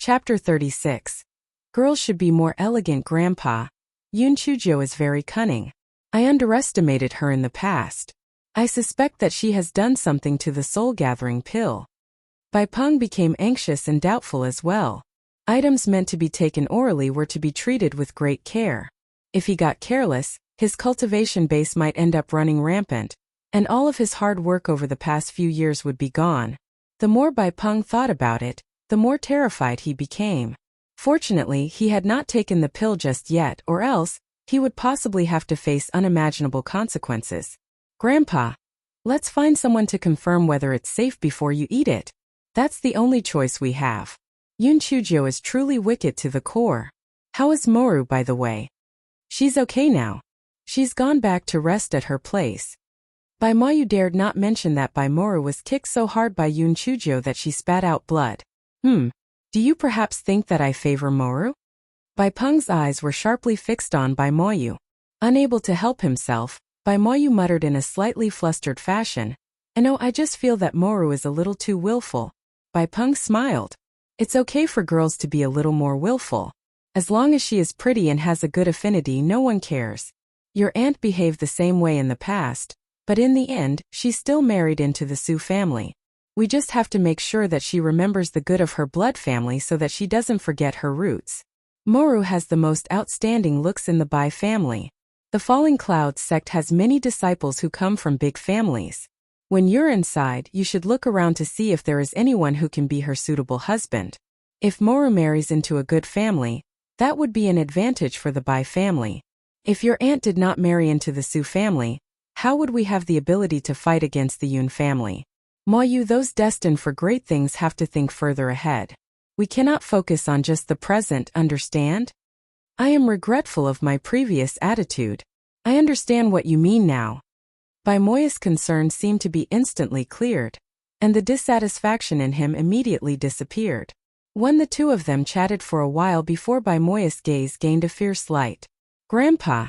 Chapter 36. Girls should be more elegant. Grandpa. Yoon Chujio is very cunning. I underestimated her in the past. I suspect that she has done something to the soul-gathering pill. Bai Peng became anxious and doubtful as well. Items meant to be taken orally were to be treated with great care. If he got careless, his cultivation base might end up running rampant, and all of his hard work over the past few years would be gone. The more Bai Peng thought about it, the more terrified he became. Fortunately, he had not taken the pill just yet, or else, he would possibly have to face unimaginable consequences. Grandpa, let's find someone to confirm whether it's safe before you eat it. That's the only choice we have. Yoon Chujio is truly wicked to the core. How is Moru, by the way? She's okay now. She's gone back to rest at her place. Bai Moyu dared not mention that Bai Moru was kicked so hard by Yoon Chujio that she spat out blood. Do you perhaps think that I favor Moru? Bai Peng's eyes were sharply fixed on Bai Moyu. Unable to help himself, Bai Moyu muttered in a slightly flustered fashion, "No, I just feel that Moru is a little too willful." Bai Peng smiled. It's okay for girls to be a little more willful. As long as she is pretty and has a good affinity, no one cares. Your aunt behaved the same way in the past, but in the end, she still married into the Su family. We just have to make sure that she remembers the good of her blood family so that she doesn't forget her roots. Moru has the most outstanding looks in the Bai family. The Falling Clouds sect has many disciples who come from big families. When you're inside, you should look around to see if there is anyone who can be her suitable husband. If Moru marries into a good family, that would be an advantage for the Bai family. If your aunt did not marry into the Su family, how would we have the ability to fight against the Yoon family? Moyu, those destined for great things have to think further ahead. We cannot focus on just the present, understand? I am regretful of my previous attitude. I understand what you mean now. Bai Moya's concern seemed to be instantly cleared, and the dissatisfaction in him immediately disappeared. When the two of them chatted for a while before Bai Moya's gaze gained a fierce light. Grandpa,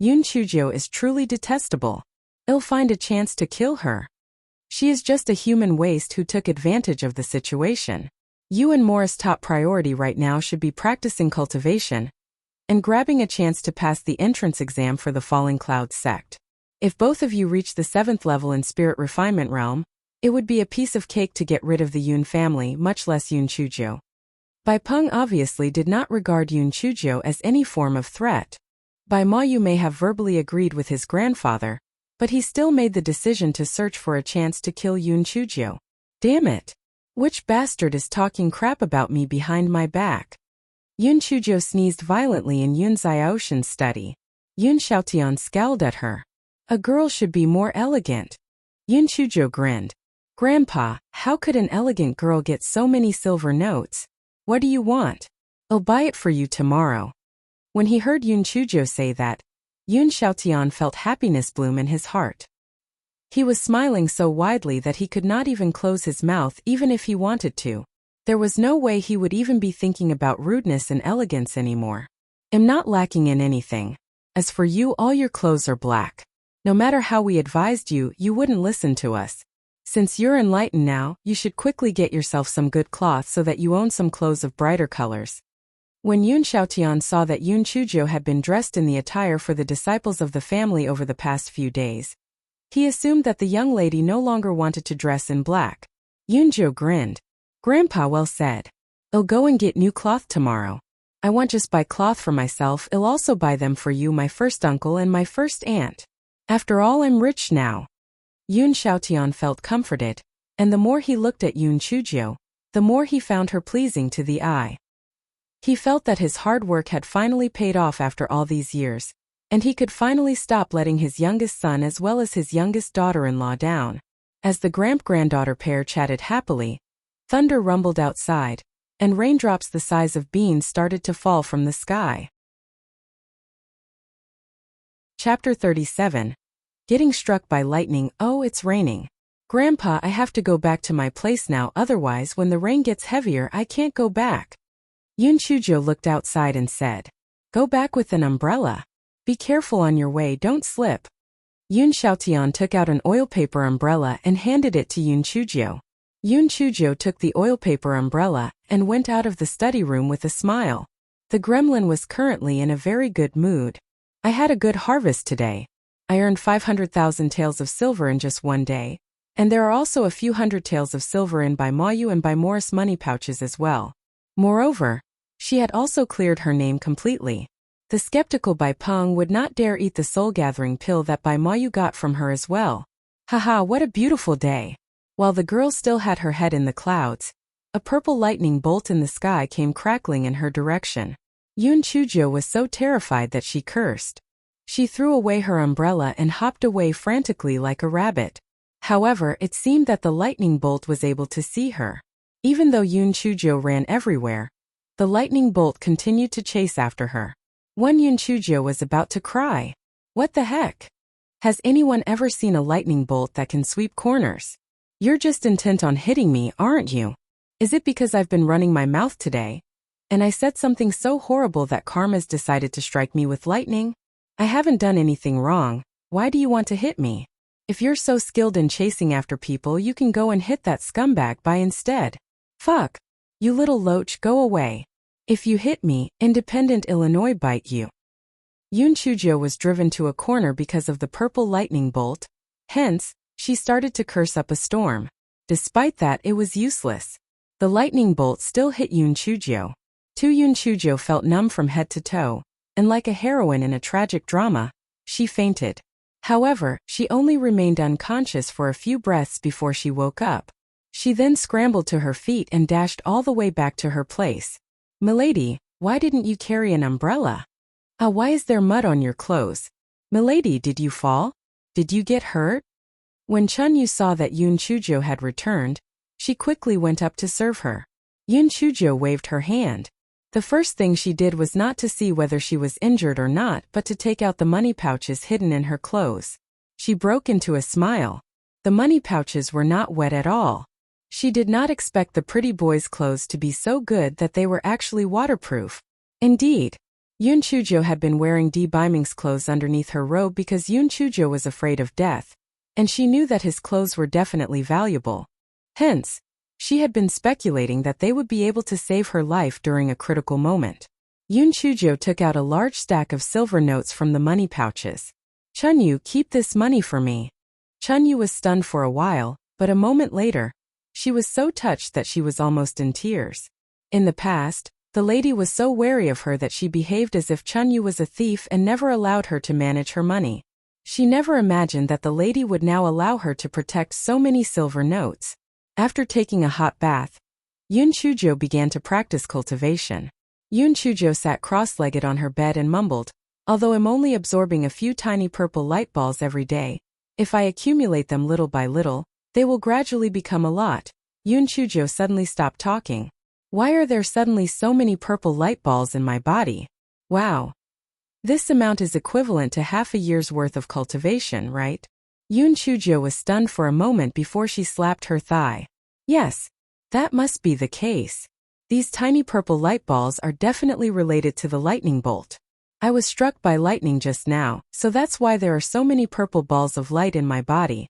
Yoon Chujio is truly detestable. I'll find a chance to kill her. She is just a human waste who took advantage of the situation. You and Morris' top priority right now should be practicing cultivation and grabbing a chance to pass the entrance exam for the Falling Clouds sect. If both of you reach the 7th level in Spirit Refinement Realm, it would be a piece of cake to get rid of the Yoon family, much less Yoon Chujio. Bai Peng obviously did not regard Yoon Chujio as any form of threat. Bai Moyu may have verbally agreed with his grandfather, but he still made the decision to search for a chance to kill Yoon Chujio. Damn it! Which bastard is talking crap about me behind my back? Yoon Chujio sneezed violently in Yoon Xiaoshan's study. Yoon Xiaotian scowled at her. A girl should be more elegant. Yoon Chujio grinned. Grandpa, how could an elegant girl get so many silver notes? What do you want? I'll buy it for you tomorrow. When he heard Yoon Chujio say that, Yoon Xiaotian felt happiness bloom in his heart. He was smiling so widely that he could not even close his mouth even if he wanted to. There was no way he would even be thinking about rudeness and elegance anymore. I'm not lacking in anything. As for you, all your clothes are black. No matter how we advised you, you wouldn't listen to us. Since you're enlightened now, you should quickly get yourself some good cloth so that you own some clothes of brighter colors. When Yoon Xiaotian saw that Yoon Chujio had been dressed in the attire for the disciples of the family over the past few days, he assumed that the young lady no longer wanted to dress in black. Yoonjo grinned. Grandpa, well said. I'll go and get new cloth tomorrow. I won't just buy cloth for myself, I'll also buy them for you, my first uncle and my first aunt. After all, I'm rich now. Yoon Xiaotian felt comforted, and the more he looked at Yoon Chujio, the more he found her pleasing to the eye. He felt that his hard work had finally paid off after all these years, and he could finally stop letting his youngest son as well as his youngest daughter-in-law down. As the granddaughter pair chatted happily, thunder rumbled outside, and raindrops the size of beans started to fall from the sky. Chapter 37. Getting struck by lightning. Oh, it's raining. Grandpa, I have to go back to my place now, otherwise when the rain gets heavier I can't go back. Yoon Chujio looked outside and said, Go back with an umbrella. Be careful on your way, don't slip. Yoon Xiaotian took out an oil paper umbrella and handed it to Yoon Chujio. Yoon Chujio took the oil paper umbrella and went out of the study room with a smile. The gremlin was currently in a very good mood. I had a good harvest today. I earned 500,000 taels of silver in just one day. And there are also a few hundred taels of silver in by Mayu and by Morris money pouches as well. Moreover, she had also cleared her name completely. The skeptical Bai Peng would not dare eat the soul-gathering pill that Bai Mayu got from her as well. Haha, what a beautiful day. While the girl still had her head in the clouds, a purple lightning bolt in the sky came crackling in her direction. Yoon Chujio was so terrified that she cursed. She threw away her umbrella and hopped away frantically like a rabbit. However, it seemed that the lightning bolt was able to see her. Even though Yoon Chujio ran everywhere, the lightning bolt continued to chase after her. Yoon Chujio was about to cry. What the heck? Has anyone ever seen a lightning bolt that can sweep corners? You're just intent on hitting me, aren't you? Is it because I've been running my mouth today? And I said something so horrible that karma's decided to strike me with lightning? I haven't done anything wrong. Why do you want to hit me? If you're so skilled in chasing after people, you can go and hit that scumbag by instead. Fuck. You little loach, go away. If you hit me, Independent Illinois bite you. Yoon Chujio was driven to a corner because of the purple lightning bolt. Hence, she started to curse up a storm. Despite that, it was useless. The lightning bolt still hit Yoon Chujio. Yoon Chujio felt numb from head to toe, and like a heroine in a tragic drama, she fainted. However, she only remained unconscious for a few breaths before she woke up. She then scrambled to her feet and dashed all the way back to her place. Milady, why didn't you carry an umbrella? Why is there mud on your clothes? Milady, did you fall? Did you get hurt? When Chunyu saw that Yoon Chujio had returned, she quickly went up to serve her. Yoon Chujio waved her hand. The first thing she did was not to see whether she was injured or not, but to take out the money pouches hidden in her clothes. She broke into a smile. The money pouches were not wet at all. She did not expect the pretty boy's clothes to be so good that they were actually waterproof. Indeed, Yoon Chujio had been wearing Dee Biming's clothes underneath her robe because Yoon Chujio was afraid of death, and she knew that his clothes were definitely valuable. Hence, she had been speculating that they would be able to save her life during a critical moment. Yoon Chujio took out a large stack of silver notes from the money pouches. Chunyu, keep this money for me. Chunyu was stunned for a while, but a moment later, she was so touched that she was almost in tears. In the past, the lady was so wary of her that she behaved as if Chunyu was a thief and never allowed her to manage her money. She never imagined that the lady would now allow her to protect so many silver notes. After taking a hot bath, Yoon Chujio began to practice cultivation. Yoon Chujio sat cross-legged on her bed and mumbled, although I'm only absorbing a few tiny purple light balls every day, if I accumulate them little by little, they will gradually become a lot. Yoon Chujio suddenly stopped talking. Why are there suddenly so many purple light balls in my body? Wow. This amount is equivalent to half a year's worth of cultivation, right? Yoon Chujio was stunned for a moment before she slapped her thigh. Yes, that must be the case. These tiny purple light balls are definitely related to the lightning bolt. I was struck by lightning just now, so that's why there are so many purple balls of light in my body.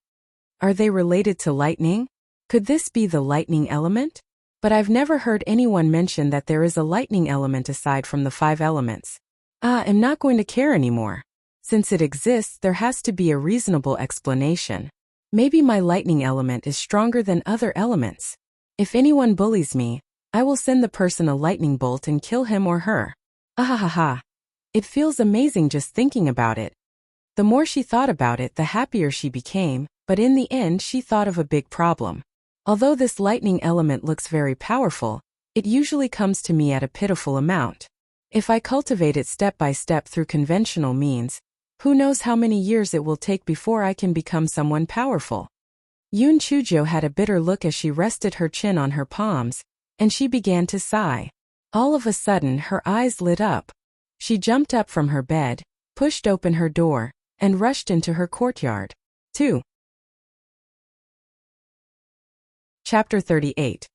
Are they related to lightning? Could this be the lightning element? But I've never heard anyone mention that there is a lightning element aside from the 5 elements. I'm not going to care anymore. Since it exists, there has to be a reasonable explanation. Maybe my lightning element is stronger than other elements. If anyone bullies me, I will send the person a lightning bolt and kill him or her. Ahahaha. It feels amazing just thinking about it. The more she thought about it, the happier she became, but in the end she thought of a big problem. Although this lightning element looks very powerful, it usually comes to me at a pitiful amount. If I cultivate it step by step through conventional means, who knows how many years it will take before I can become someone powerful. Yoon Chujio had a bitter look as she rested her chin on her palms, and she began to sigh. All of a sudden her eyes lit up. She jumped up from her bed, pushed open her door, and rushed into her courtyard. 2. Chapter 38.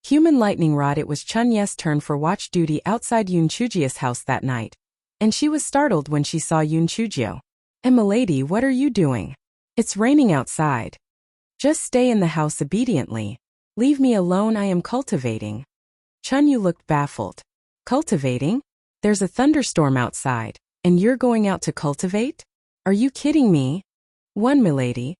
Human lightning rod. It was Chunye's turn for watch duty outside Yoon Chujio's house that night, and she was startled when she saw Yoon Chujio. "Milady, what are you doing? It's raining outside. Just stay in the house obediently. Leave me alone, I am cultivating. Chunyu looked baffled. Cultivating? There's a thunderstorm outside, and you're going out to cultivate? Are you kidding me? One, milady.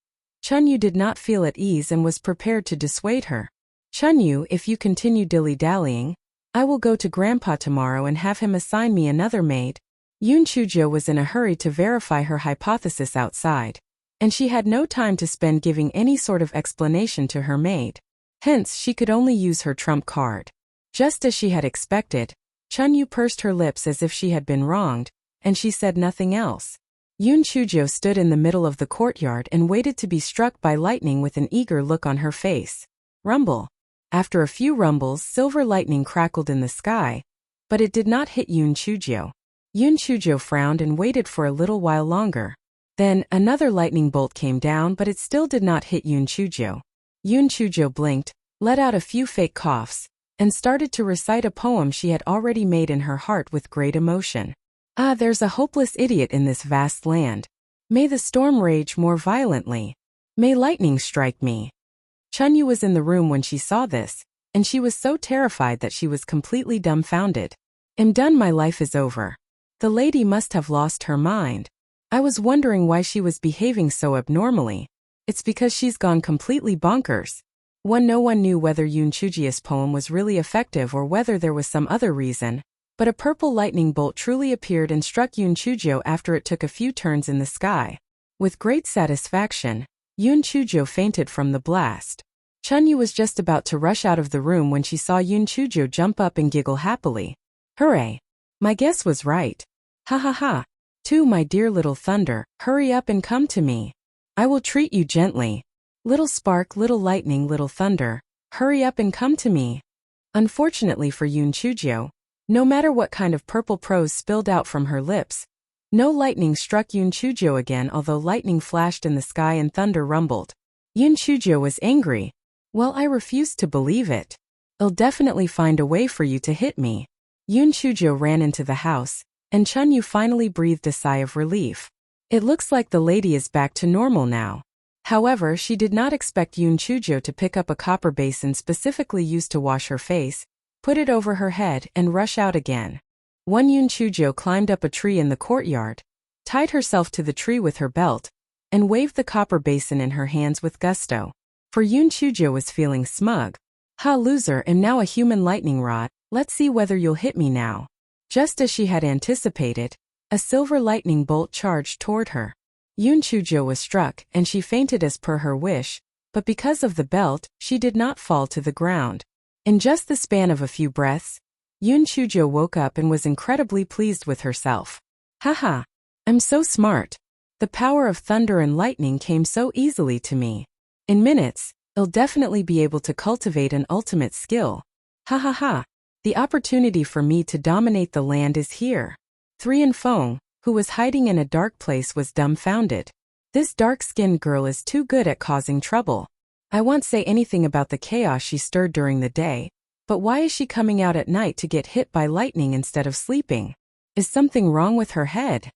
Chunyu did not feel at ease and was prepared to dissuade her. Chunyu, if you continue dilly-dallying, I will go to Grandpa tomorrow and have him assign me another maid. Yun Chujo was in a hurry to verify her hypothesis outside, and she had no time to spend giving any sort of explanation to her maid. Hence, she could only use her trump card. Just as she had expected, Chunyu pursed her lips as if she had been wronged, and she said nothing else. Yun Chujo stood in the middle of the courtyard and waited to be struck by lightning with an eager look on her face. Rumble. After a few rumbles, silver lightning crackled in the sky, but it did not hit Yun Chujo. Yun Chujo frowned and waited for a little while longer. Then, another lightning bolt came down, but it still did not hit Yun Chujo. Yun Chujo blinked, let out a few fake coughs, and started to recite a poem she had already made in her heart with great emotion. Ah, there's a hopeless idiot in this vast land. May the storm rage more violently. May lightning strike me. Chunyu was in the room when she saw this, and she was so terrified that she was completely dumbfounded. I'm done, my life is over. The lady must have lost her mind. I was wondering why she was behaving so abnormally. It's because she's gone completely bonkers. No one knew whether Yun Chuji's poem was really effective or whether there was some other reason, but a purple lightning bolt truly appeared and struck Yun Chujo after it took a few turns in the sky. With great satisfaction, Yun Chujo fainted from the blast. Chunyu was just about to rush out of the room when she saw Yun Chujo jump up and giggle happily. Hooray! My guess was right. Ha ha ha. Too, my dear little thunder, hurry up and come to me. I will treat you gently. Little spark, little lightning, little thunder, hurry up and come to me. Unfortunately for Yun Chujo, no matter what kind of purple prose spilled out from her lips, no lightning struck Yun Chujo again, although lightning flashed in the sky and thunder rumbled. Yun Chujo was angry. Well, I refuse to believe it. I'll definitely find a way for you to hit me. Yun Chujo ran into the house, and Chunyu finally breathed a sigh of relief. It looks like the lady is back to normal now. However, she did not expect Yun Chujo to pick up a copper basin specifically used to wash her face, put it over her head, and rush out again. Yun Chujo climbed up a tree in the courtyard, tied herself to the tree with her belt, and waved the copper basin in her hands with gusto. For Yun Chujo was feeling smug. Ha, loser, am now a human lightning rod, let's see whether you'll hit me now. Just as she had anticipated, a silver lightning bolt charged toward her. Yun Chujo was struck, and she fainted as per her wish, but because of the belt, she did not fall to the ground. In just the span of a few breaths, Yun Chujo woke up and was incredibly pleased with herself. Haha, I'm so smart. The power of thunder and lightning came so easily to me. In minutes, I'll definitely be able to cultivate an ultimate skill. Ha ha ha. The opportunity for me to dominate the land is here. 3 and Feng, who was hiding in a dark place, was dumbfounded. This dark-skinned girl is too good at causing trouble. I won't say anything about the chaos she stirred during the day, but why is she coming out at night to get hit by lightning instead of sleeping? Is something wrong with her head?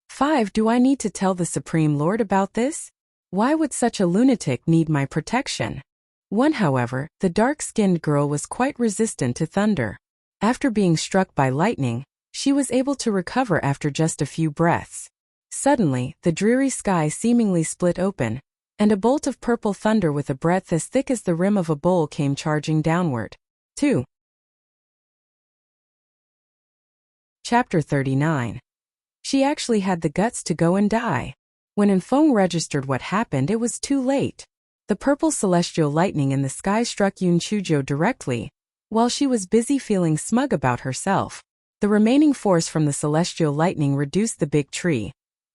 5. Do I need to tell the Supreme Lord about this? Why would such a lunatic need my protection? 1. However, the dark-skinned girl was quite resistant to thunder. After being struck by lightning, she was able to recover after just a few breaths. Suddenly, the dreary sky seemingly split open, and a bolt of purple thunder with a breadth as thick as the rim of a bowl came charging downward. 2. Chapter 39. She actually had the guts to go and die. When Enfeng registered what happened, it was too late. The purple celestial lightning in the sky struck Yun Chujo directly, while she was busy feeling smug about herself. The remaining force from the celestial lightning reduced the big tree,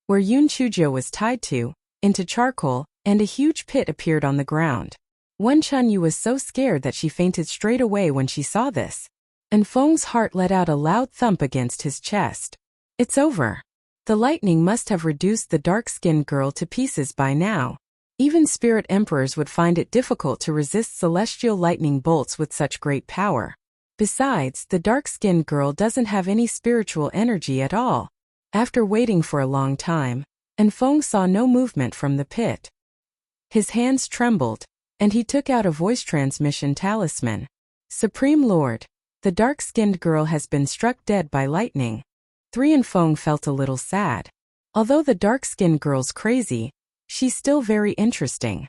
where Yun Chujo was tied to, into charcoal, and a huge pit appeared on the ground. Chunyu was so scared that she fainted straight away when she saw this. Enfeng's heart let out a loud thump against his chest. It's over. The lightning must have reduced the dark-skinned girl to pieces by now. Even spirit emperors would find it difficult to resist celestial lightning bolts with such great power. Besides, the dark-skinned girl doesn't have any spiritual energy at all. After waiting for a long time, Enfeng saw no movement from the pit. His hands trembled. and he took out a voice transmission talisman. Supreme Lord, the dark-skinned girl has been struck dead by lightning. 3 and Feng felt a little sad. Although the dark-skinned girl's crazy, she's still very interesting.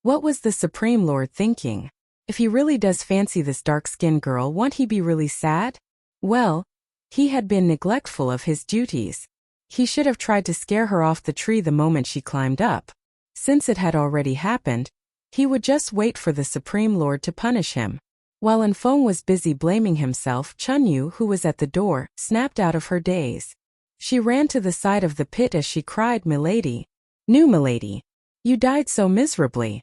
What was the Supreme Lord thinking? If he really does fancy this dark-skinned girl, won't he be really sad? Well, he had been neglectful of his duties. He should have tried to scare her off the tree the moment she climbed up. Since it had already happened, he would just wait for the Supreme Lord to punish him. While Enfeng was busy blaming himself, Chunyu, who was at the door, snapped out of her daze. She ran to the side of the pit as she cried, "Milady! New milady! You died so miserably!"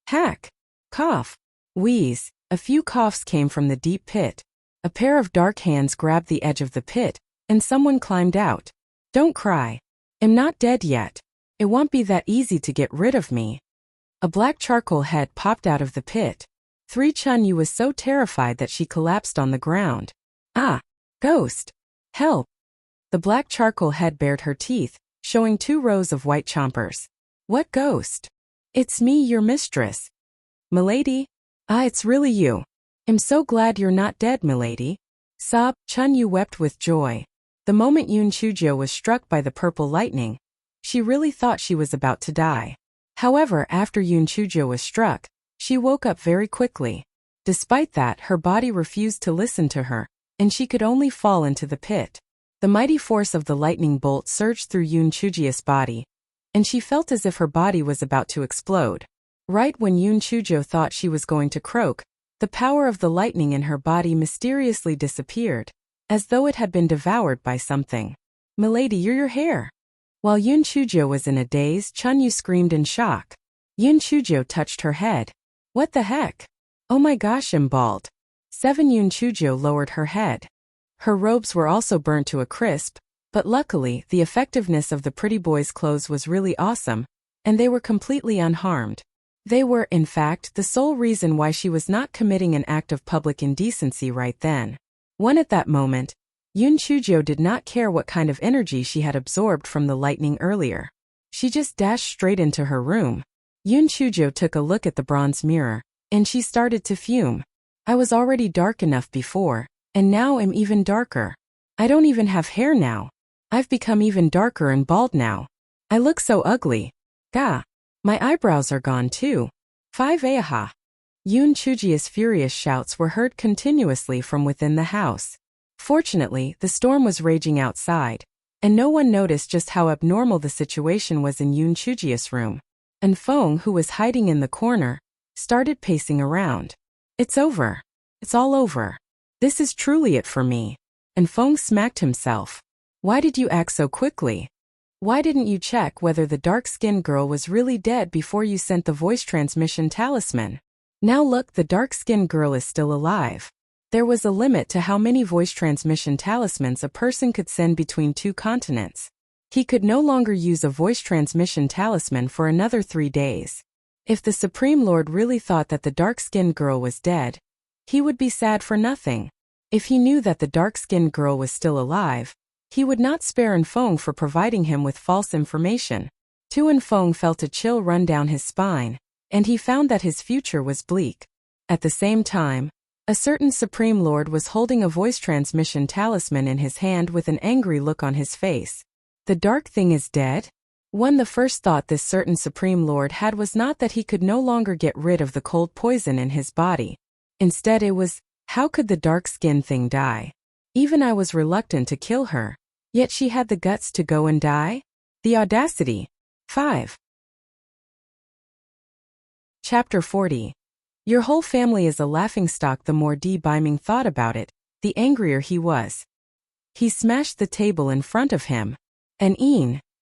Hack! Cough! Wheeze! A few coughs came from the deep pit. A pair of dark hands grabbed the edge of the pit, and someone climbed out. "Don't cry. I'm not dead yet. It won't be that easy to get rid of me." A black charcoal head popped out of the pit. Chunyu was so terrified that she collapsed on the ground. "Ah! Ghost! Help!" The black charcoal head bared her teeth, showing 2 rows of white chompers. "What ghost?" "It's me, your mistress." "Milady? Ah, it's really you. I'm so glad you're not dead, milady." Sob. Chunyu wept with joy. The moment Yun Chujio was struck by the purple lightning, she really thought she was about to die. However, after Yun Chujio was struck, she woke up very quickly. Despite that, her body refused to listen to her, and she could only fall into the pit. The mighty force of the lightning bolt surged through Yun Chujio's body, and she felt as if her body was about to explode. Right when Yun Chujio thought she was going to croak, the power of the lightning in her body mysteriously disappeared, as though it had been devoured by something. "Milady, you're your hair." While Yun Chujio was in a daze, Chunyu screamed in shock. Yun Chujio touched her head. "What the heck? Oh my gosh, I'm bald." 7 Yun Chujio lowered her head. Her robes were also burnt to a crisp, but luckily, the effectiveness of the pretty boy's clothes was really awesome, and they were completely unharmed. They were, in fact, the sole reason why she was not committing an act of public indecency right then. At that moment, Yun Chujio did not care what kind of energy she had absorbed from the lightning earlier. She just dashed straight into her room. Yun Chujio took a look at the bronze mirror, and she started to fume. "I was already dark enough before, and now I'm even darker. I don't even have hair now. I've become even darker and bald now. I look so ugly. Gah! My eyebrows are gone too. 5 Aha!" Yun Chujio's furious shouts were heard continuously from within the house. Fortunately, the storm was raging outside, and no one noticed just how abnormal the situation was in Yun Chujio's room. And Feng, who was hiding in the corner, started pacing around. "It's over. It's all over. This is truly it for me." And Feng smacked himself. "Why did you act so quickly? Why didn't you check whether the dark-skinned girl was really dead before you sent the voice transmission talisman? Now look, the dark-skinned girl is still alive." There was a limit to how many voice transmission talismans a person could send between 2 continents. He could no longer use a voice transmission talisman for another 3 days. If the Supreme Lord really thought that the dark-skinned girl was dead, he would be sad for nothing. If he knew that the dark-skinned girl was still alive, he would not spare Enfeng for providing him with false information. Tu Enfeng felt a chill run down his spine, and he found that his future was bleak. At the same time, a certain Supreme Lord was holding a voice transmission talisman in his hand with an angry look on his face. "The dark thing is dead?" The first thought this certain Supreme Lord had was not that he could no longer get rid of the cold poison in his body. Instead it was, how could the dark-skinned thing die? Even I was reluctant to kill her, yet she had the guts to go and die? The audacity. 5. Chapter 40. Your whole family is a laughingstock. The more Biming thought about it, the angrier he was. He smashed the table in front of him. "An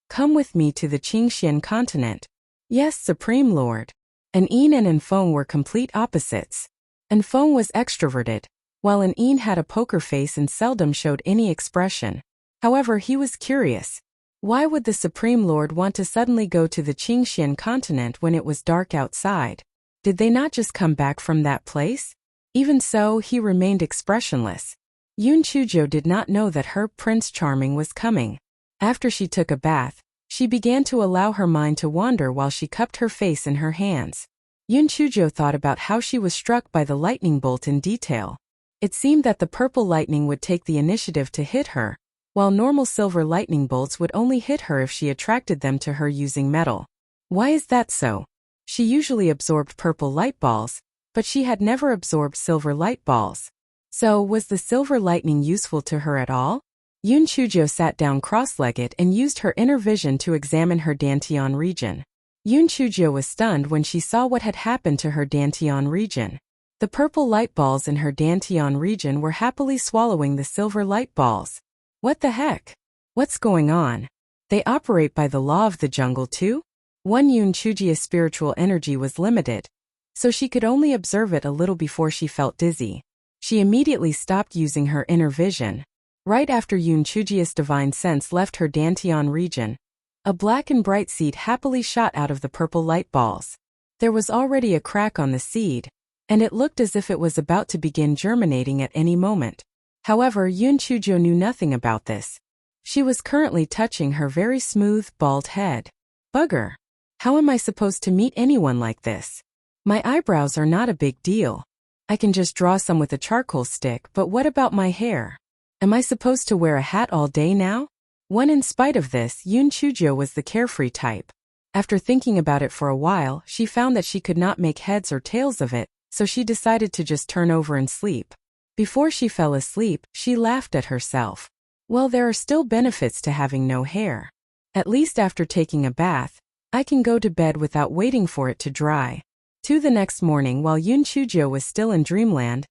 come with me to the Qingxian continent." "Yes, Supreme Lord." An and Enfeng were complete opposites. Enfeng was extroverted, while An had a poker face and seldom showed any expression. However, he was curious. Why would the Supreme Lord want to suddenly go to the Qingxian continent when it was dark outside? Did they not just come back from that place? Even so, he remained expressionless. Yun Chujio did not know that her Prince Charming was coming. After she took a bath, she began to allow her mind to wander while she cupped her face in her hands. Yun Chujo thought about how she was struck by the lightning bolt in detail. It seemed that the purple lightning would take the initiative to hit her, while normal silver lightning bolts would only hit her if she attracted them to her using metal. Why is that so? She usually absorbed purple light balls, but she had never absorbed silver light balls. So, was the silver lightning useful to her at all? Yun Chujo sat down cross-legged and used her inner vision to examine her dantian region. Yun Chujo was stunned when she saw what had happened to her dantian region. The purple light balls in her dantian region were happily swallowing the silver light balls. What the heck? What's going on? They operate by the law of the jungle too? Yun Chujia's spiritual energy was limited, so she could only observe it a little before she felt dizzy. She immediately stopped using her inner vision. Right after Yun Chujia's divine sense left her dantian region, a black and bright seed happily shot out of the purple light balls. There was already a crack on the seed, and it looked as if it was about to begin germinating at any moment. However, Yun Chujo knew nothing about this. She was currently touching her very smooth, bald head. Bugger! How am I supposed to meet anyone like this? My eyebrows are not a big deal. I can just draw some with a charcoal stick, but what about my hair? Am I supposed to wear a hat all day now? In spite of this, Yun Chujo was the carefree type. After thinking about it for a while, she found that she could not make heads or tails of it, so she decided to just turn over and sleep. Before she fell asleep, she laughed at herself. Well, there are still benefits to having no hair. At least after taking a bath, I can go to bed without waiting for it to dry. The next morning, while Yun Chujo was still in dreamland,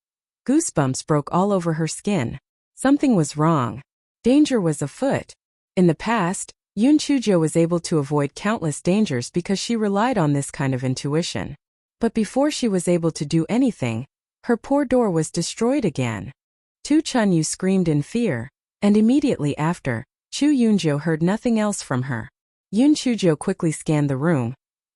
goosebumps broke all over her skin. Something was wrong. Danger was afoot. In the past, Yun Chujo was able to avoid countless dangers because she relied on this kind of intuition. But before she was able to do anything, her poor door was destroyed again. Tu Chunyu screamed in fear, and immediately after, Chu Yunjo heard nothing else from her. Yun Chujo quickly scanned the room,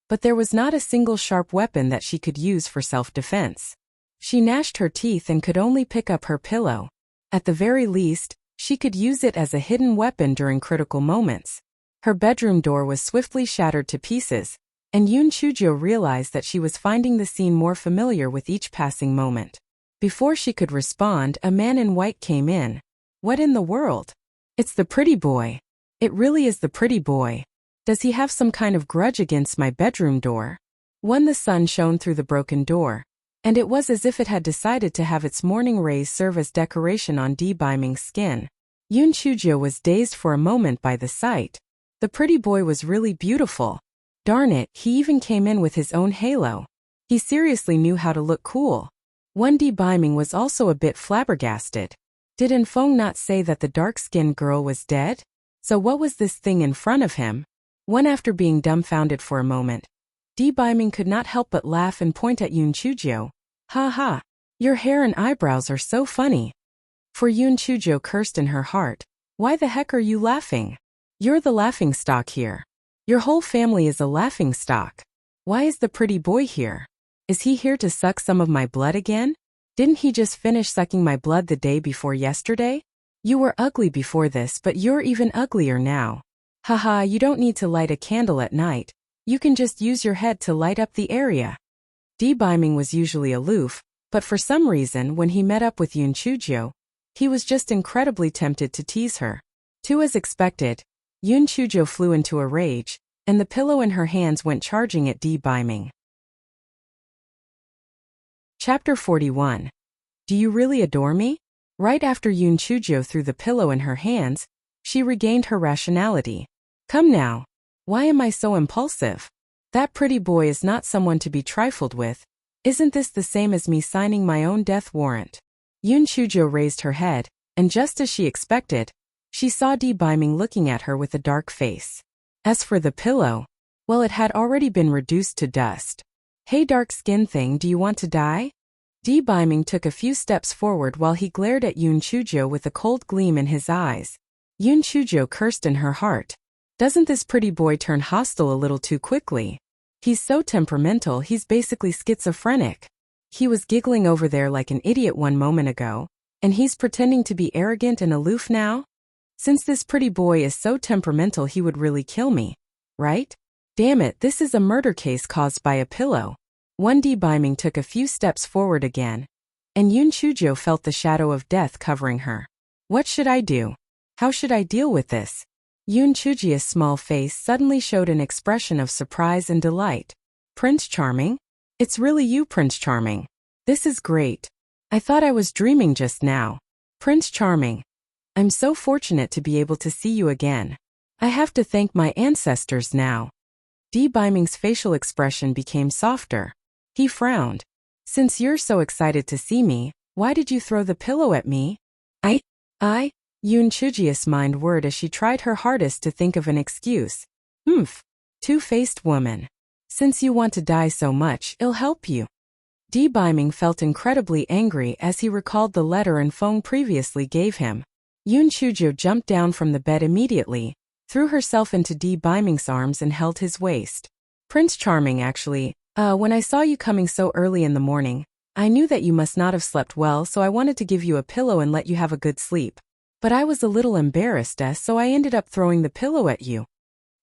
but there was not a single sharp weapon that she could use for self-defense. She gnashed her teeth and could only pick up her pillow. At the very least, she could use it as a hidden weapon during critical moments. Her bedroom door was swiftly shattered to pieces, and Yun Chujo realized that she was finding the scene more familiar with each passing moment. Before she could respond, a man in white came in. What in the world? It's the pretty boy. It really is the pretty boy. Does he have some kind of grudge against my bedroom door? The sun shone through the broken door, and it was as if it had decided to have its morning rays serve as decoration on Biming's skin. Yun Chujo was dazed for a moment by the sight. The pretty boy was really beautiful. Darn it, he even came in with his own halo. He seriously knew how to look cool. Biming was also a bit flabbergasted. Did Enfeng not say that the dark-skinned girl was dead? So what was this thing in front of him? After being dumbfounded for a moment, Biming could not help but laugh and point at Yun Chujo. Ha ha, your hair and eyebrows are so funny. For Yun Chujo cursed in her heart. Why the heck are you laughing? You're the laughingstock here. Your whole family is a laughingstock. Why is the pretty boy here? Is he here to suck some of my blood again? Didn't he just finish sucking my blood the day before yesterday? You were ugly before this, but you're even uglier now. Haha, you don't need to light a candle at night. You can just use your head to light up the area. Biming was usually aloof, but for some reason when he met up with Yun Chujo, he was just incredibly tempted to tease her. As expected, Yun Chujo flew into a rage, and the pillow in her hands went charging at Biming. Chapter 41. Do you really adore me? Right after Yun Chujo threw the pillow in her hands, she regained her rationality. Come now. Why am I so impulsive? That pretty boy is not someone to be trifled with. Isn't this the same as me signing my own death warrant? Yun Chujo raised her head, and just as she expected, she saw Biming looking at her with a dark face. As for the pillow, well, it had already been reduced to dust. Hey dark skin thing, do you want to die? Biming took a few steps forward while he glared at Yun Chujo with a cold gleam in his eyes. Yun Chujo cursed in her heart. Doesn't this pretty boy turn hostile a little too quickly? He's so temperamental, he's basically schizophrenic. He was giggling over there like an idiot one moment ago, and he's pretending to be arrogant and aloof now? Since this pretty boy is so temperamental, he would really kill me, right? Damn it, this is a murder case caused by a pillow. 1D Biming took a few steps forward again, and Yoon Chujo felt the shadow of death covering her. What should I do? How should I deal with this? Yoon Chujio's small face suddenly showed an expression of surprise and delight. Prince Charming? It's really you, Prince Charming. This is great. I thought I was dreaming just now. Prince Charming. I'm so fortunate to be able to see you again. I have to thank my ancestors now. D. Biming's facial expression became softer. He frowned. Since you're so excited to see me, why did you throw the pillow at me? I? Yoon Chujio's mind whirred as she tried her hardest to think of an excuse. Two-faced woman. Since you want to die so much, it'll help you. D. Biming felt incredibly angry as he recalled the letter and phone previously gave him. Yoon Chujio jumped down from the bed immediately, threw herself into D. Biming's arms and held his waist. Prince Charming, actually, when I saw you coming so early in the morning, I knew that you must not have slept well, so I wanted to give you a pillow and let you have a good sleep. But I was a little embarrassed, so I ended up throwing the pillow at you.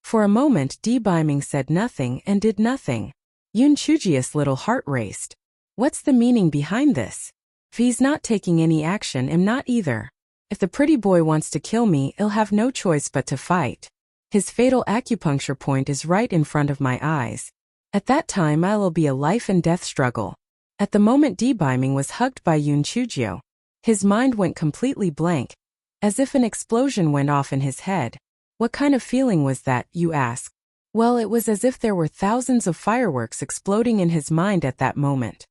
For a moment, D. Biming said nothing and did nothing. Yoon Chujio's little heart raced. What's the meaning behind this? If he's not taking any action, I'm not either. If the pretty boy wants to kill me, he'll have no choice but to fight. His fatal acupuncture point is right in front of my eyes. At that time, it'll be a life and death struggle. At the moment, D. Biming was hugged by Yoon Chujio. His mind went completely blank, as if an explosion went off in his head. What kind of feeling was that, you ask? Well, it was as if there were thousands of fireworks exploding in his mind at that moment.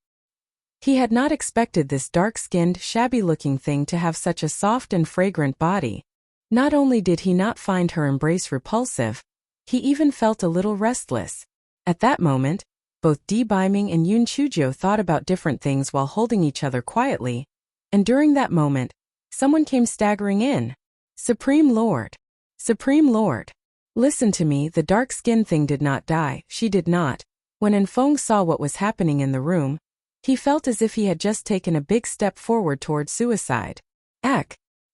He had not expected this dark-skinned, shabby-looking thing to have such a soft and fragrant body. Not only did he not find her embrace repulsive, he even felt a little restless. At that moment, both D. Biming and Yoon Chujio thought about different things while holding each other quietly, and during that moment, someone came staggering in. Supreme Lord. Supreme Lord. Listen to me, the dark-skinned thing did not die, she did not. When Enfong saw what was happening in the room, he felt as if he had just taken a big step forward toward suicide.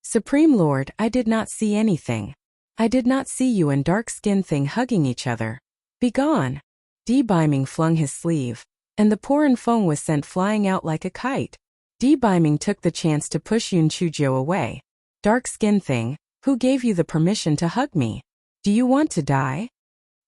Supreme Lord, I did not see anything. I did not see you and dark-skinned thing hugging each other. Begone. D. Biming flung his sleeve, and the poor Enfong was sent flying out like a kite. D. Biming took the chance to push Yoon Chujio away. Dark-skinned thing, who gave you the permission to hug me? Do you want to die?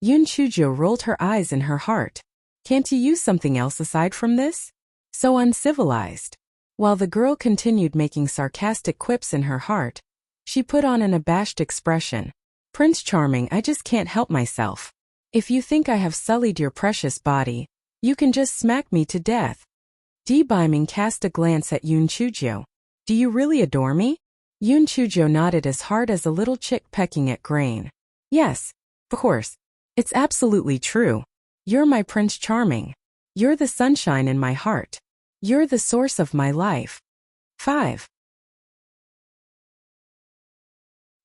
Yoon Chujio rolled her eyes in her heart. Can't you use something else aside from this? So uncivilized. While the girl continued making sarcastic quips in her heart, she put on an abashed expression. Prince Charming, I just can't help myself. If you think I have sullied your precious body, you can just smack me to death. D. Biming cast a glance at Yoon Chujio. Do you really adore me? Yoon Chujio nodded as hard as a little chick pecking at grain. Yes, of course. It's absolutely true. You're my Prince Charming. You're the sunshine in my heart. You're the source of my life. 5.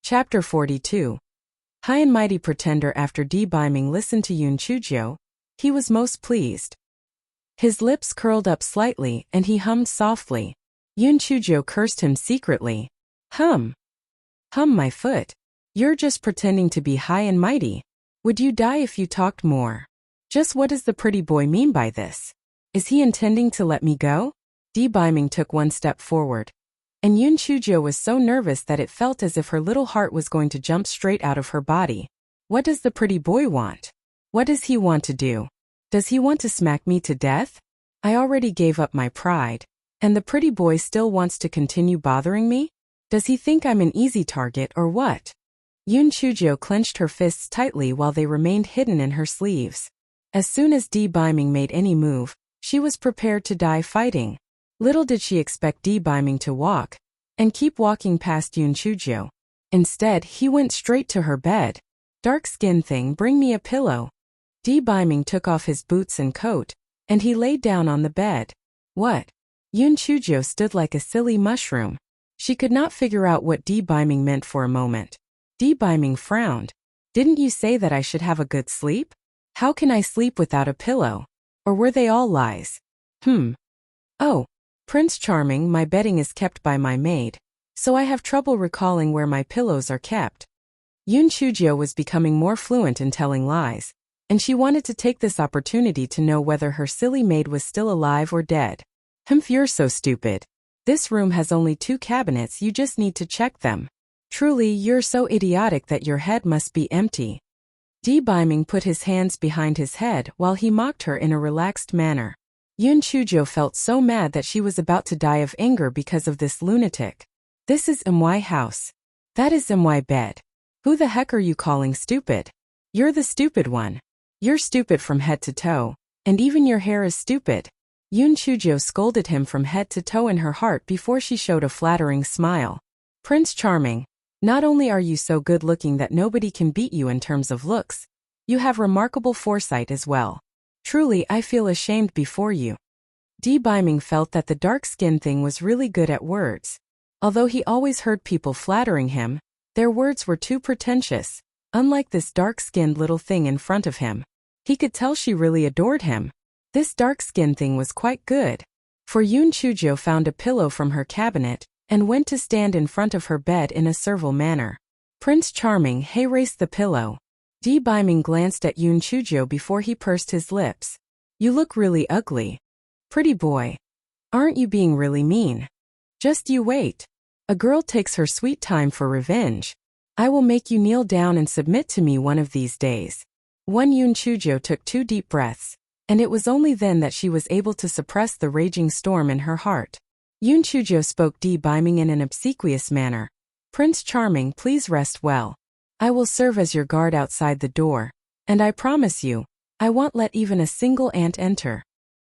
Chapter 42. High and mighty pretender. After D. Biming listened to Yoon Chujio, he was most pleased. His lips curled up slightly and he hummed softly. Yoon Chujio cursed him secretly. Hum, my foot. You're just pretending to be high and mighty. Would you die if you talked more? Just what does the pretty boy mean by this? Is he intending to let me go? D. Biming took one step forward, and Yoon Chujio was so nervous that it felt as if her little heart was going to jump straight out of her body. What does the pretty boy want? What does he want to do? Does he want to smack me to death? I already gave up my pride, and the pretty boy still wants to continue bothering me? Does he think I'm an easy target or what? Yoon Chujio clenched her fists tightly while they remained hidden in her sleeves. As soon as D. Biming made any move, she was prepared to die fighting. Little did she expect D. Biming to walk and keep walking past Yoon Chujio. Instead, he went straight to her bed. Dark-skinned thing, bring me a pillow. D. Biming took off his boots and coat, and he laid down on the bed. What? Yoon Chujio stood like a silly mushroom. She could not figure out what D. Biming meant for a moment. D. Biming frowned. Didn't you say that I should have a good sleep? How can I sleep without a pillow? Or were they all lies? Oh, Prince Charming, my bedding is kept by my maid, so I have trouble recalling where my pillows are kept. Yoon Chujio was becoming more fluent in telling lies, and she wanted to take this opportunity to know whether her silly maid was still alive or dead. Humph, you're so stupid. This room has only 2 cabinets, you just need to check them. Truly, you're so idiotic that your head must be empty. Biming put his hands behind his head while he mocked her in a relaxed manner. Yun Chujo felt so mad that she was about to die of anger because of this lunatic. This is my house. That is my bed. Who the heck are you calling stupid? You're the stupid one. You're stupid from head to toe, and even your hair is stupid. Yun Chujo scolded him from head to toe in her heart before she showed a flattering smile. Prince Charming, not only are you so good looking that nobody can beat you in terms of looks, you have remarkable foresight as well. Truly, I feel ashamed before you. Biming felt that the dark-skinned thing was really good at words. Although he always heard people flattering him, their words were too pretentious. Unlike this dark-skinned little thing in front of him, he could tell she really adored him. This dark-skinned thing was quite good. For Yun Chujo found a pillow from her cabinet and went to stand in front of her bed in a servile manner. Prince Charming, hey, raise the pillow. Biming glanced at Yun Chujo before he pursed his lips. You look really ugly. Pretty boy. Aren't you being really mean? Just you wait. A girl takes her sweet time for revenge. I will make you kneel down and submit to me one of these days. Yun Chujo took 2 deep breaths, and it was only then that she was able to suppress the raging storm in her heart. Yun Chujo spoke Biming in an obsequious manner. Prince Charming, please rest well. I will serve as your guard outside the door, and I promise you, I won't let even a single ant enter.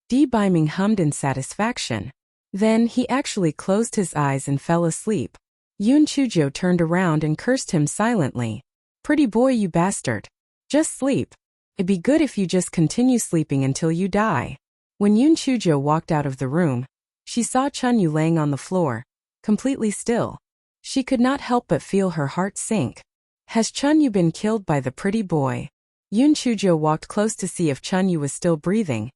Biming hummed in satisfaction. Then he actually closed his eyes and fell asleep. Yun Chujo turned around and cursed him silently. Pretty boy, you bastard. Just sleep. It'd be good if you just continue sleeping until you die. When Yun Chujo walked out of the room, she saw Chunyu laying on the floor, completely still. She could not help but feel her heart sink. Has Chunyu been killed by the pretty boy? Yun Chujo walked close to see if Chunyu was still breathing,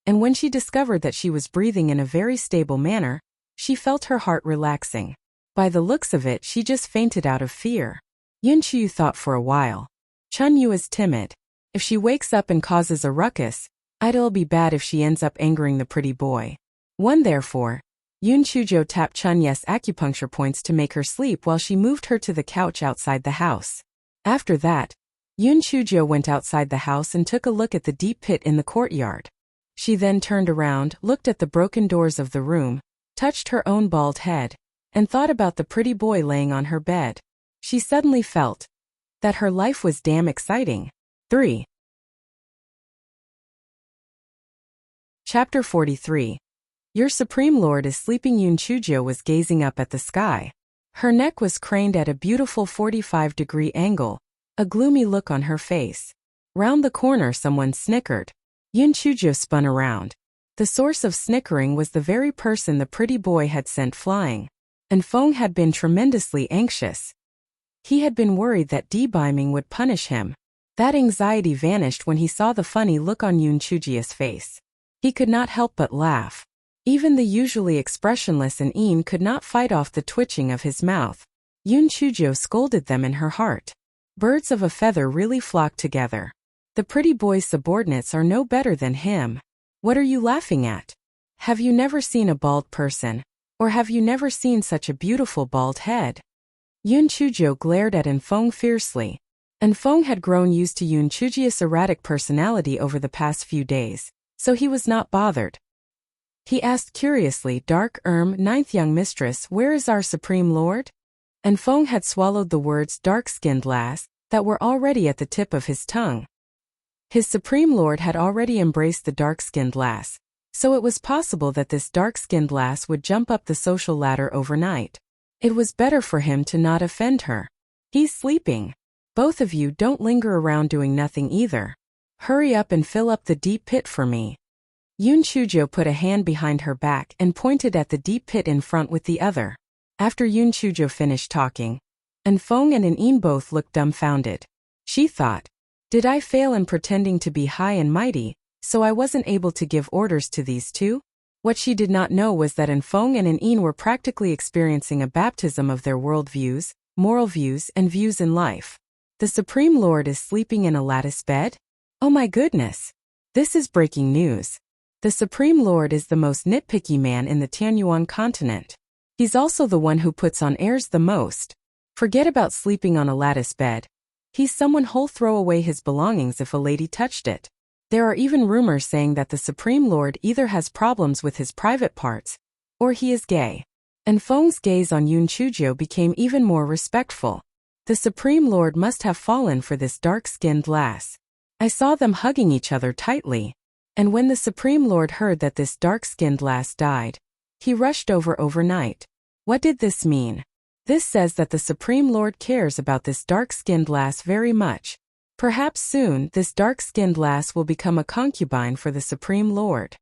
and when she discovered that she was breathing in a very stable manner, she felt her heart relaxing. By the looks of it, she just fainted out of fear. Yun Chuyu thought for a while. Chunyu is timid. If she wakes up and causes a ruckus, it'll be bad if she ends up angering the pretty boy. Therefore, Yun Chujo tapped Chunyu's acupuncture points to make her sleep while she moved her to the couch outside the house. After that, Yun Chujo went outside the house and took a look at the deep pit in the courtyard. She then turned around, looked at the broken doors of the room, touched her own bald head, and thought about the pretty boy laying on her bed. She suddenly felt that her life was damn exciting. 3. Chapter 43. Your Supreme Lord is sleeping. Yun Chujo was gazing up at the sky. Her neck was craned at a beautiful 45-degree angle, a gloomy look on her face. Round the corner someone snickered. Yun Chujo spun around. The source of snickering was the very person the pretty boy had sent flying. And Feng had been tremendously anxious. He had been worried that Biming would punish him. That anxiety vanished when he saw the funny look on Yun Chujo's face. He could not help but laugh. Even the usually expressionless An could not fight off the twitching of his mouth. Yun Chujo scolded them in her heart. Birds of a feather really flock together. The pretty boy's subordinates are no better than him. What are you laughing at? Have you never seen a bald person? Or have you never seen such a beautiful bald head? Yun Chujo glared at Feng fiercely. Feng had grown used to Yun Chujo's erratic personality over the past few days, so he was not bothered. He asked curiously, ninth young mistress, where is our Supreme Lord? Feng had swallowed the words dark-skinned lass that were already at the tip of his tongue. His Supreme Lord had already embraced the dark-skinned lass, so it was possible that this dark-skinned lass would jump up the social ladder overnight. It was better for him to not offend her. He's sleeping. Both of you don't linger around doing nothing either. Hurry up and fill up the deep pit for me. Yun Chujo put a hand behind her back and pointed at the deep pit in front with the other. After Yun Chujo finished talking, Feng and An both looked dumbfounded. She thought, did I fail in pretending to be high and mighty, so I wasn't able to give orders to these two? What she did not know was that Feng and An were practically experiencing a baptism of their worldviews, moral views and views in life. The Supreme Lord is sleeping in a lattice bed? Oh my goodness! This is breaking news. The Supreme Lord is the most nitpicky man in the Tianyuan continent. He's also the one who puts on airs the most. Forget about sleeping on a lattice bed. He's someone who'll throw away his belongings if a lady touched it. There are even rumors saying that the Supreme Lord either has problems with his private parts, or he is gay. And Feng's gaze on Yun Chuzhou became even more respectful. The Supreme Lord must have fallen for this dark-skinned lass. I saw them hugging each other tightly. And when the Supreme Lord heard that this dark-skinned lass died, he rushed over overnight. What did this mean? This says that the Supreme Lord cares about this dark-skinned lass very much. Perhaps soon this dark-skinned lass will become a concubine for the Supreme Lord.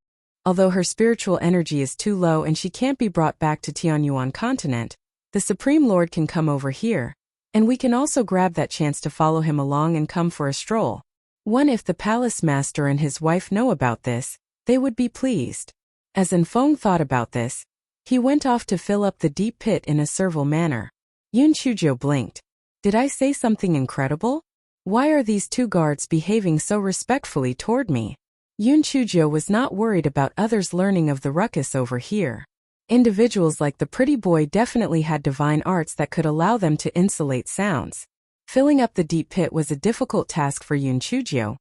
Although her spiritual energy is too low and she can't be brought back to Tianyuan continent, the Supreme Lord can come over here, and we can also grab that chance to follow him along and come for a stroll. If the palace master and his wife know about this, they would be pleased. As Feng thought about this, he went off to fill up the deep pit in a servile manner. Yun Chuzhou blinked. Did I say something incredible? Why are these two guards behaving so respectfully toward me? Yun Chuzhou was not worried about others learning of the ruckus over here. Individuals like the pretty boy definitely had divine arts that could allow them to insulate sounds. Filling up the deep pit was a difficult task for Yun Chuzhou,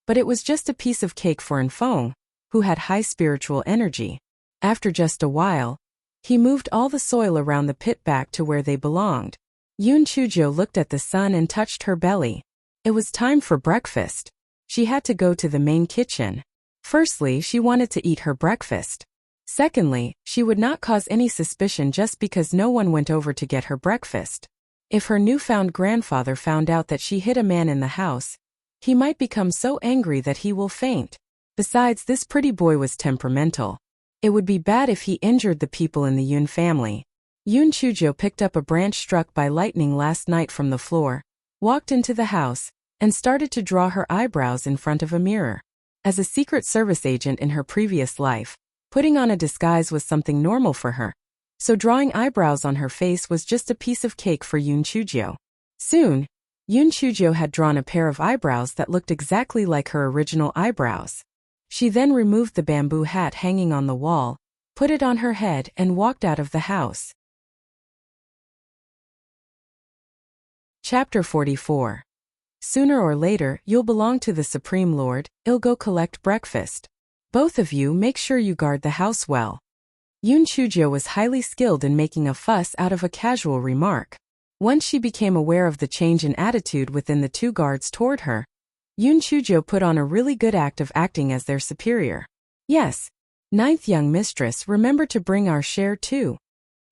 but it was just a piece of cake for Feng, who had high spiritual energy. After just a while, he moved all the soil around the pit back to where they belonged. Yun Chuzhou looked at the sun and touched her belly. It was time for breakfast. She had to go to the main kitchen. Firstly, she wanted to eat her breakfast. Secondly, she would not cause any suspicion just because no one went over to get her breakfast. If her newfound grandfather found out that she hid a man in the house, he might become so angry that he will faint. Besides, this pretty boy was temperamental. It would be bad if he injured the people in the Yun family. Yun Chuzhou picked up a branch struck by lightning last night from the floor, walked into the house, and started to draw her eyebrows in front of a mirror. As a Secret Service agent in her previous life, putting on a disguise was something normal for her. So drawing eyebrows on her face was just a piece of cake for Yun Chuzhou. Soon, Yun Chuzhou had drawn a pair of eyebrows that looked exactly like her original eyebrows. She then removed the bamboo hat hanging on the wall, put it on her head and walked out of the house. Chapter 44. Sooner or later, you'll belong to the Supreme Lord. I'll go collect breakfast. Both of you make sure you guard the house well. Yun Chuzhou was highly skilled in making a fuss out of a casual remark. Once she became aware of the change in attitude within the two guards toward her, Yun Chuzhou put on a really good act of acting as their superior. Yes, ninth young mistress, remember to bring our share too.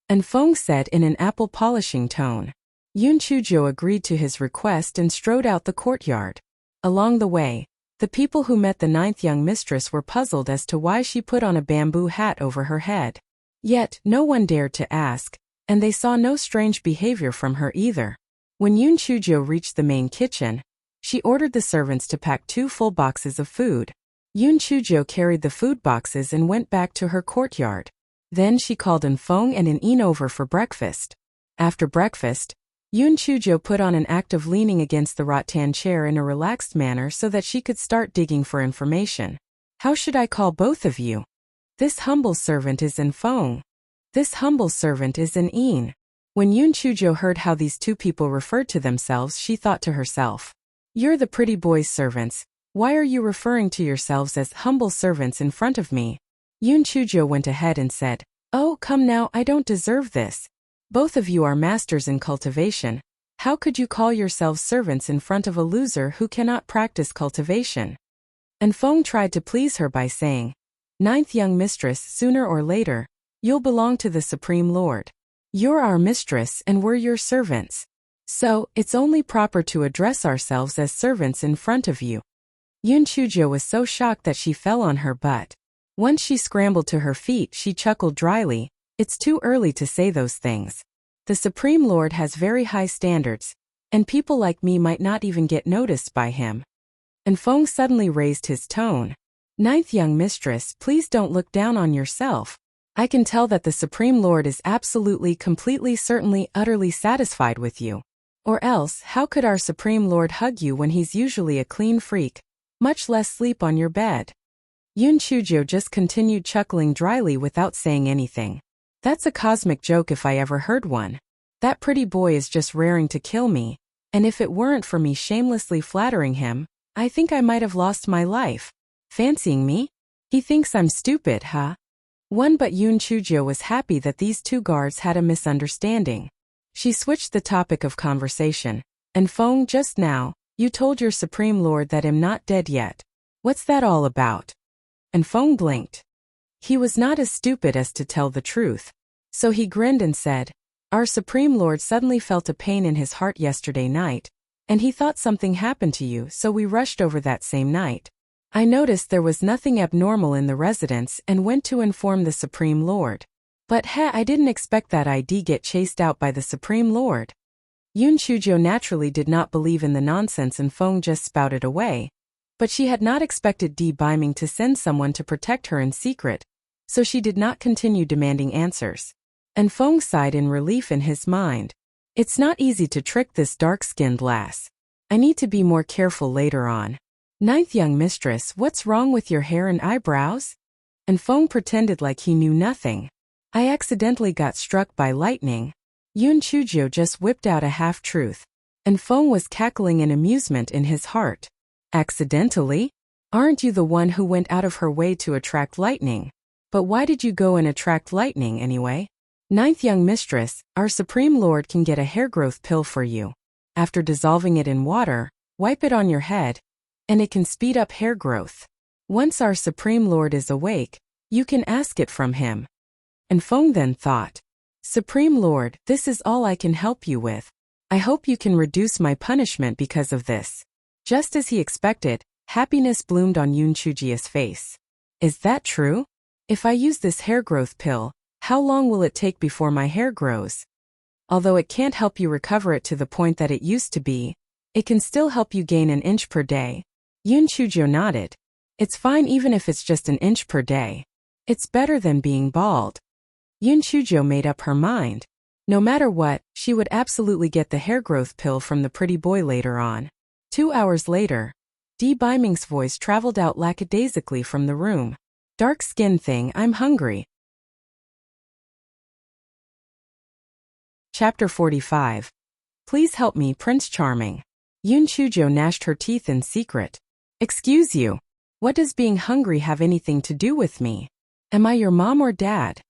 Feng said in an apple-polishing tone. Yun Chuzhou agreed to his request and strode out the courtyard. Along the way, the people who met the ninth young mistress were puzzled as to why she put on a bamboo hat over her head. Yet, no one dared to ask, and they saw no strange behavior from her either. When Yun Chuzhou reached the main kitchen, she ordered the servants to pack 2 full boxes of food. Yun Chuzhou carried the food boxes and went back to her courtyard. Then she called Feng and In over for breakfast. After breakfast, Yun Chuzhou put on an act of leaning against the rattan chair in a relaxed manner so that she could start digging for information. How should I call both of you? This humble servant is Feng. This humble servant is In. When Yun Chuzhou heard how these two people referred to themselves, she thought to herself, "You're the pretty boy's servants. Why are you referring to yourselves as humble servants in front of me?" Yun Chuzhou went ahead and said, "Oh, come now, I don't deserve this. Both of you are masters in cultivation. How could you call yourselves servants in front of a loser who cannot practice cultivation?" Feng tried to please her by saying, "Ninth young mistress, sooner or later, you'll belong to the Supreme Lord. You're our mistress and we're your servants. So, it's only proper to address ourselves as servants in front of you." Yun Chuzhou was so shocked that she fell on her butt. Once she scrambled to her feet, she chuckled dryly. It's too early to say those things. The Supreme Lord has very high standards, and people like me might not even get noticed by him. Feng suddenly raised his tone. "Ninth young mistress, please don't look down on yourself. I can tell that the Supreme Lord is absolutely, completely, certainly, utterly satisfied with you. Or else, how could our Supreme Lord hug you when he's usually a clean freak? much less sleep on your bed. Yoon Chujo just continued chuckling dryly without saying anything. That's a cosmic joke if I ever heard one. That pretty boy is just raring to kill me, and if it weren't for me shamelessly flattering him, I think I might have lost my life. Fancying me? He thinks I'm stupid, huh? But Yoon Chujo was happy that these two guards had a misunderstanding. She switched the topic of conversation. And Fong, just now, you told your Supreme Lord that I'm not dead yet. What's that all about? And Fong blinked. He was not as stupid as to tell the truth. So he grinned and said, our Supreme Lord suddenly felt a pain in his heart yesterday night, and he thought something happened to you, so we rushed over that same night. I noticed there was nothing abnormal in the residence and went to inform the Supreme Lord. But I didn't expect that I'd get chased out by the Supreme Lord. Yoon Chujo naturally did not believe in the nonsense and Fong just spouted away. But she had not expected Di Biming to send someone to protect her in secret, so she did not continue demanding answers. And Fong sighed in relief in his mind. It's not easy to trick this dark-skinned lass. I need to be more careful later on. Ninth young mistress, what's wrong with your hair and eyebrows? And Fong pretended like he knew nothing. I accidentally got struck by lightning. Yoon Chujo just whipped out a half-truth. And Fong was cackling in amusement in his heart. Accidentally? Aren't you the one who went out of her way to attract lightning? But why did you go and attract lightning anyway? Ninth young mistress, our Supreme Lord can get a hair growth pill for you. After dissolving it in water, wipe it on your head, and it can speed up hair growth. Once our Supreme Lord is awake, you can ask it from him. And Fong then thought, Supreme Lord, this is all I can help you with. I hope you can reduce my punishment because of this. Just as he expected, happiness bloomed on Yoon Chujia's face. Is that true? If I use this hair growth pill, how long will it take before my hair grows? Although it can't help you recover it to the point that it used to be, it can still help you gain an inch per day. Yoon Chujo nodded. It's fine even if it's just an inch per day. It's better than being bald. Yoon Chujo made up her mind. No matter what, she would absolutely get the hair growth pill from the pretty boy later on. 2 hours later, Di Biming's voice traveled out lackadaisically from the room. Dark skin thing, I'm hungry. Chapter 45. Please help me, Prince Charming. Yoon Chujo gnashed her teeth in secret. Excuse you. What does being hungry have anything to do with me? Am I your mom or dad?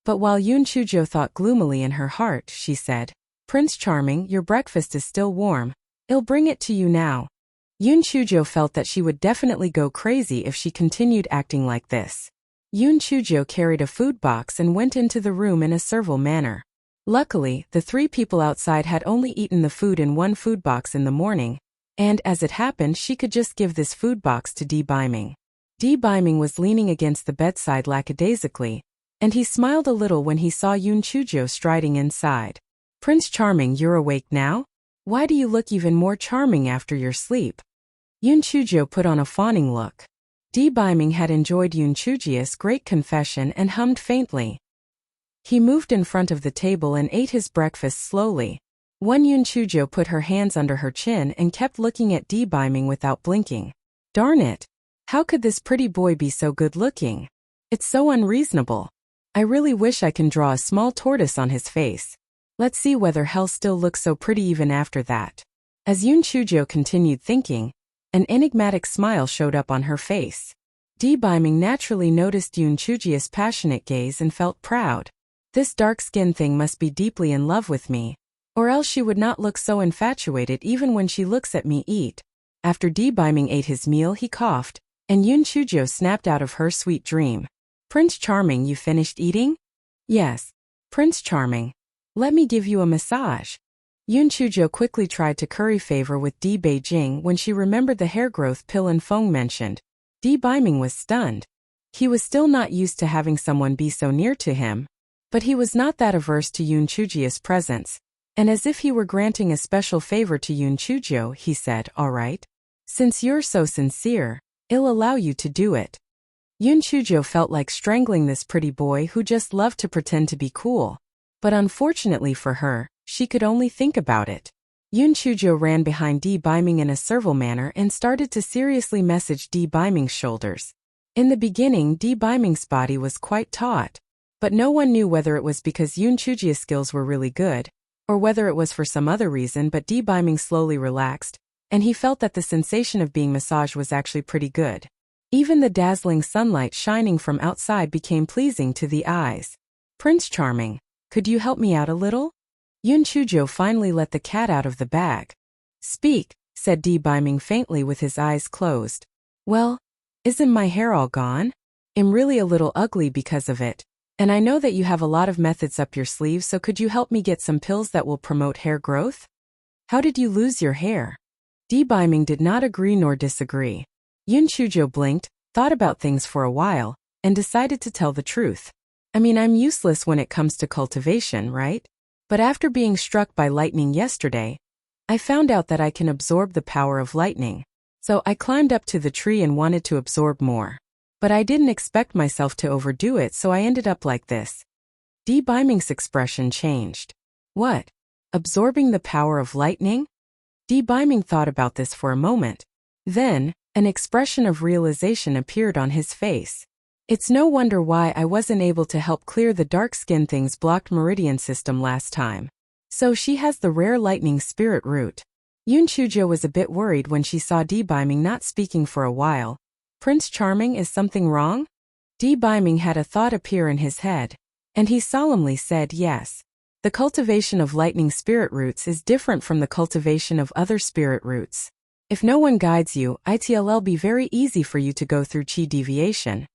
But while Yoon Chujo thought gloomily in her heart, she said, Prince Charming, your breakfast is still warm. I'll bring it to you now. Yoon Chujo felt that she would definitely go crazy if she continued acting like this. Yoon Chujo carried a food box and went into the room in a servile manner. Luckily, the 3 people outside had only eaten the food in one food box in the morning, and as it happened she could just give this food box to Di Biming. Di Biming was leaning against the bedside lackadaisically, and he smiled a little when he saw Yoon Chujo striding inside. Prince Charming, you're awake now? Why do you look even more charming after your sleep? Yoon Chujo put on a fawning look. Di Biming had enjoyed Yoon Chujia's great confession and hummed faintly. He moved in front of the table and ate his breakfast slowly. Yoon Chujo put her hands under her chin and kept looking at Di Biming without blinking. Darn it! How could this pretty boy be so good-looking? It's so unreasonable. I really wish I can draw a small tortoise on his face. Let's see whether hell still looks so pretty even after that. As Yoon Chujo continued thinking, an enigmatic smile showed up on her face. Di Biming naturally noticed Yoon Chujia's passionate gaze and felt proud. This dark-skinned thing must be deeply in love with me, or else she would not look so infatuated even when she looks at me eat. After Di Biming ate his meal, he coughed, and Yoon Chujo snapped out of her sweet dream. Prince Charming, you finished eating? Yes. Prince Charming. Let me give you a massage. Yoon Chujo quickly tried to curry favor with Di Beijing when she remembered the hair growth pill and Fong mentioned. Di Biming was stunned. He was still not used to having someone be so near to him, but he was not that averse to Yoon Chujia's presence, and as if he were granting a special favor to Yoon Chujo, he said, all right. Since you're so sincere, I'll allow you to do it. Yoon Chujo felt like strangling this pretty boy who just loved to pretend to be cool. But unfortunately for her, she could only think about it. Yoon Chujo ran behind Di Biming in a servile manner and started to seriously massage Di Biming's shoulders. In the beginning, Di Biming's body was quite taut, but no one knew whether it was because Yoon Chujo's skills were really good, or whether it was for some other reason. But Di Biming slowly relaxed, and he felt that the sensation of being massaged was actually pretty good. Even the dazzling sunlight shining from outside became pleasing to the eyes. "Prince Charming, could you help me out a little?" Yoon Chujo finally let the cat out of the bag. "Speak," said Di Biming faintly with his eyes closed. "Well, isn't my hair all gone? I'm really a little ugly because of it. And I know that you have a lot of methods up your sleeve, so could you help me get some pills that will promote hair growth?" "How did you lose your hair?" Di Biming did not agree nor disagree. Yoon Chujo blinked, thought about things for a while, and decided to tell the truth. "I mean, I'm useless when it comes to cultivation, right? But after being struck by lightning yesterday, I found out that I can absorb the power of lightning. So I climbed up to the tree and wanted to absorb more. But I didn't expect myself to overdo it, so I ended up like this." Di Biming's expression changed. "What? Absorbing the power of lightning?" Di Biming thought about this for a moment. Then, an expression of realization appeared on his face. "It's no wonder why I wasn't able to help clear the dark skin thing's blocked meridian system last time. So she has the rare lightning spirit root." Yoon Chujo was a bit worried when she saw Di Biming not speaking for a while. "Prince Charming, is something wrong?" Di Biming had a thought appear in his head, and he solemnly said yes. The cultivation of lightning spirit roots is different from the cultivation of other spirit roots. If no one guides you, it'll be very easy for you to go through chi deviation.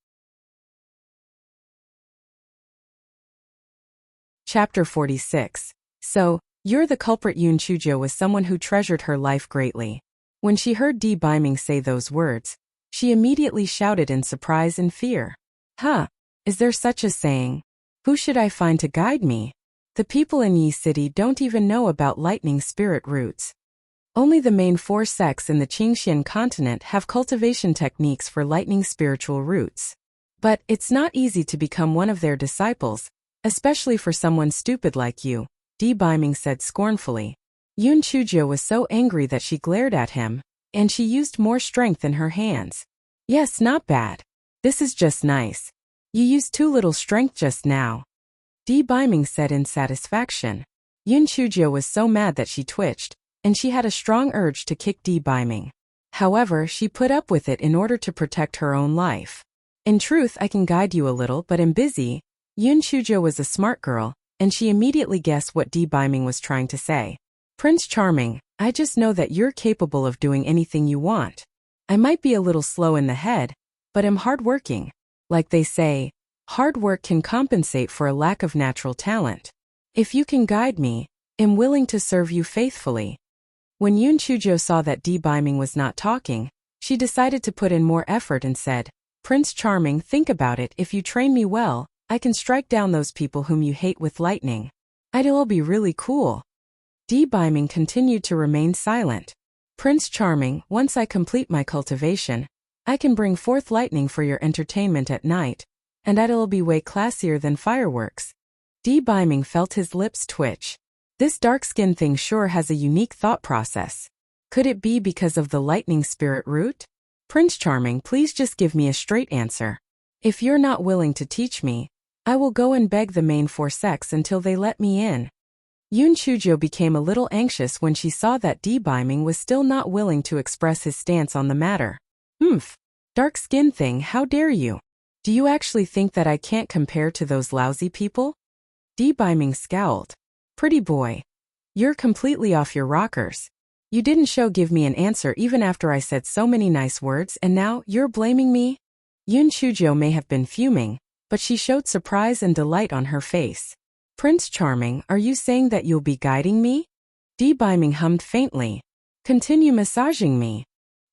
Chapter 46. So, you're the culprit. Yoon Chujo was someone who treasured her life greatly. When she heard Di Biming say those words, she immediately shouted in surprise and fear. "Huh, is there such a saying? Who should I find to guide me? The people in Yi City don't even know about lightning spirit roots. Only the main 4 sects in the Qingxian continent have cultivation techniques for lightning spiritual roots. But it's not easy to become one of their disciples, especially for someone stupid like you," Di Biming said scornfully. Yoon Chujo was so angry that she glared at him, and she used more strength in her hands. "Yes, not bad. This is just nice. You used too little strength just now," Di Biming said in satisfaction. Yoon Chujo was so mad that she twitched, and she had a strong urge to kick Di Biming. However, she put up with it in order to protect her own life. "In truth, I can guide you a little, but I'm busy." Yoon Chujo was a smart girl, and she immediately guessed what Di Biming was trying to say. "Prince Charming, I just know that you're capable of doing anything you want. I might be a little slow in the head, but I'm hardworking. Like they say, hard work can compensate for a lack of natural talent. If you can guide me, I'm willing to serve you faithfully." When Yoon Chujo saw that Di Biming was not talking, she decided to put in more effort and said, "Prince Charming, think about it. If you train me well, I can strike down those people whom you hate with lightning. It'll be really cool." Di Biming continued to remain silent. "Prince Charming, once I complete my cultivation, I can bring forth lightning for your entertainment at night, and it'll be way classier than fireworks." Di Biming felt his lips twitch. This dark skin thing sure has a unique thought process. Could it be because of the lightning spirit root? "Prince Charming, please just give me a straight answer. If you're not willing to teach me, I will go and beg the main 4 sects until they let me in." Yoon Chujo became a little anxious when she saw that Di Biming was still not willing to express his stance on the matter. "Humph. Dark skin thing, how dare you? Do you actually think that I can't compare to those lousy people?" Di Biming scowled. "Pretty boy. You're completely off your rockers. You didn't give me an answer even after I said so many nice words, and now you're blaming me?" Yoon Chujo may have been fuming, but she showed surprise and delight on her face. "Prince Charming, are you saying that you'll be guiding me?" Di Biming hummed faintly. "Continue massaging me."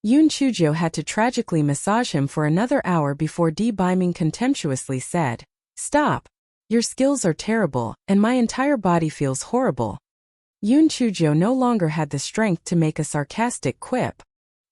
Yoon Chujo had to tragically massage him for another hour before Di Biming contemptuously said, "Stop. Your skills are terrible, and my entire body feels horrible." Yoon Chujo no longer had the strength to make a sarcastic quip.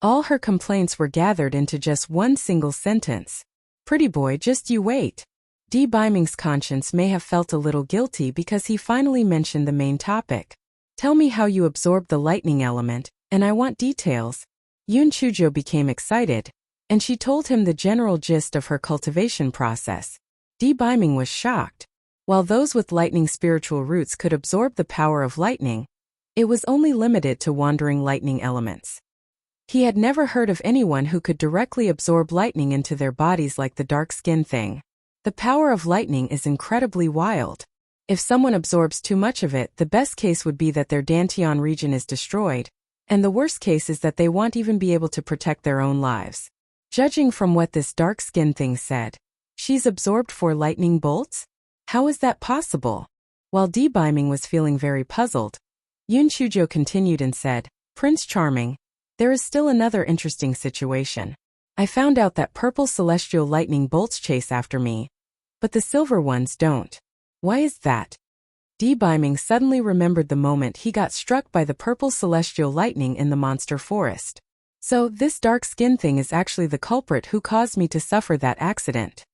All her complaints were gathered into just one single sentence. "Pretty boy, just you wait." Di Biming's conscience may have felt a little guilty because he finally mentioned the main topic. Tell me how you absorbed the lightning element, and I want details. Yun Chujo became excited, and she told him the general gist of her cultivation process. Di Biming was shocked. While those with lightning spiritual roots could absorb the power of lightning, it was only limited to wandering lightning elements. He had never heard of anyone who could directly absorb lightning into their bodies like the dark skin thing. The power of lightning is incredibly wild. If someone absorbs too much of it, the best case would be that their dantian region is destroyed, and the worst case is that they won't even be able to protect their own lives. Judging from what this dark skin thing said, she's absorbed 4 lightning bolts? How is that possible? While Di Biming was feeling very puzzled, Yun Chujo continued and said, Prince Charming, there is still another interesting situation. I found out that purple celestial lightning bolts chase after me, but the silver ones don't. Why is that? Di Biming suddenly remembered the moment he got struck by the purple celestial lightning in the monster forest. So, this dark skin thing is actually the culprit who caused me to suffer that accident.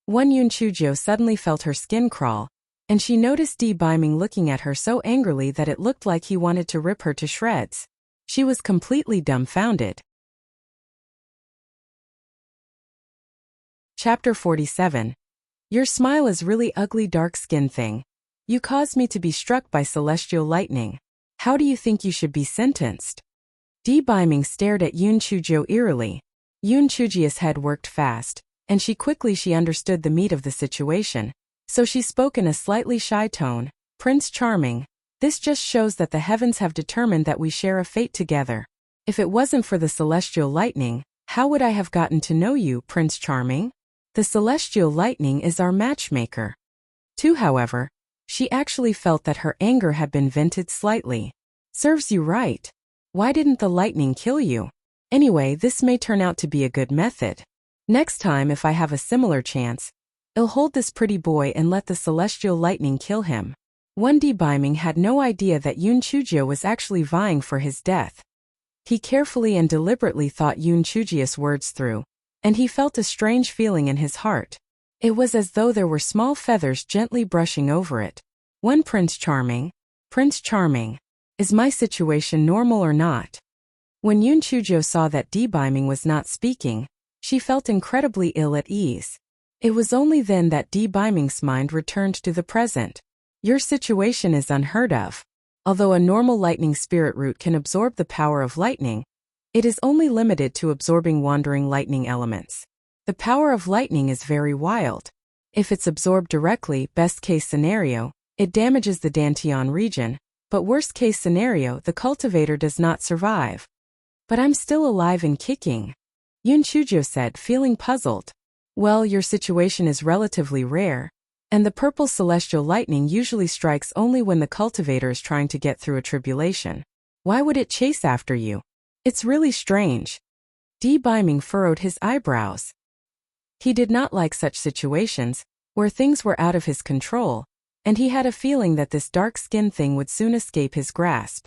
Yun Chujo suddenly felt her skin crawl, and she noticed Di Biming looking at her so angrily that it looked like he wanted to rip her to shreds. She was completely dumbfounded. Chapter 47. Your smile is really ugly, dark skin thing. You caused me to be struck by celestial lightning. How do you think you should be sentenced? Di Biming stared at Yun Chujo eerily. Yun Chujia's head worked fast, and she understood the meat of the situation. So she spoke in a slightly shy tone, Prince Charming, this just shows that the heavens have determined that we share a fate together. If it wasn't for the celestial lightning, how would I have gotten to know you, Prince Charming? The celestial lightning is our matchmaker. Too, however, she actually felt that her anger had been vented slightly. Serves you right. Why didn't the lightning kill you? Anyway, this may turn out to be a good method. Next time if I have a similar chance, I'll hold this pretty boy and let the celestial lightning kill him. Di Biming had no idea that Yun Chujo was actually vying for his death. He carefully and deliberately thought Yun Chujia's words through, and he felt a strange feeling in his heart. It was as though there were small feathers gently brushing over it. Prince Charming, is my situation normal or not? When Yun Chujo saw that Di Biming was not speaking, she felt incredibly ill at ease. It was only then that Di Biming's mind returned to the present. Your situation is unheard of. Although a normal lightning spirit root can absorb the power of lightning, it is only limited to absorbing wandering lightning elements. The power of lightning is very wild. If it's absorbed directly, best case scenario, it damages the dantian region, but worst case scenario, the cultivator does not survive. But I'm still alive and kicking, Yun Chujo said, feeling puzzled. Well, your situation is relatively rare, and the purple celestial lightning usually strikes only when the cultivator is trying to get through a tribulation. Why would it chase after you? It's really strange. Di Biming furrowed his eyebrows. He did not like such situations, where things were out of his control, and he had a feeling that this dark skin thing would soon escape his grasp.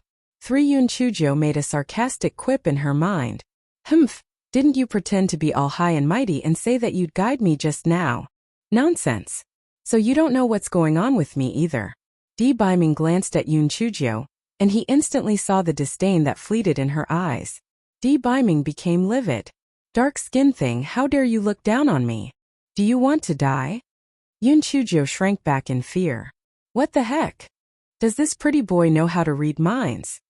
Yun Chujo made a sarcastic quip in her mind. Humph, didn't you pretend to be all high and mighty and say that you'd guide me just now? Nonsense. So you don't know what's going on with me either. Di Biming glanced at Yun Chujo, and he instantly saw the disdain that fleeted in her eyes. Di Biming became livid. Dark skin thing, how dare you look down on me? Do you want to die? Yun Chujo shrank back in fear. What the heck? Does this pretty boy know how to read minds?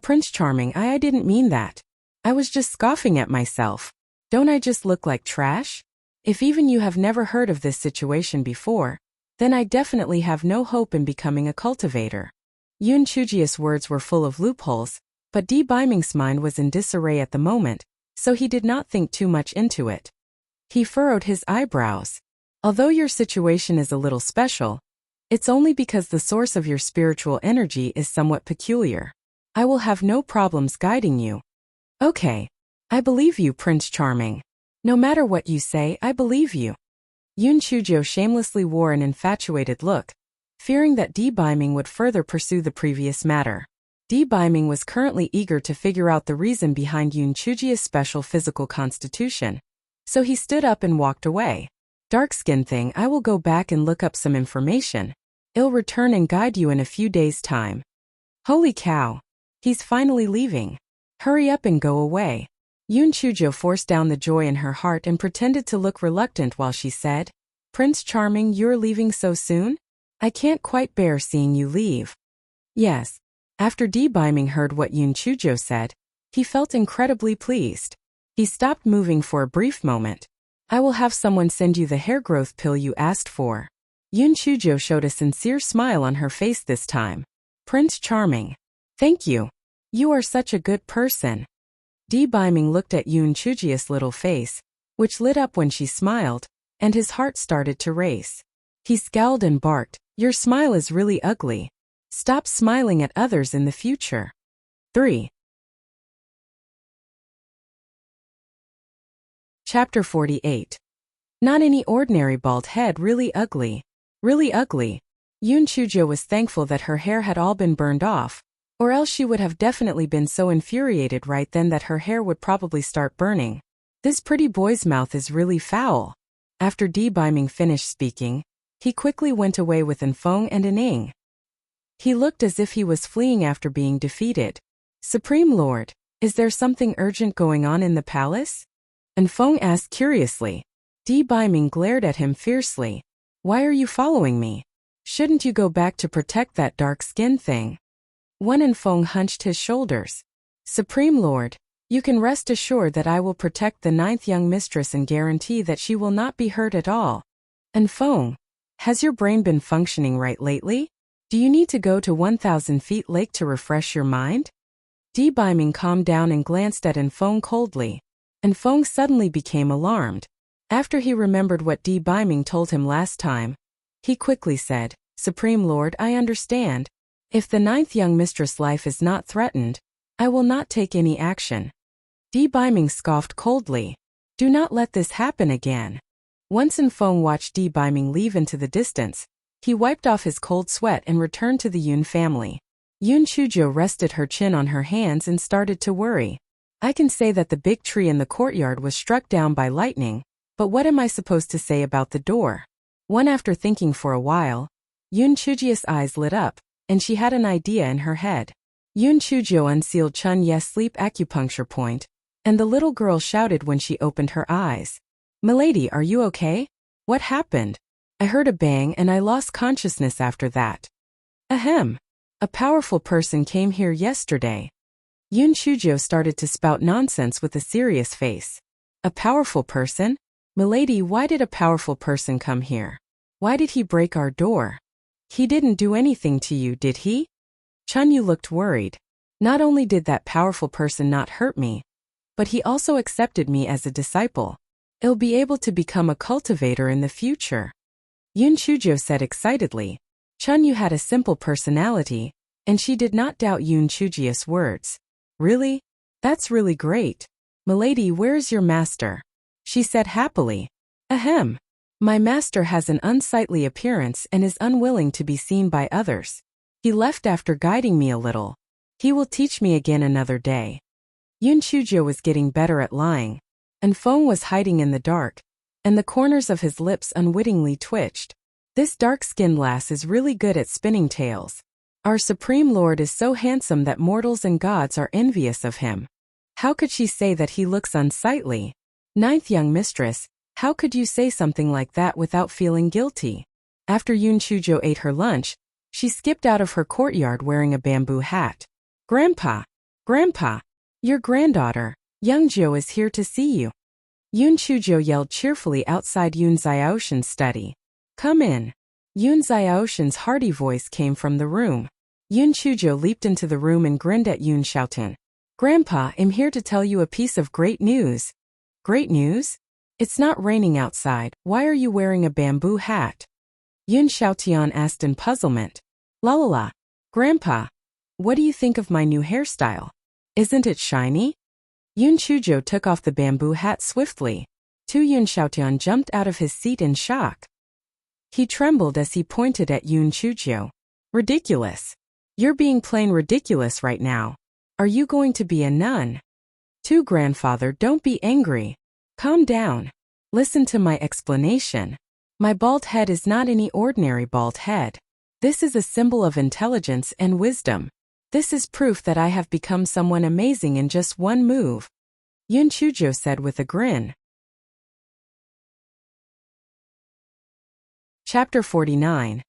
Prince Charming, I didn't mean that. I was just scoffing at myself. Don't I just look like trash? If even you have never heard of this situation before, then I definitely have no hope in becoming a cultivator. Yun Chujia's words were full of loopholes, but Di Biming's mind was in disarray at the moment, so he did not think too much into it. He furrowed his eyebrows. Although your situation is a little special, it's only because the source of your spiritual energy is somewhat peculiar. I will have no problems guiding you. Okay. I believe you, Prince Charming. No matter what you say, I believe you. Yun Chujo shamelessly wore an infatuated look, fearing that Di Biming would further pursue the previous matter. Di Biming was currently eager to figure out the reason behind Yun Chujia's special physical constitution, so he stood up and walked away. Dark skin thing, I will go back and look up some information. I'll return and guide you in a few days' time. Holy cow! He's finally leaving. Hurry up and go away. Yoon Chujo forced down the joy in her heart and pretended to look reluctant while she said, Prince Charming, you're leaving so soon? I can't quite bear seeing you leave. Yes. After Biming heard what Yoon Chujo said, he felt incredibly pleased. He stopped moving for a brief moment. I will have someone send you the hair growth pill you asked for. Yoon Chujo showed a sincere smile on her face this time. Prince Charming. Thank you. You are such a good person. Biming looked at Yoon Chujo's little face, which lit up when she smiled, and his heart started to race. He scowled and barked, Your smile is really ugly. Stop smiling at others in the future. 3. Chapter 48. Not any ordinary bald head, really ugly. Really ugly. Yoon Chujo was thankful that her hair had all been burned off, or else she would have definitely been so infuriated right then that her hair would probably start burning. This pretty boy's mouth is really foul. After Biming finished speaking, he quickly went away with Enfong and Aning. He looked as if he was fleeing after being defeated. Supreme Lord, is there something urgent going on in the palace? Enfong asked curiously. Biming glared at him fiercely. Why are you following me? Shouldn't you go back to protect that dark skin thing? Enfong hunched his shoulders. Supreme Lord, you can rest assured that I will protect the 9th young mistress and guarantee that she will not be hurt at all. Enfong, has your brain been functioning right lately? Do you need to go to 1,000 feet lake to refresh your mind? Biming calmed down and glanced at Enfong coldly. Enfong suddenly became alarmed. After he remembered what Biming told him last time, he quickly said, Supreme Lord, I understand. If the 9th young mistress' life is not threatened, I will not take any action. Biming scoffed coldly. Do not let this happen again. Once Enfong watched Biming leave into the distance, he wiped off his cold sweat and returned to the Yoon family. Yoon Chujo rested her chin on her hands and started to worry. I can say that the big tree in the courtyard was struck down by lightning, but what am I supposed to say about the door? After thinking for a while, Yoon Chujo's eyes lit up, and she had an idea in her head. Yoon Chujo unsealed Chun Ye's sleep acupuncture point, and the little girl shouted when she opened her eyes. Milady, are you okay? What happened? I heard a bang and I lost consciousness after that. Ahem. A powerful person came here yesterday. Yoon Chujo started to spout nonsense with a serious face. A powerful person? Milady, why did a powerful person come here? Why did he break our door? He didn't do anything to you, did he? Chun Yu looked worried. Not only did that powerful person not hurt me, but he also accepted me as a disciple. I'll be able to become a cultivator in the future. Yoon Chujo said excitedly. Chun Yu had a simple personality, and she did not doubt Yoon Chujo's words. Really? That's really great. Milady, where is your master? She said happily. Ahem. My master has an unsightly appearance and is unwilling to be seen by others. He left after guiding me a little. He will teach me again another day. Yoon Chujo was getting better at lying. Enfong was hiding in the dark, and the corners of his lips unwittingly twitched. This dark-skinned lass is really good at spinning tales. Our Supreme Lord is so handsome that mortals and gods are envious of him. How could she say that he looks unsightly? 9th young mistress, how could you say something like that without feeling guilty? After Yoon Chujo ate her lunch, she skipped out of her courtyard wearing a bamboo hat. Grandpa! Grandpa! Your granddaughter, Youngjo, is here to see you. Yoon Chujo yelled cheerfully outside Yoon Xiaoshan's study. Come in. Yoon Xiaoshan's hearty voice came from the room. Yoon Chujo leaped into the room and grinned at Yoon Xiaotian. Grandpa, I'm here to tell you a piece of great news. Great news? It's not raining outside. Why are you wearing a bamboo hat? Yoon Xiaotian asked in puzzlement. La la la. Grandpa, what do you think of my new hairstyle? Isn't it shiny? Yoon Chujo took off the bamboo hat swiftly. Yoon Xiaotian jumped out of his seat in shock. He trembled as he pointed at Yoon Chujo. Ridiculous. You're being plain ridiculous right now. Are you going to be a nun? Grandfather, don't be angry. Calm down. Listen to my explanation. My bald head is not any ordinary bald head. This is a symbol of intelligence and wisdom. This is proof that I have become someone amazing in just one move, Yun Chujo said with a grin. Chapter 49.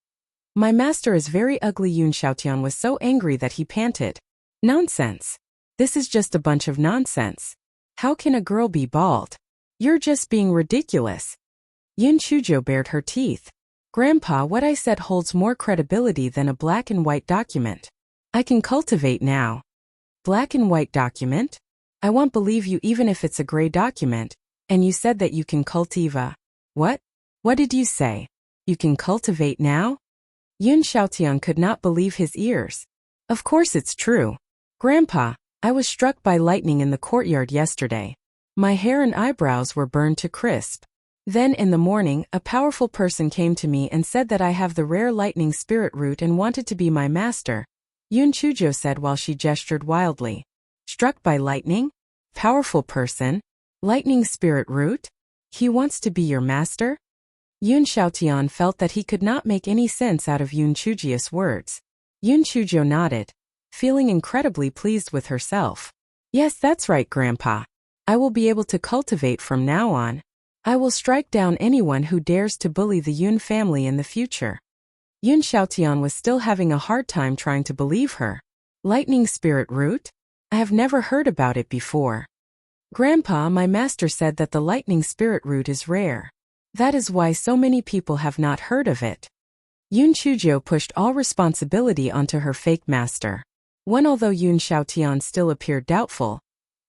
My master is very ugly. Yun Xiaotian was so angry that he panted. Nonsense. This is just a bunch of nonsense. How can a girl be bald? You're just being ridiculous. Yun Chujo bared her teeth. Grandpa, what I said holds more credibility than a black and white document. I can cultivate now. Black and white document? I won't believe you even if it's a gray document, and you said that you can cultiva. What? What did you say? You can cultivate now? Yun Xiaotian could not believe his ears. Of course it's true. Grandpa, I was struck by lightning in the courtyard yesterday. My hair and eyebrows were burned to crisp. Then in the morning, a powerful person came to me and said that I have the rare lightning spirit root and wanted to be my master, Yun Chujo said while she gestured wildly. Struck by lightning? Powerful person? Lightning spirit root? He wants to be your master? Yun Xiaotian felt that he could not make any sense out of Yun Chujo's words. Yun Chujo nodded, feeling incredibly pleased with herself. Yes, that's right, Grandpa. I will be able to cultivate from now on. I will strike down anyone who dares to bully the Yun family in the future. Yun Xiaotian was still having a hard time trying to believe her. Lightning spirit root? I have never heard about it before. Grandpa, my master said that the lightning spirit root is rare. That is why so many people have not heard of it. Yun Chujo pushed all responsibility onto her fake master. Although Yun Xiaotian still appeared doubtful,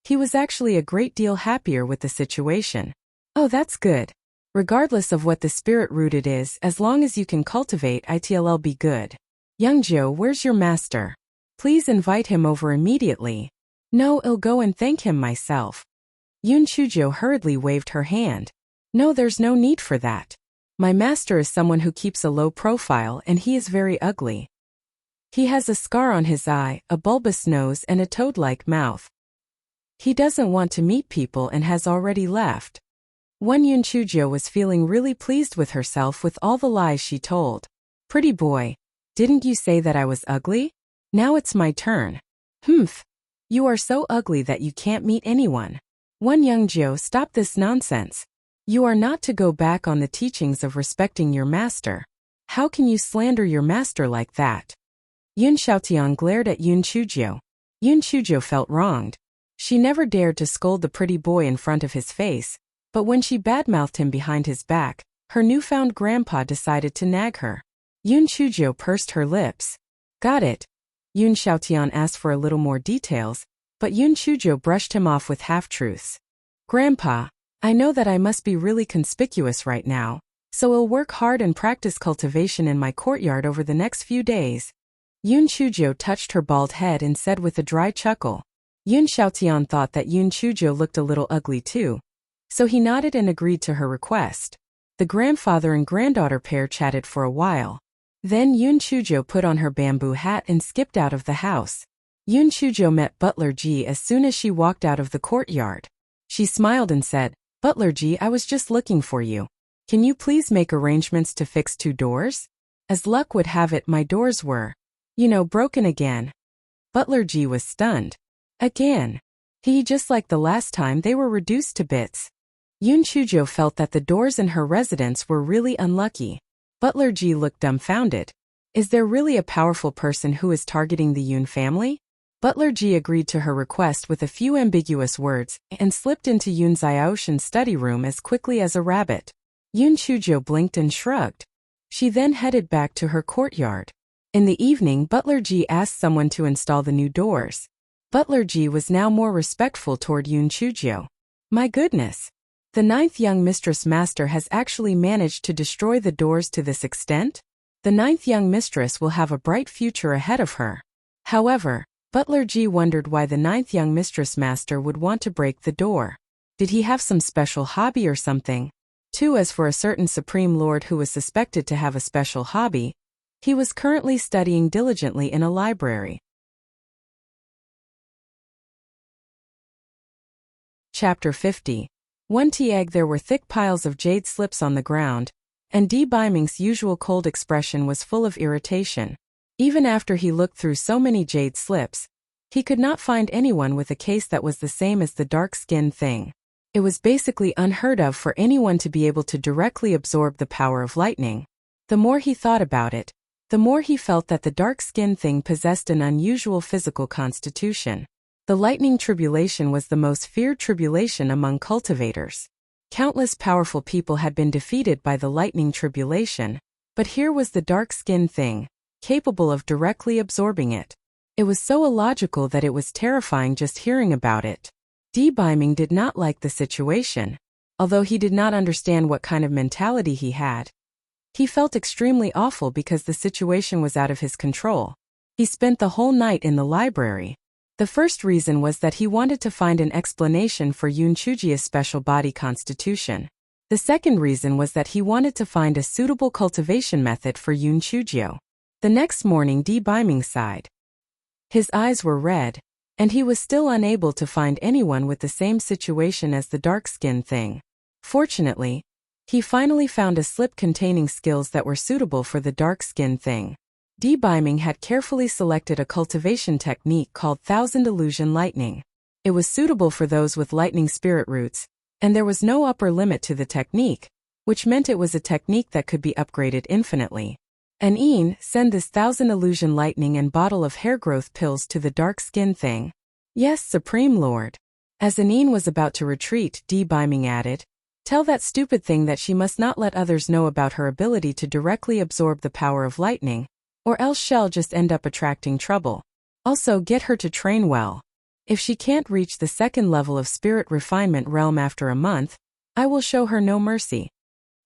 he was actually a great deal happier with the situation. Oh, that's good. Regardless of what the spirit root it is, as long as you can cultivate it'll be good. Youngjo, where's your master? Please invite him over immediately. No, I'll go and thank him myself. Yun Chujo hurriedly waved her hand. No, there's no need for that. My master is someone who keeps a low profile and he is very ugly. He has a scar on his eye, a bulbous nose and a toad-like mouth. He doesn't want to meet people and has already left. Yun Chujo was feeling really pleased with herself with all the lies she told. Pretty boy, didn't you say that I was ugly? Now it's my turn. Humph. You are so ugly that you can't meet anyone. Youngjo, stop this nonsense. You are not to go back on the teachings of respecting your master. How can you slander your master like that? Yun Xiaotian glared at Yun Chujo. Yun Chujo felt wronged. She never dared to scold the pretty boy in front of his face, but when she badmouthed him behind his back, her newfound grandpa decided to nag her. Yun Chujo pursed her lips. Got it. Yun Xiaotian asked for a little more details, but Yun Chujo brushed him off with half-truths. Grandpa, I know that I must be really conspicuous right now, so I'll work hard and practice cultivation in my courtyard over the next few days. Yun Chujo touched her bald head and said with a dry chuckle. Yun Xiaotian thought that Yun Chujo looked a little ugly too, so he nodded and agreed to her request. The grandfather and granddaughter pair chatted for a while. Then Yun Chujo put on her bamboo hat and skipped out of the house. Yun Chujo met Butler Ji as soon as she walked out of the courtyard. She smiled and said, Butler Ji, I was just looking for you. Can you please make arrangements to fix 2 doors? As luck would have it, my doors were, broken again. Butler Ji was stunned. Again. Just like the last time, they were reduced to bits. Yun Chujo felt that the doors in her residence were really unlucky. Butler Ji looked dumbfounded. Is there really a powerful person who is targeting the Yun family? Butler Ji agreed to her request with a few ambiguous words and slipped into Yun Xiaoshan's study room as quickly as a rabbit. Yun Chujo blinked and shrugged. She then headed back to her courtyard. In the evening, Butler Ji asked someone to install the new doors. Butler Ji was now more respectful toward Yun Chujo. My goodness! The 9th young mistress master has actually managed to destroy the doors to this extent? The 9th young mistress will have a bright future ahead of her. However, Butler Ji wondered why the 9th young mistress master would want to break the door. Did he have some special hobby or something? As for a certain supreme lord who was suspected to have a special hobby, he was currently studying diligently in a library. Chapter 50. There were thick piles of jade slips on the ground, and Di Biming's usual cold expression was full of irritation. Even after he looked through so many jade slips, he could not find anyone with a case that was the same as the dark-skinned thing. It was basically unheard of for anyone to be able to directly absorb the power of lightning. The more he thought about it, the more he felt that the dark-skinned thing possessed an unusual physical constitution. The lightning tribulation was the most feared tribulation among cultivators. Countless powerful people had been defeated by the lightning tribulation, but here was the dark-skinned thing, capable of directly absorbing it. It was so illogical that it was terrifying just hearing about it. Debaiming did not like the situation, although he did not understand what kind of mentality he had. He felt extremely awful because the situation was out of his control. He spent the whole night in the library. The first reason was that he wanted to find an explanation for Yunchujia's special body constitution. The second reason was that he wanted to find a suitable cultivation method for Yunchujio. The next morning Debaiming sighed. His eyes were red, and he was still unable to find anyone with the same situation as the dark-skinned thing. Fortunately, he finally found a slip containing skills that were suitable for the dark-skinned thing. Debaiming had carefully selected a cultivation technique called Thousand Illusion Lightning. It was suitable for those with lightning spirit roots, and there was no upper limit to the technique, which meant it was a technique that could be upgraded infinitely. An send this Thousand Illusion Lightning and bottle of hair growth pills to the dark-skinned thing. Yes, Supreme Lord. As An was about to retreat, Debaiming added, tell that stupid thing that she must not let others know about her ability to directly absorb the power of lightning, or else she'll just end up attracting trouble. Also get her to train well. If she can't reach the second level of spirit refinement realm after a month, I will show her no mercy.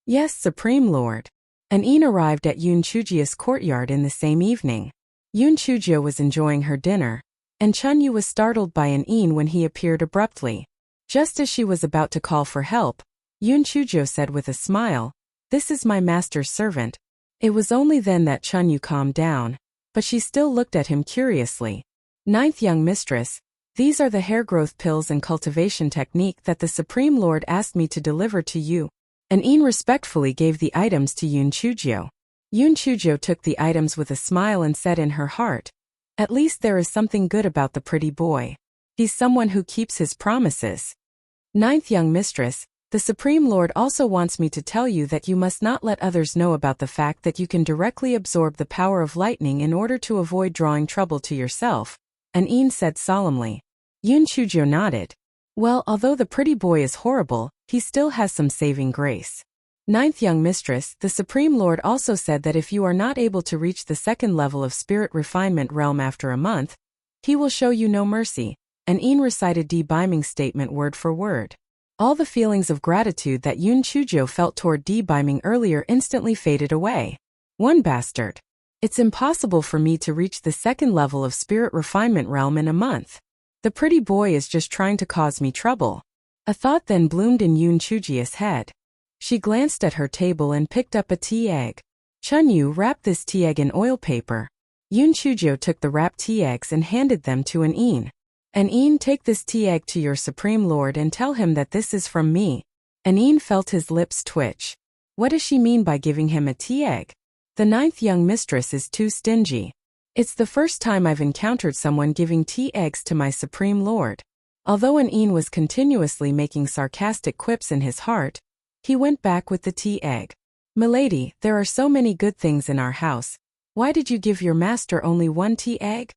Yes, Supreme Lord. An arrived at Yunchujia's courtyard in the same evening. Yunchujia was enjoying her dinner, and Chunyu was startled by An when he appeared abruptly. Just as she was about to call for help, Yunchujia said with a smile, this is my master's servant. It was only then that Chunyu calmed down, but she still looked at him curiously. Ninth young mistress, these are the hair growth pills and cultivation technique that the Supreme Lord asked me to deliver to you. An respectfully gave the items to Yunchujio. Yunchujio took the items with a smile and said in her heart, at least there is something good about the pretty boy. He's someone who keeps his promises. Ninth young mistress, the Supreme Lord also wants me to tell you that you must not let others know about the fact that you can directly absorb the power of lightning in order to avoid drawing trouble to yourself, An said solemnly. Yunchujio nodded. Well, although the pretty boy is horrible, he still has some saving grace. Ninth young mistress, the Supreme Lord also said that if you are not able to reach the second level of spirit refinement realm after a month, he will show you no mercy. An recited Debaiming's statement word for word. All the feelings of gratitude that Yunchujio felt toward Debaiming earlier instantly faded away. One bastard. It's impossible for me to reach the second level of spirit refinement realm in a month. The pretty boy is just trying to cause me trouble. A thought then bloomed in Yunchujia's head. She glanced at her table and picked up a tea egg. Chunyu wrapped this tea egg in oil paper. Yunchujio took the wrapped tea eggs and handed them to An. An, take this tea egg to your Supreme Lord and tell him that this is from me. An felt his lips twitch. What does she mean by giving him a tea egg? The ninth young mistress is too stingy. It's the first time I've encountered someone giving tea eggs to my Supreme Lord. Although An was continuously making sarcastic quips in his heart, he went back with the tea egg. Milady, there are so many good things in our house. Why did you give your master only one tea egg?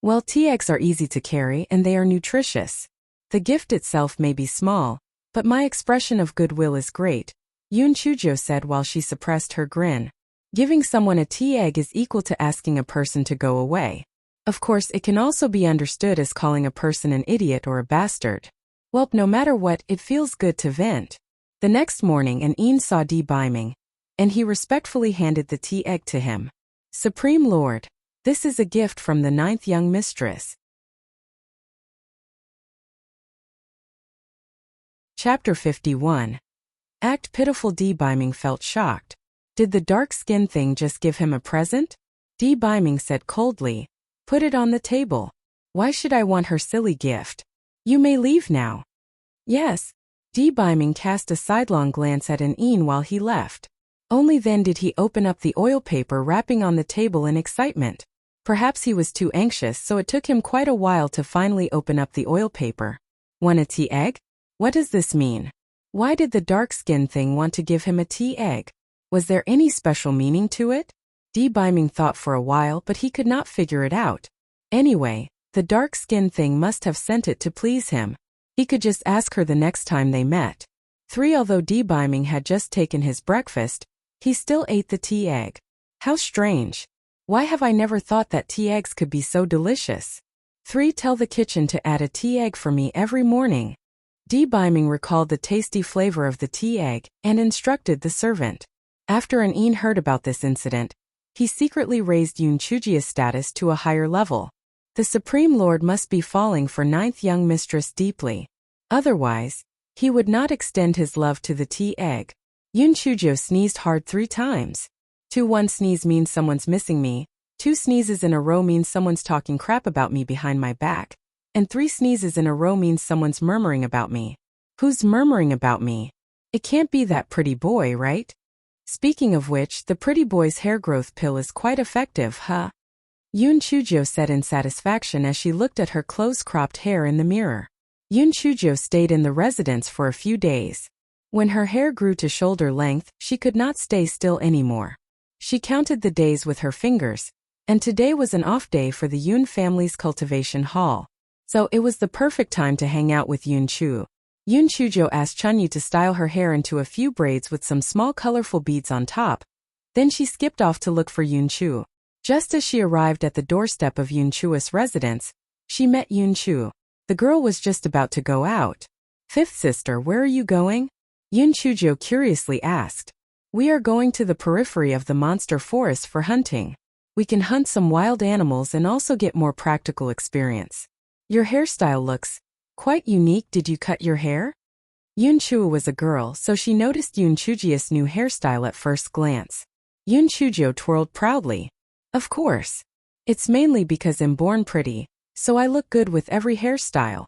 Well, tea eggs are easy to carry and they are nutritious. The gift itself may be small, but my expression of goodwill is great, Yunchujio said while she suppressed her grin. Giving someone a tea egg is equal to asking a person to go away. Of course, it can also be understood as calling a person an idiot or a bastard. Well, no matter what, it feels good to vent. The next morning An saw Debaiming, and he respectfully handed the tea egg to him. Supreme Lord, this is a gift from the ninth young mistress. Chapter 51. Act pitiful. Debaiming felt shocked. Did the dark-skinned thing just give him a present? Debaiming said coldly, put it on the table. Why should I want her silly gift? You may leave now. Yes. Debaiming cast a sidelong glance at An while he left. Only then did he open up the oil paper wrapping on the table in excitement. Perhaps he was too anxious, so it took him quite a while to finally open up the oil paper. Want a tea egg? What does this mean? Why did the dark-skinned thing want to give him a tea egg? Was there any special meaning to it? Biming thought for a while, but he could not figure it out. Anyway, the dark-skinned thing must have sent it to please him. He could just ask her the next time they met. 3. Although Biming had just taken his breakfast, he still ate the tea egg. How strange. Why have I never thought that tea eggs could be so delicious? 3. Tell the kitchen to add a tea egg for me every morning. Biming recalled the tasty flavor of the tea egg and instructed the servant. After An heard about this incident, he secretly raised Yunchujia's status to a higher level. The Supreme Lord must be falling for 9th young mistress deeply. Otherwise, he would not extend his love to the tea egg. Yunchujio sneezed hard 3 times. 2. 1 sneeze means someone's missing me. 2 sneezes in a row means someone's talking crap about me behind my back. And 3 sneezes in a row means someone's murmuring about me. Who's murmuring about me? It can't be that pretty boy, right? Speaking of which, the pretty boy's hair growth pill is quite effective, huh? Yunchujio said in satisfaction as she looked at her close-cropped hair in the mirror. Yunchujio stayed in the residence for a few days. When her hair grew to shoulder length, she could not stay still anymore. She counted the days with her fingers, and today was an off day for the Yun family's cultivation hall. So it was the perfect time to hang out with Yunchu. Yunchujio asked Chunyi to style her hair into a few braids with some small colorful beads on top. Then she skipped off to look for Yunchu. Just as she arrived at the doorstep of Yunchu's residence, she met Yunchu. The girl was just about to go out. 5th sister, where are you going? Yunchujio curiously asked. We are going to the periphery of the monster forest for hunting. We can hunt some wild animals and also get more practical experience. Your hairstyle looks quite unique. Did you cut your hair? Yunchu was a girl, so she noticed Yunchujia's new hairstyle at first glance. Yunchujio twirled proudly. Of course. It's mainly because I'm born pretty, so I look good with every hairstyle.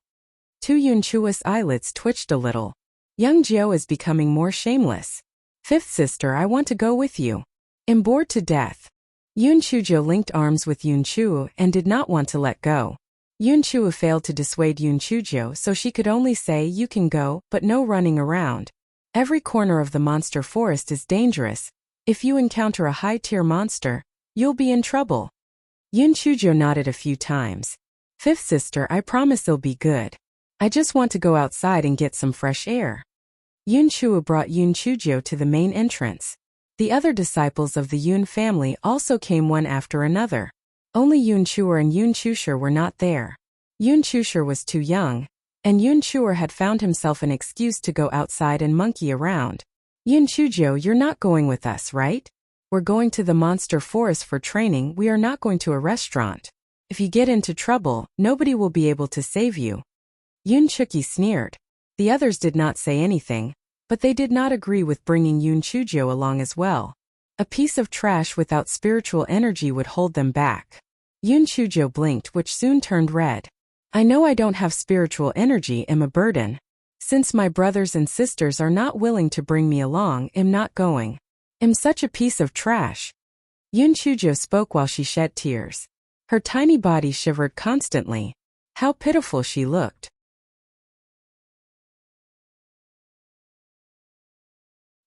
2. Yunchu's eyelids twitched a little. Young Jiao is becoming more shameless. 5th sister, I want to go with you. I'm bored to death. Yunchujio linked arms with Yunchu and did not want to let go. Yunchu failed to dissuade Yunchujio, so she could only say you can go, but no running around. Every corner of the monster forest is dangerous. If you encounter a high-tier monster, you'll be in trouble. Yunchujio nodded a few times. 5th sister, I promise it'll be good. I just want to go outside and get some fresh air. Yunchu brought Yunchujio to the main entrance. The other disciples of the Yun family also came one after another. Only Yunchuer and Yunchushur were not there. Yunchushur was too young, and Yunchuer had found himself an excuse to go outside and monkey around. Yunchujio, you're not going with us, right? We're going to the monster forest for training. We are not going to a restaurant. If you get into trouble, nobody will be able to save you. Yunchuki sneered. The others did not say anything, but they did not agree with bringing Yunchujio along as well. A piece of trash without spiritual energy would hold them back. Yunchujio blinked, which soon turned red. I know I don't have spiritual energy. I'm a burden. Since my brothers and sisters are not willing to bring me along, I'm not going. I'm such a piece of trash. Yunchujio spoke while she shed tears. Her tiny body shivered constantly. How pitiful she looked.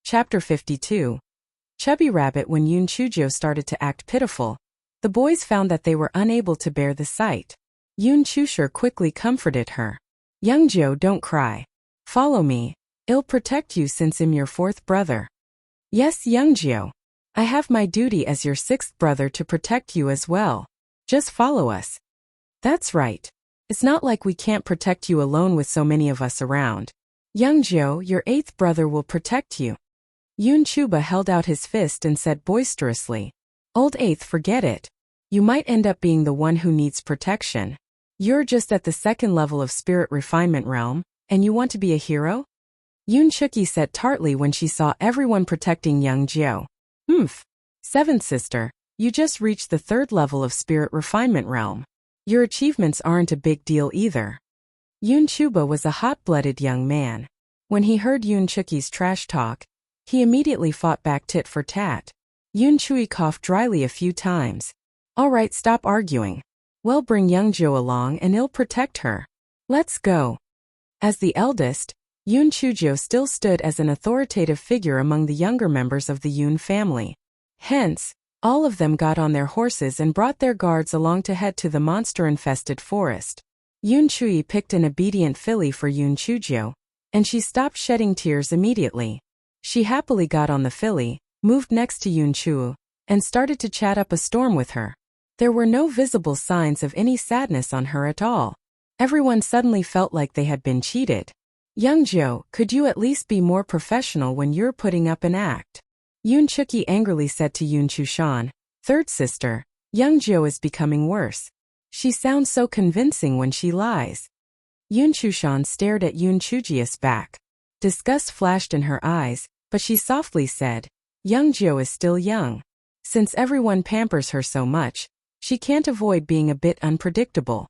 Chapter 52. Chubby Rabbit. When Yunchujio started to act pitiful, the boys found that they were unable to bear the sight. Yunchushur quickly comforted her. Young Jiao, don't cry. Follow me. I'll protect you since I'm your 4th brother. Yes, young Jiao. I have my duty as your 6th brother to protect you as well. Just follow us. That's right. It's not like we can't protect you alone with so many of us around. Young Jiao, your 8th brother will protect you. Yunchuba held out his fist and said boisterously. Old 8th, forget it. You might end up being the one who needs protection. You're just at the 2nd level of spirit refinement realm, and you want to be a hero? Yunchuki said tartly when she saw everyone protecting young Jiao. 7th sister, you just reached the 3rd level of spirit refinement realm. Your achievements aren't a big deal either. Yunchuba was a hot-blooded young man. When he heard Yunchuki's trash talk, he immediately fought back tit for tat. Yunchui coughed dryly a few times. Alright, stop arguing. Well, bring young Jo along and he'll protect her. Let's go. As the eldest, Yoon Chujo still stood as an authoritative figure among the younger members of the Yoon family. Hence, all of them got on their horses and brought their guards along to head to the monster-infested forest. Yoon Chui picked an obedient filly for Yoon Chujo, and she stopped shedding tears immediately. She happily got on the filly, moved next to Yoon Chu, and started to chat up a storm with her. There were no visible signs of any sadness on her at all. Everyone suddenly felt like they had been cheated. Young Jo, could you at least be more professional when you're putting up an act? Yoon Chuki angrily said to Yoon Chushan, third sister, young Jo is becoming worse. She sounds so convincing when she lies. Yoon Chushan stared at Yoon Chuji's back. Disgust flashed in her eyes, but she softly said, young Jo is still young. Since everyone pampers her so much, she can't avoid being a bit unpredictable.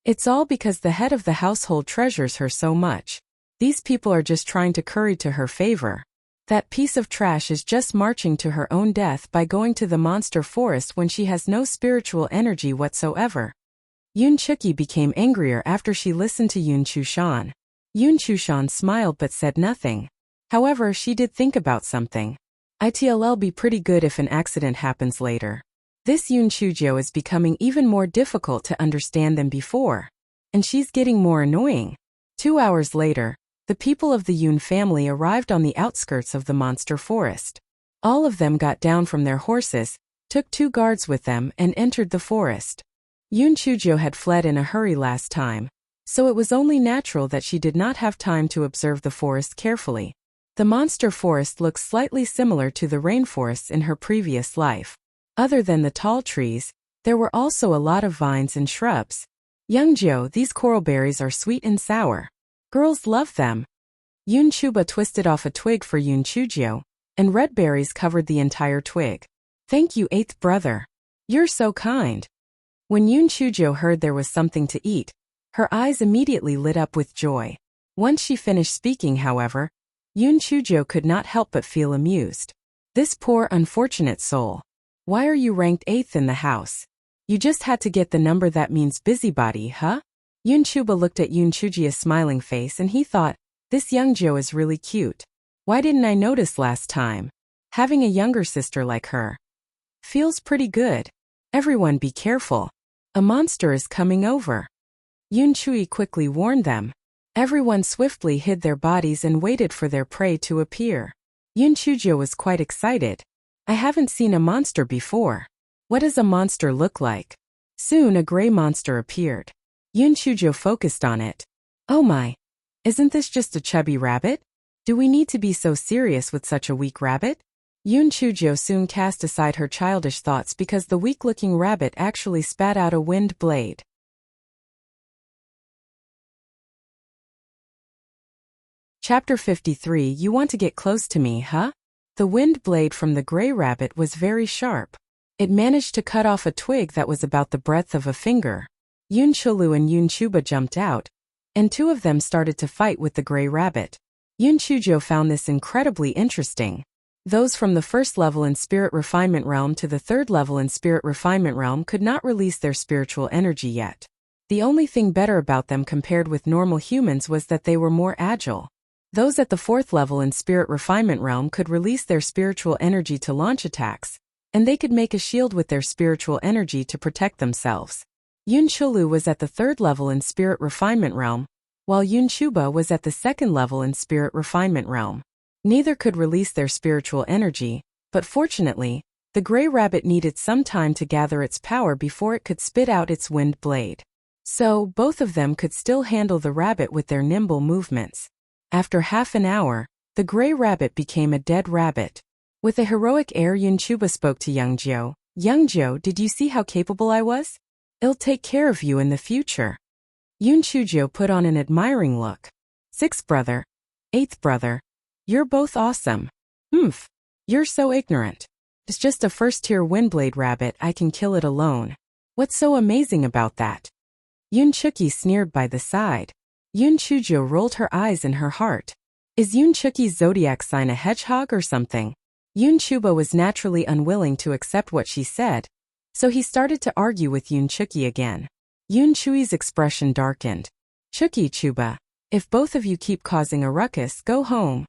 It's all because the head of the household treasures her so much. These people are just trying to curry to her favor. That piece of trash is just marching to her own death by going to the monster forest when she has no spiritual energy whatsoever. Yoon Chuki became angrier after she listened to Yoon Chushan. Yoon Chushan smiled but said nothing. However, she did think about something. It'll be pretty good if an accident happens later. This Yoon Chujo is becoming even more difficult to understand than before. And she's getting more annoying. 2 hours later, the people of the Yoon family arrived on the outskirts of the monster forest. All of them got down from their horses, took 2 guards with them and entered the forest. Yoon Chujo had fled in a hurry last time, so it was only natural that she did not have time to observe the forest carefully. The monster forest looks slightly similar to the rainforests in her previous life. Other than the tall trees, there were also a lot of vines and shrubs. Young Jo, these coral berries are sweet and sour. Girls love them. Yoon Chuba twisted off a twig for Yoon Chujo, and red berries covered the entire twig. Thank you, 8th brother. You're so kind. When Yoon Chujo heard there was something to eat, her eyes immediately lit up with joy. Once she finished speaking, however, Yoon Chujo could not help but feel amused. This poor unfortunate soul. Why are you ranked 8th in the house? You just had to get the number that means busybody, huh? Yoon Chuba looked at Yoon Chuji's smiling face and he thought, this young Jo is really cute. Why didn't I notice last time? Having a younger sister like her feels pretty good. Everyone be careful. A monster is coming over. Yoon Chui quickly warned them. Everyone swiftly hid their bodies and waited for their prey to appear. Yoon Chujo was quite excited. I haven't seen a monster before. What does a monster look like? Soon a gray monster appeared. Yoon Chujo focused on it. Oh my! Isn't this just a chubby rabbit? Do we need to be so serious with such a weak rabbit? Yoon Chujo soon cast aside her childish thoughts because the weak-looking rabbit actually spat out a wind blade. Chapter 53. You want to get close to me, huh? The wind blade from the gray rabbit was very sharp. It managed to cut off a twig that was about the breadth of a finger. Yoon Chulu and Yoon Chuba jumped out, and 2 of them started to fight with the gray rabbit. Yoon Chujo found this incredibly interesting. Those from the 1st level in Spirit Refinement Realm to the 3rd level in Spirit Refinement Realm could not release their spiritual energy yet. The only thing better about them compared with normal humans was that they were more agile. Those at the 4th level in Spirit Refinement Realm could release their spiritual energy to launch attacks, and they could make a shield with their spiritual energy to protect themselves. Yoon Chulu was at the 3rd level in Spirit Refinement Realm, while Yoon Chuba was at the 2nd level in Spirit Refinement Realm. Neither could release their spiritual energy, but fortunately, the gray rabbit needed some time to gather its power before it could spit out its wind blade. So, both of them could still handle the rabbit with their nimble movements. After half an hour, the gray rabbit became a dead rabbit. With a heroic air, Yoon Chuba spoke to Young Jo. Young Jo, did you see how capable I was? I'll take care of you in the future. Yoon Chujo put on an admiring look. 6th brother, 8th brother, you're both awesome. You're so ignorant. It's just a 1st-tier windblade rabbit, I can kill it alone. What's so amazing about that? Yoon Chuki sneered by the side. Yoon Chujo rolled her eyes in her heart. Is Yoon Chuki's zodiac sign a hedgehog or something? Yoon Chuba was naturally unwilling to accept what she said, So he started to argue with Yoon Chuki again. Yoon Chui's expression darkened. "Chuki Chuba, if both of you keep causing a ruckus, go home."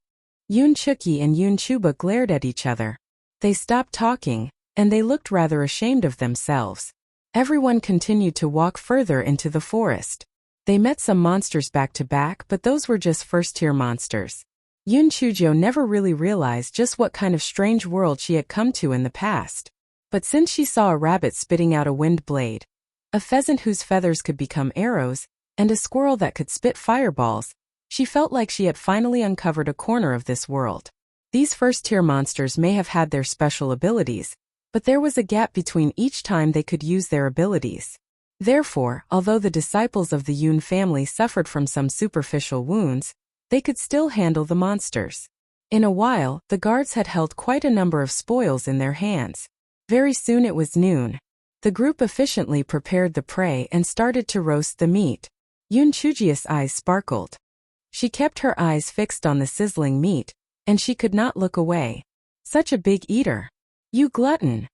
Yoon Chuki and Yoon Chuba glared at each other. They stopped talking, and they looked rather ashamed of themselves. Everyone continued to walk further into the forest. They met some monsters back to back, but those were just first-tier monsters. Yoon Chujio never really realized just what kind of strange world she had come to in the past. But since she saw a rabbit spitting out a wind blade, a pheasant whose feathers could become arrows, and a squirrel that could spit fireballs, she felt like she had finally uncovered a corner of this world. These first-tier monsters may have had their special abilities, but there was a gap between each time they could use their abilities. Therefore, although the disciples of the Yoon family suffered from some superficial wounds, they could still handle the monsters. In a while, the guards had held quite a number of spoils in their hands. Very soon it was noon. The group efficiently prepared the prey and started to roast the meat. Yoon Chujio's eyes sparkled. She kept her eyes fixed on the sizzling meat, and she could not look away. Such a big eater. You glutton.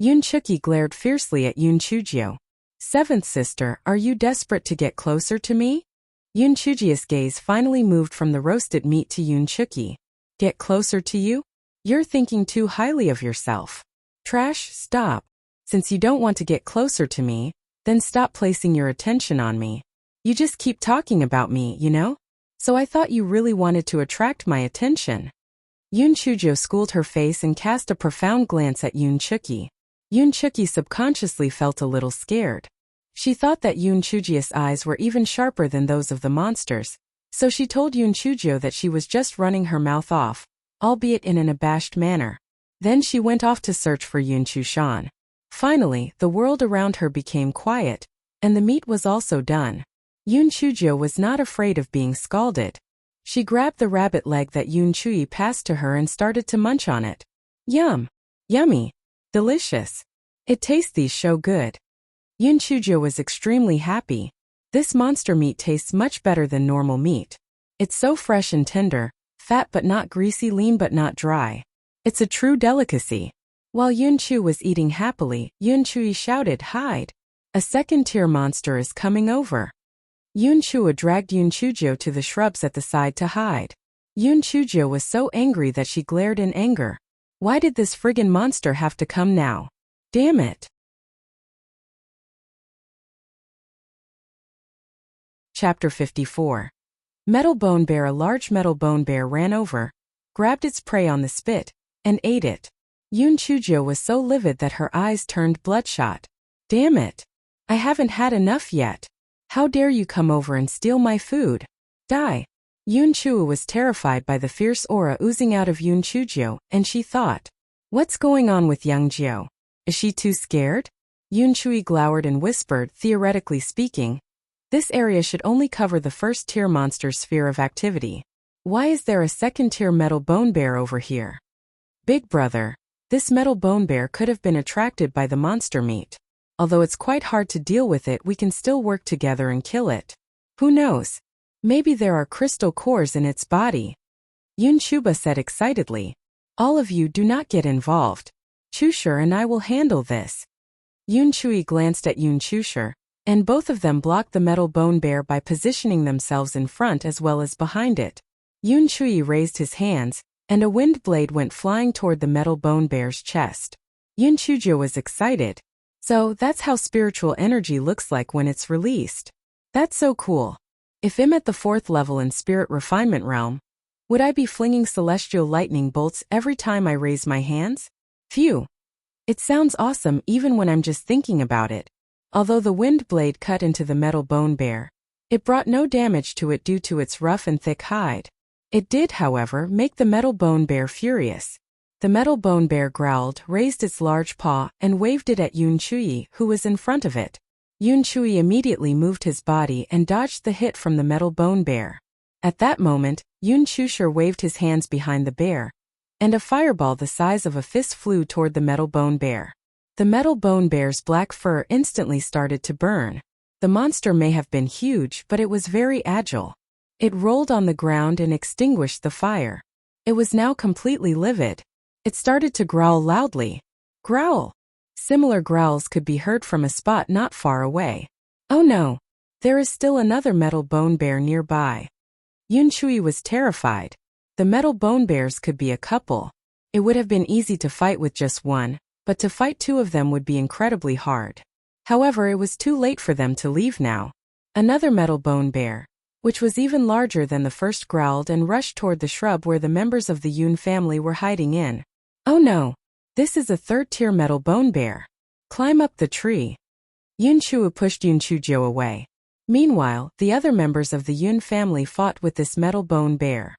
Yoon Chuki glared fiercely at Yoon Chujio. "Seventh sister, are you desperate to get closer to me?" Yoon Chujio's gaze finally moved from the roasted meat to Yoon Chuki. "Get closer to you? You're thinking too highly of yourself. Trash, stop. Since you don't want to get closer to me, then stop placing your attention on me. You just keep talking about me, you know? So I thought you really wanted to attract my attention." Yoon Chujio schooled her face and cast a profound glance at Yoon Chuki. Yoon Chuki subconsciously felt a little scared. She thought that Yoon Chujio's eyes were even sharper than those of the monsters, so she told Yoon Chujio that she was just running her mouth off, albeit in an abashed manner. Then she went off to search for Yoon Chushan. Finally, the world around her became quiet, and the meat was also done. Yoon Chujio was not afraid of being scalded. She grabbed the rabbit leg that Yoon Chui passed to her and started to munch on it. Yum! Yummy! Delicious! It tastes so good. Yoon Chujio was extremely happy. This monster meat tastes much better than normal meat. It's so fresh and tender, fat but not greasy, lean but not dry. It's a true delicacy. While Yoon Chu was eating happily, Yoon Chui shouted, "Hide! A second-tier monster is coming over." Yoon Chua dragged Yoon Chujio to the shrubs at the side to hide. Yoon Chujio was so angry that she glared in anger. Why did this friggin' monster have to come now? Damn it! Chapter 54. Metal Bone Bear. A large metal bone bear ran over, grabbed its prey on the spit, and ate it. Yoon Chujio was so livid that her eyes turned bloodshot. Damn it! I haven't had enough yet. How dare you come over and steal my food? Die! Yoon Chua was terrified by the fierce aura oozing out of Yoon Chujio, and she thought, what's going on with young Jio? Is she too scared? Yoon Chui glowered and whispered, theoretically speaking, this area should only cover the first-tier monster's sphere of activity. Why is there a second-tier metal bone bear over here? Big brother, this metal bone bear could have been attracted by the monster meat. Although it's quite hard to deal with it, we can still work together and kill it. Who knows? Maybe there are crystal cores in its body. Yoon Chuba said excitedly. All of you do not get involved. Chusher and I will handle this. Yoon Chui glanced at Yoon Chusher, and both of them blocked the metal bone bear by positioning themselves in front as well as behind it. Yoon Chui raised his hands, and a wind blade went flying toward the metal bone bear's chest. Yoon Chujio was excited. So that's how spiritual energy looks like when it's released. That's so cool. If I'm at the 4th level in spirit refinement realm, would I be flinging celestial lightning bolts every time I raise my hands? Phew. It sounds awesome even when I'm just thinking about it. Although the wind blade cut into the metal bone bear, it brought no damage to it due to its rough and thick hide. It did, however, make the metal bone bear furious. The metal bone bear growled, raised its large paw, and waved it at Yoon Chui, who was in front of it. Yoon Chui immediately moved his body and dodged the hit from the metal bone bear. At that moment, Yoon Chusher waved his hands behind the bear, and a fireball the size of a fist flew toward the metal bone bear. The metal bone bear's black fur instantly started to burn. The monster may have been huge, but it was very agile. It rolled on the ground and extinguished the fire. It was now completely livid. It started to growl loudly. Growl! Similar growls could be heard from a spot not far away. Oh no! There is still another metal bone bear nearby. Yunchui was terrified. The metal bone bears could be a couple. It would have been easy to fight with just one, but to fight two of them would be incredibly hard. However, it was too late for them to leave now. Another metal bone bear, which was even larger than the first, growled and rushed toward the shrub where the members of the Yun family were hiding in. Oh no! This is a third-tier metal bone bear. Climb up the tree. Yunchu pushed Yunchujo away. Meanwhile, the other members of the Yun family fought with this metal bone bear.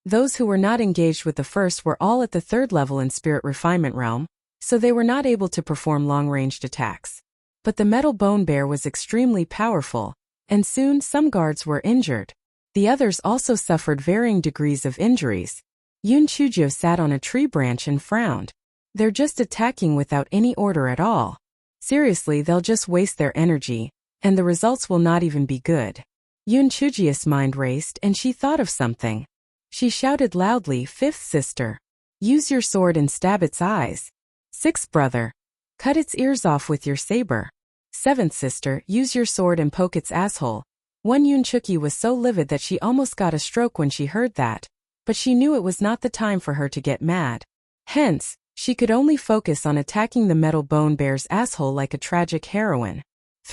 Those who were not engaged with the first were all at the third level in Spirit Refinement Realm, so they were not able to perform long-ranged attacks. But the metal bone bear was extremely powerful, and soon some guards were injured. The others also suffered varying degrees of injuries. Yunchujo sat on a tree branch and frowned. They're just attacking without any order at all. Seriously, they'll just waste their energy, and the results will not even be good. Yunchuji's mind raced and she thought of something. She shouted loudly, "Fifth sister, use your sword and stab its eyes. Sixth brother, cut its ears off with your saber. Seventh sister, use your sword and poke its asshole." One Yunchuki was so livid that she almost got a stroke when she heard that, but she knew it was not the time for her to get mad. Hence, she could only focus on attacking the metal bone bear's asshole like a tragic heroine.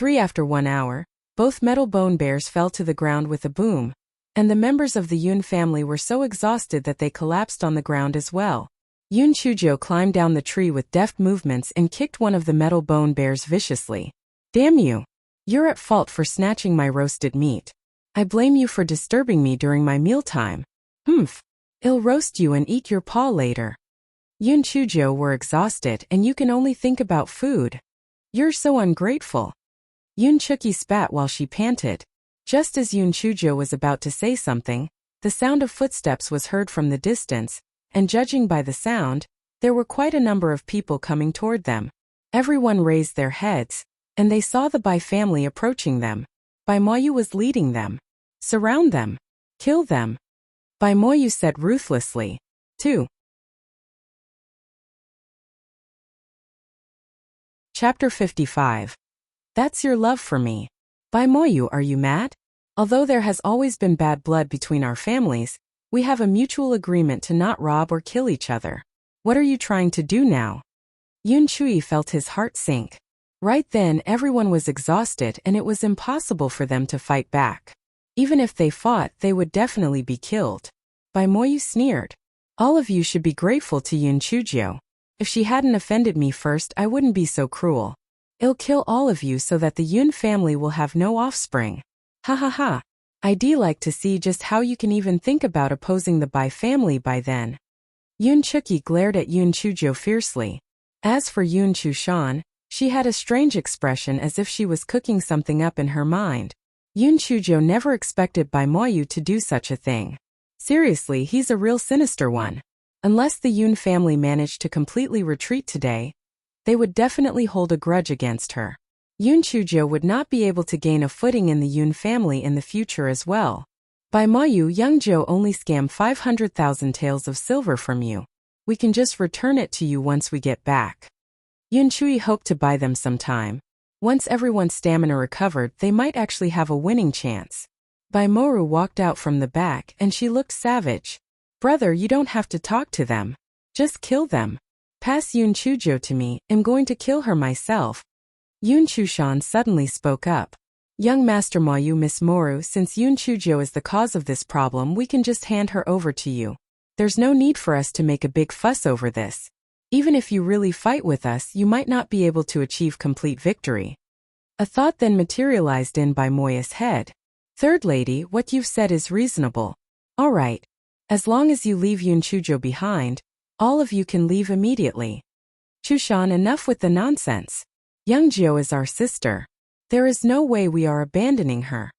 After 1 hour, both metal bone bears fell to the ground with a boom, and the members of the Yun family were so exhausted that they collapsed on the ground as well. Yunchujo climbed down the tree with deft movements and kicked one of the metal bone bears viciously. "Damn you! You're at fault for snatching my roasted meat. I blame you for disturbing me during my mealtime. Humph! I'll roast you and eat your paw later." Yunchujo were exhausted and you can only think about food. "You're so ungrateful." Yunchuki spat while she panted. Just as Yunchujo was about to say something, the sound of footsteps was heard from the distance, and judging by the sound, there were quite a number of people coming toward them. Everyone raised their heads, and they saw the Bai family approaching them. Bai Moyu was leading them. "Surround them. Kill them," Bai Moyu said ruthlessly. 2. Chapter 55. That's your love for me. Bai Moyu, are you mad? Although there has always been bad blood between our families, we have a mutual agreement to not rob or kill each other. What are you trying to do now? Yunchui felt his heart sink. Right then, everyone was exhausted and it was impossible for them to fight back. Even if they fought, they would definitely be killed. Bai Moyu sneered. "All of you should be grateful to Yunchujo. If she hadn't offended me first, I wouldn't be so cruel. I'll kill all of you so that the Yun family will have no offspring. Ha ha ha. I'd like to see just how you can even think about opposing the Bai family by then." Yunchuki glared at Yunchujo fiercely. As for Yunchushan, she had a strange expression as if she was cooking something up in her mind. Yunchujo never expected Bai Moyu to do such a thing. Seriously, he's a real sinister one. Unless the Yun family managed to completely retreat today, they would definitely hold a grudge against her. Yunchujo would not be able to gain a footing in the Yun family in the future as well. "Bai Moyu, Youngjo only scammed 500,000 taels of silver from you. We can just return it to you once we get back." Yunchui hoped to buy them some time. Once everyone's stamina recovered, they might actually have a winning chance. Bai Moru walked out from the back and she looked savage. "Brother, you don't have to talk to them. Just kill them. Pass Yunchujo to me, I'm going to kill her myself." Yunchushan suddenly spoke up. "Young Master Moyu, Miss Moru, since Yunchujo is the cause of this problem, we can just hand her over to you. There's no need for us to make a big fuss over this. Even if you really fight with us, you might not be able to achieve complete victory." A thought then materialized in Bai Moya's head. "Third lady, what you've said is reasonable. All right. As long as you leave Yunchujo behind, all of you can leave immediately." "Chushan, enough with the nonsense. Youngjo is our sister. There is no way we are abandoning her."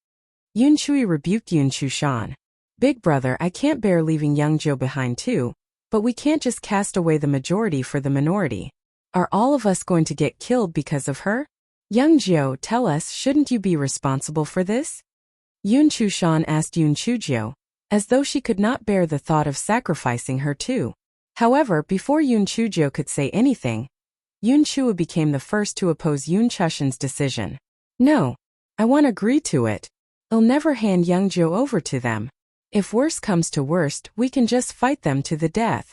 Yunchui rebuked Yunchushan. "Big brother, I can't bear leaving Youngjo behind too, but we can't just cast away the majority for the minority. Are all of us going to get killed because of her? Youngjo, tell us, shouldn't you be responsible for this?" Yunchushan asked Yunchujo, as though she could not bear the thought of sacrificing her too. However, before Yunchujo could say anything, Yun Chua became the first to oppose Yun Chushan's decision. No. I won't agree to it. I'll never hand Young Jo over to them. If worst comes to worst, we can just fight them to the death.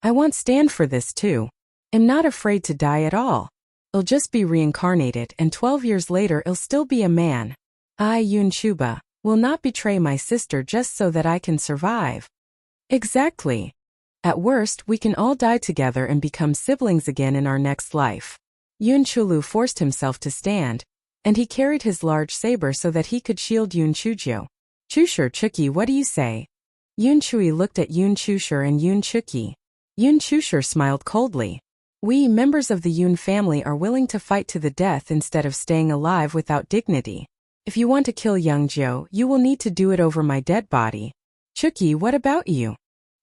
I won't stand for this too. I'm not afraid to die at all. I'll just be reincarnated and 12 years later I'll still be a man. I, Yun Chuba, will not betray my sister just so that I can survive. Exactly. At worst, we can all die together and become siblings again in our next life. Yun Chulu forced himself to stand, and he carried his large saber so that he could shield Yun Chujo. Chushur Chuki, what do you say? Yun Chui looked at Yun Chushur and Yun Chuki. Yun Chushur smiled coldly. We, members of the Yun family, are willing to fight to the death instead of staying alive without dignity. If you want to kill Young Jo, you will need to do it over my dead body. Chuki, what about you?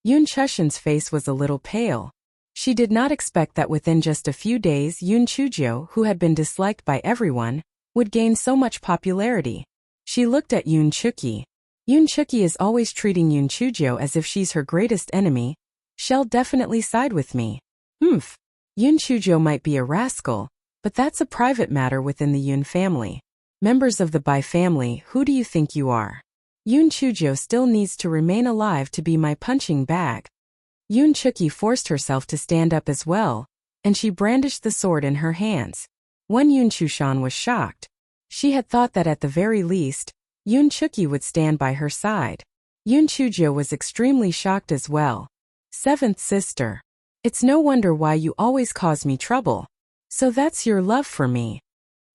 Yun Chushan's face was a little pale. She did not expect that within just a few days Yun Chujo, who had been disliked by everyone, would gain so much popularity. She looked at Yun Chuki. Yun Chuki is always treating Yun Chujo as if she's her greatest enemy. She'll definitely side with me. Yun Chujo might be a rascal, but that's a private matter within the Yun family. Members of the Bai family, who do you think you are? Yun Chujo still needs to remain alive to be my punching bag. Yun Chuki forced herself to stand up as well, and she brandished the sword in her hands. When Yun Chushan was shocked. She had thought that at the very least, Yun Chuki would stand by her side. Yun Chujo was extremely shocked as well. Seventh sister. It's no wonder why you always cause me trouble. So that's your love for me.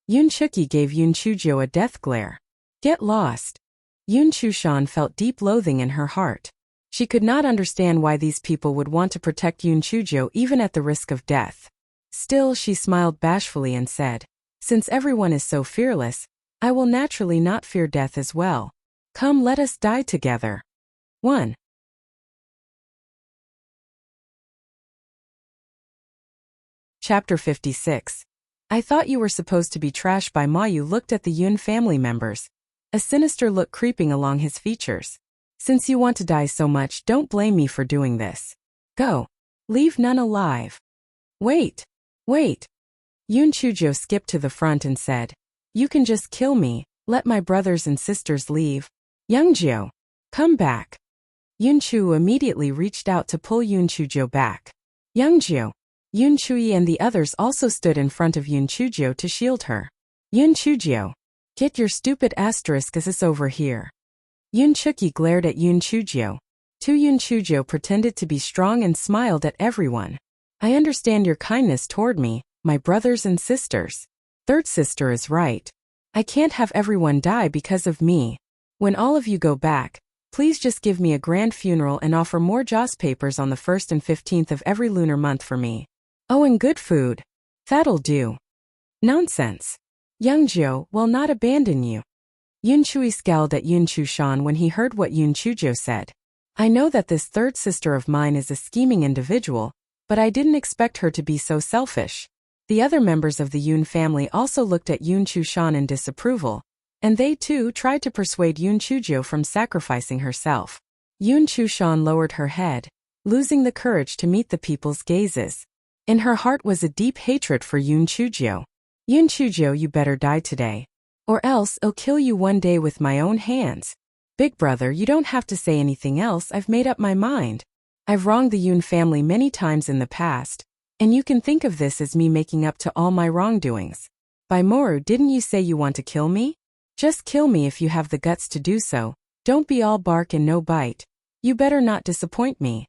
Yun Chuki gave Yun Chujo a death glare. Get lost. Yun Chushan felt deep loathing in her heart. She could not understand why these people would want to protect Yun Chujo even at the risk of death. Still, she smiled bashfully and said, since everyone is so fearless, I will naturally not fear death as well. Come, let us die together. 1. Chapter 56. I thought you were supposed to be trash. By Mayu looked at the Yun family members, a sinister look creeping along his features. Since you want to die so much, don't blame me for doing this. Go. Leave none alive. Wait. Yun Chujo skipped to the front and said, you can just kill me, let my brothers and sisters leave. Youngjo, come back. Yun Chu immediately reached out to pull Yun Chujo back. Youngjo. Yun Chui and the others also stood in front of Yun Chujo to shield her. Yun Chujo, get your stupid asterisk over here. Yun Chuki glared at Yun Chujo. Yun Chujo pretended to be strong and smiled at everyone. I understand your kindness toward me, my brothers and sisters. Third sister is right. I can't have everyone die because of me. When all of you go back, please just give me a grand funeral and offer more joss papers on the 1st and 15th of every lunar month for me. Oh, and good food. That'll do. Nonsense. Youngjo will not abandon you. Yun Chui scowled at Yun Chushan when he heard what Yun Chujo said. I know that this third sister of mine is a scheming individual, but I didn't expect her to be so selfish. The other members of the Yun family also looked at Yun Chushan in disapproval, and they too tried to persuade Yun Chujo from sacrificing herself. Yun Chushan lowered her head, losing the courage to meet the people's gazes. In her heart was a deep hatred for Yun Chujo. Yun Chujo, you better die today. Or else I'll kill you one day with my own hands. Big brother, you don't have to say anything else, I've made up my mind. I've wronged the Yun family many times in the past, and you can think of this as me making up to all my wrongdoings. By Moru, didn't you say you want to kill me? Just kill me if you have the guts to do so. Don't be all bark and no bite. You better not disappoint me.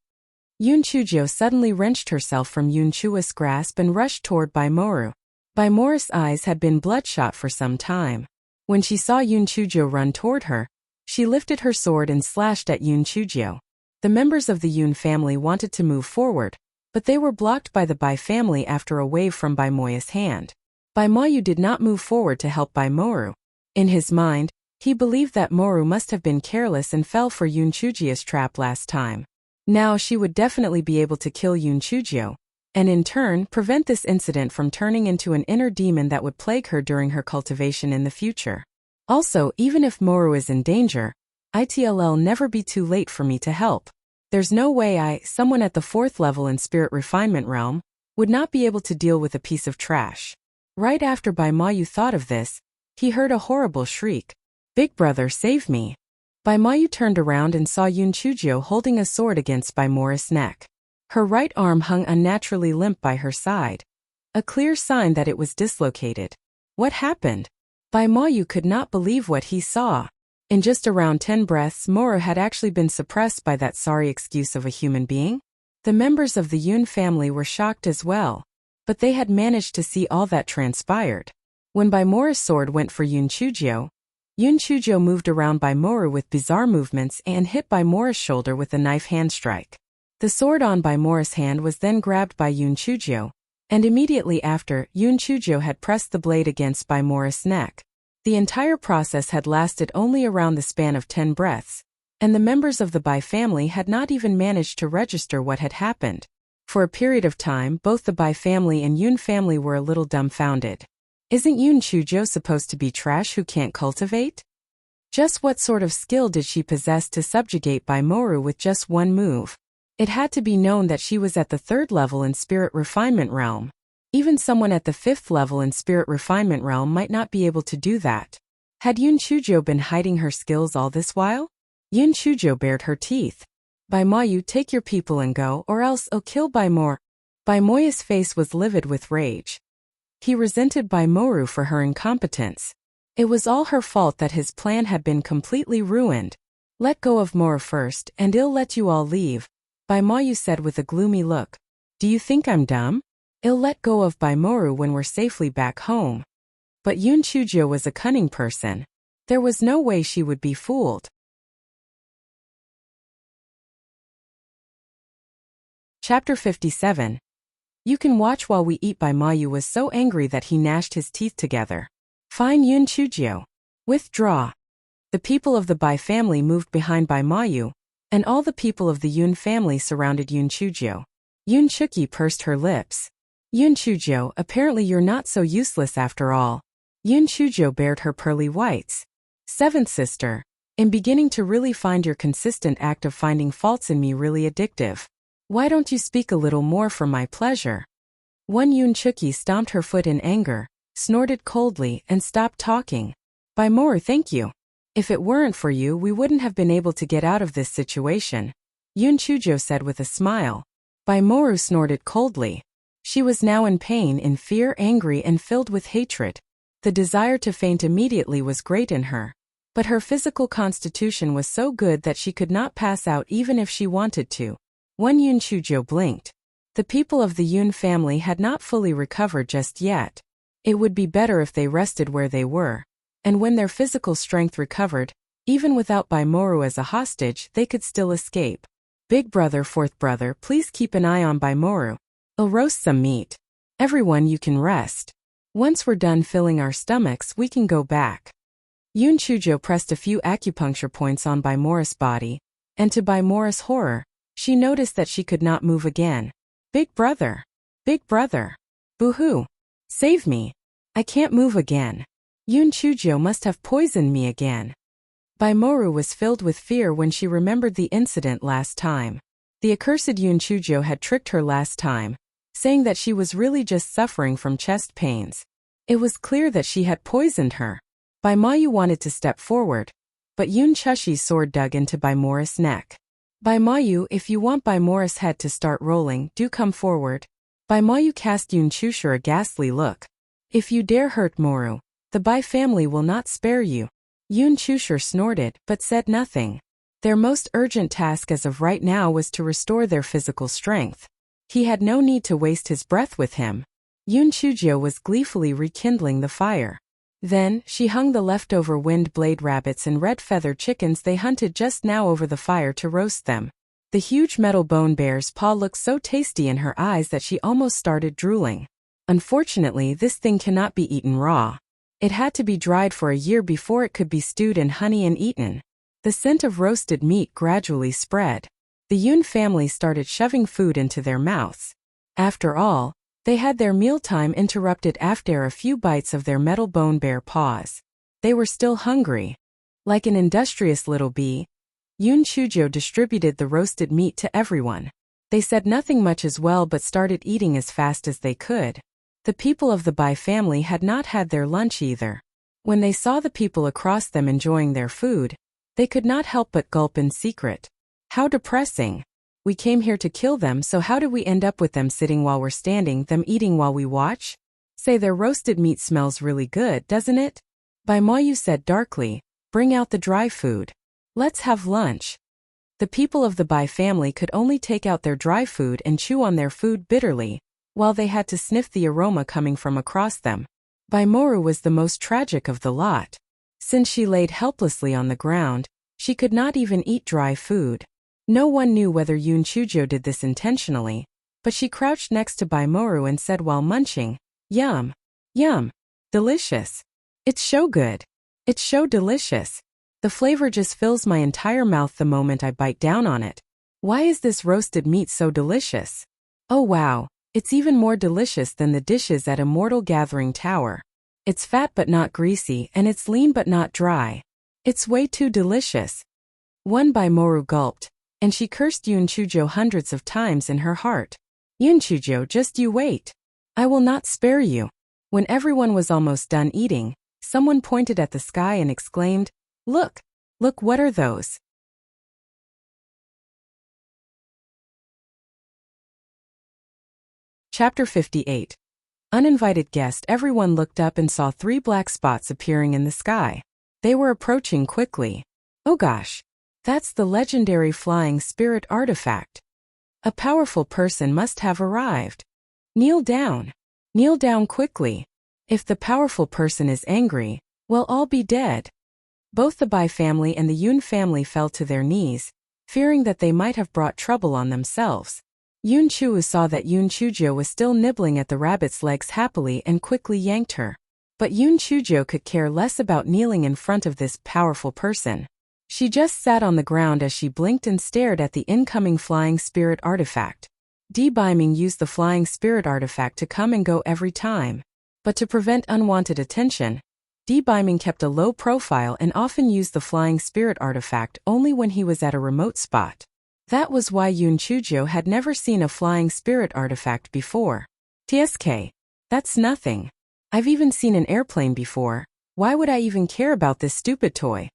Yun Chujo suddenly wrenched herself from Yun Chua's grasp and rushed toward Bai Moru. Bai Moru's eyes had been bloodshot for some time. When she saw Yun Chujo run toward her, she lifted her sword and slashed at Yun Chujo. The members of the Yun family wanted to move forward, but they were blocked by the Bai family after a wave from Bai Moya's hand. Bai Moyu did not move forward to help Bai Moru. In his mind, he believed that Moru must have been careless and fell for Yun Chujia's trap last time. Now she would definitely be able to kill Yun Chujio, and in turn prevent this incident from turning into an inner demon that would plague her during her cultivation in the future. Also, even if Moru is in danger, it'll never be too late for me to help. There's no way someone at the 4th level in spirit refinement realm, would not be able to deal with a piece of trash. Right after Bai Mayu thought of this, he heard a horrible shriek. Big brother, save me. Bai Mayu turned around and saw Yun Chujio holding a sword against Bai Mora's neck. Her right arm hung unnaturally limp by her side, a clear sign that it was dislocated. What happened? Bai Mayu could not believe what he saw. In just around 10 breaths, Mora had actually been suppressed by that sorry excuse of a human being. The members of the Yun family were shocked as well, but they had managed to see all that transpired. When Bai Mora's sword went for Yun Chujio moved around Bai Mora with bizarre movements and hit Bai Mora's shoulder with a knife hand strike. The sword on Bai Mora's hand was then grabbed by Yun Chujio, and immediately after, Yun Chujio had pressed the blade against Bai Mora's neck. The entire process had lasted only around the span of 10 breaths, and the members of the Bai family had not even managed to register what had happened. For a period of time, both the Bai family and Yun family were a little dumbfounded. Isn't Yun Chujio supposed to be trash who can't cultivate? Just what sort of skill did she possess to subjugate Bai Moru with just one move? It had to be known that she was at the 3rd level in Spirit Refinement Realm. Even someone at the 5th level in Spirit Refinement Realm might not be able to do that. Had Yun Chujio been hiding her skills all this while? Yun Chujio bared her teeth. Bai Mayu, take your people and go, or else I'll kill Bai Mor. Bai Moya's face was livid with rage. He resented Bai Moru for her incompetence. It was all her fault that his plan had been completely ruined. Let go of Mora first, and I'll let you all leave, Bai Mayu said with a gloomy look. Do you think I'm dumb? I'll let go of Bai Moru when we're safely back home. But Yun Chujio was a cunning person. There was no way she would be fooled. Chapter 57. You can watch while we eat. Bai Mayu was so angry that he gnashed his teeth together. Fine, Yun Chujio. Withdraw. The people of the Bai family moved behind Bai Mayu, and all the people of the Yun family surrounded Yun Chujio. Yun Chuki pursed her lips. Yun Chujio, apparently you're not so useless after all. Yun Chujio bared her pearly whites. 7th sister. I'm beginning to really find your consistent act of finding faults in me really addictive. Why don't you speak a little more for my pleasure? One Yun Chuki stomped her foot in anger, snorted coldly, and stopped talking. Bai Mor, thank you. If it weren't for you, we wouldn't have been able to get out of this situation, Yun Chujio said with a smile. Bai Moru snorted coldly. She was now in pain, in fear, angry, and filled with hatred. The desire to faint immediately was great in her. But her physical constitution was so good that she could not pass out even if she wanted to. One Yun Chujio blinked. The people of the Yun family had not fully recovered just yet. It would be better if they rested where they were. And when their physical strength recovered, even without Bai Moru as a hostage, they could still escape. Big brother, 4th brother, please keep an eye on Bai Moru. I'll roast some meat. Everyone, you can rest. Once we're done filling our stomachs, we can go back. Yun Chujio pressed a few acupuncture points on Bai Mora's body, and to Bai Mora's horror, she noticed that she could not move again. Big brother. Big brother. Boo-hoo. Save me. I can't move again. Yun Chujio must have poisoned me again. Bai Moru was filled with fear when she remembered the incident last time. The accursed Yun Chujio had tricked her last time, saying that she was really just suffering from chest pains. It was clear that she had poisoned her. Bai Mayu wanted to step forward, but Yun Chushi's sword dug into Bai Mora's neck. Bai Mayu, if you want Bai Mora's head to start rolling, do come forward. Bai Mayu cast Yun Chushur a ghastly look. If you dare hurt Moru, the Bai family will not spare you. Yun Chushur snorted, but said nothing. Their most urgent task as of right now was to restore their physical strength. He had no need to waste his breath with him. Yun Chujio was gleefully rekindling the fire. Then, she hung the leftover wind blade rabbits and red feather chickens they hunted just now over the fire to roast them. The huge metal bone bear's paw looked so tasty in her eyes that she almost started drooling. Unfortunately, this thing cannot be eaten raw. It had to be dried for a year before it could be stewed in honey and eaten. The scent of roasted meat gradually spread. The Yun family started shoving food into their mouths. After all, they had their mealtime interrupted after a few bites of their metal bone bear paws. They were still hungry. Like an industrious little bee, Yun Chujio distributed the roasted meat to everyone. They said nothing much as well but started eating as fast as they could. The people of the Bai family had not had their lunch either. When they saw the people across them enjoying their food, they could not help but gulp in secret. How depressing. We came here to kill them, so how did we end up with them sitting while we're standing, them eating while we watch? Say, their roasted meat smells really good, doesn't it? Bai Moyu said darkly, bring out the dry food. Let's have lunch. The people of the Bai family could only take out their dry food and chew on their food bitterly, while they had to sniff the aroma coming from across them. Bai Moru was the most tragic of the lot. Since she laid helplessly on the ground, she could not even eat dry food. No one knew whether Yun Chujo did this intentionally, but she crouched next to Bai Moru and said while munching, yum, yum, delicious. It's so good. It's so delicious. The flavor just fills my entire mouth the moment I bite down on it. Why is this roasted meat so delicious? Oh wow, it's even more delicious than the dishes at Immortal Gathering Tower. It's fat but not greasy, and it's lean but not dry. It's way too delicious. One Bai Moru gulped, and she cursed Yun Chujo hundreds of times in her heart. Yun Chujo, just you wait. I will not spare you. When everyone was almost done eating, someone pointed at the sky and exclaimed, look, look, what are those? Chapter 58. Uninvited guest. Everyone looked up and saw 3 black spots appearing in the sky. They were approaching quickly. Oh gosh. That's the legendary flying spirit artifact. A powerful person must have arrived. Kneel down. Kneel down quickly. If the powerful person is angry, we'll all be dead. Both the Bai family and the Yun family fell to their knees, fearing that they might have brought trouble on themselves. Yun Chu saw that Yun Chujo was still nibbling at the rabbit's legs happily and quickly yanked her. But Yun Chujo could care less about kneeling in front of this powerful person. She just sat on the ground as she blinked and stared at the incoming flying spirit artifact. Bai Ming used the flying spirit artifact to come and go every time. But to prevent unwanted attention, Bai Ming kept a low profile and often used the flying spirit artifact only when he was at a remote spot. That was why Yun Chujo had never seen a flying spirit artifact before. TSK. That's nothing. I've even seen an airplane before. Why would I even care about this stupid toy?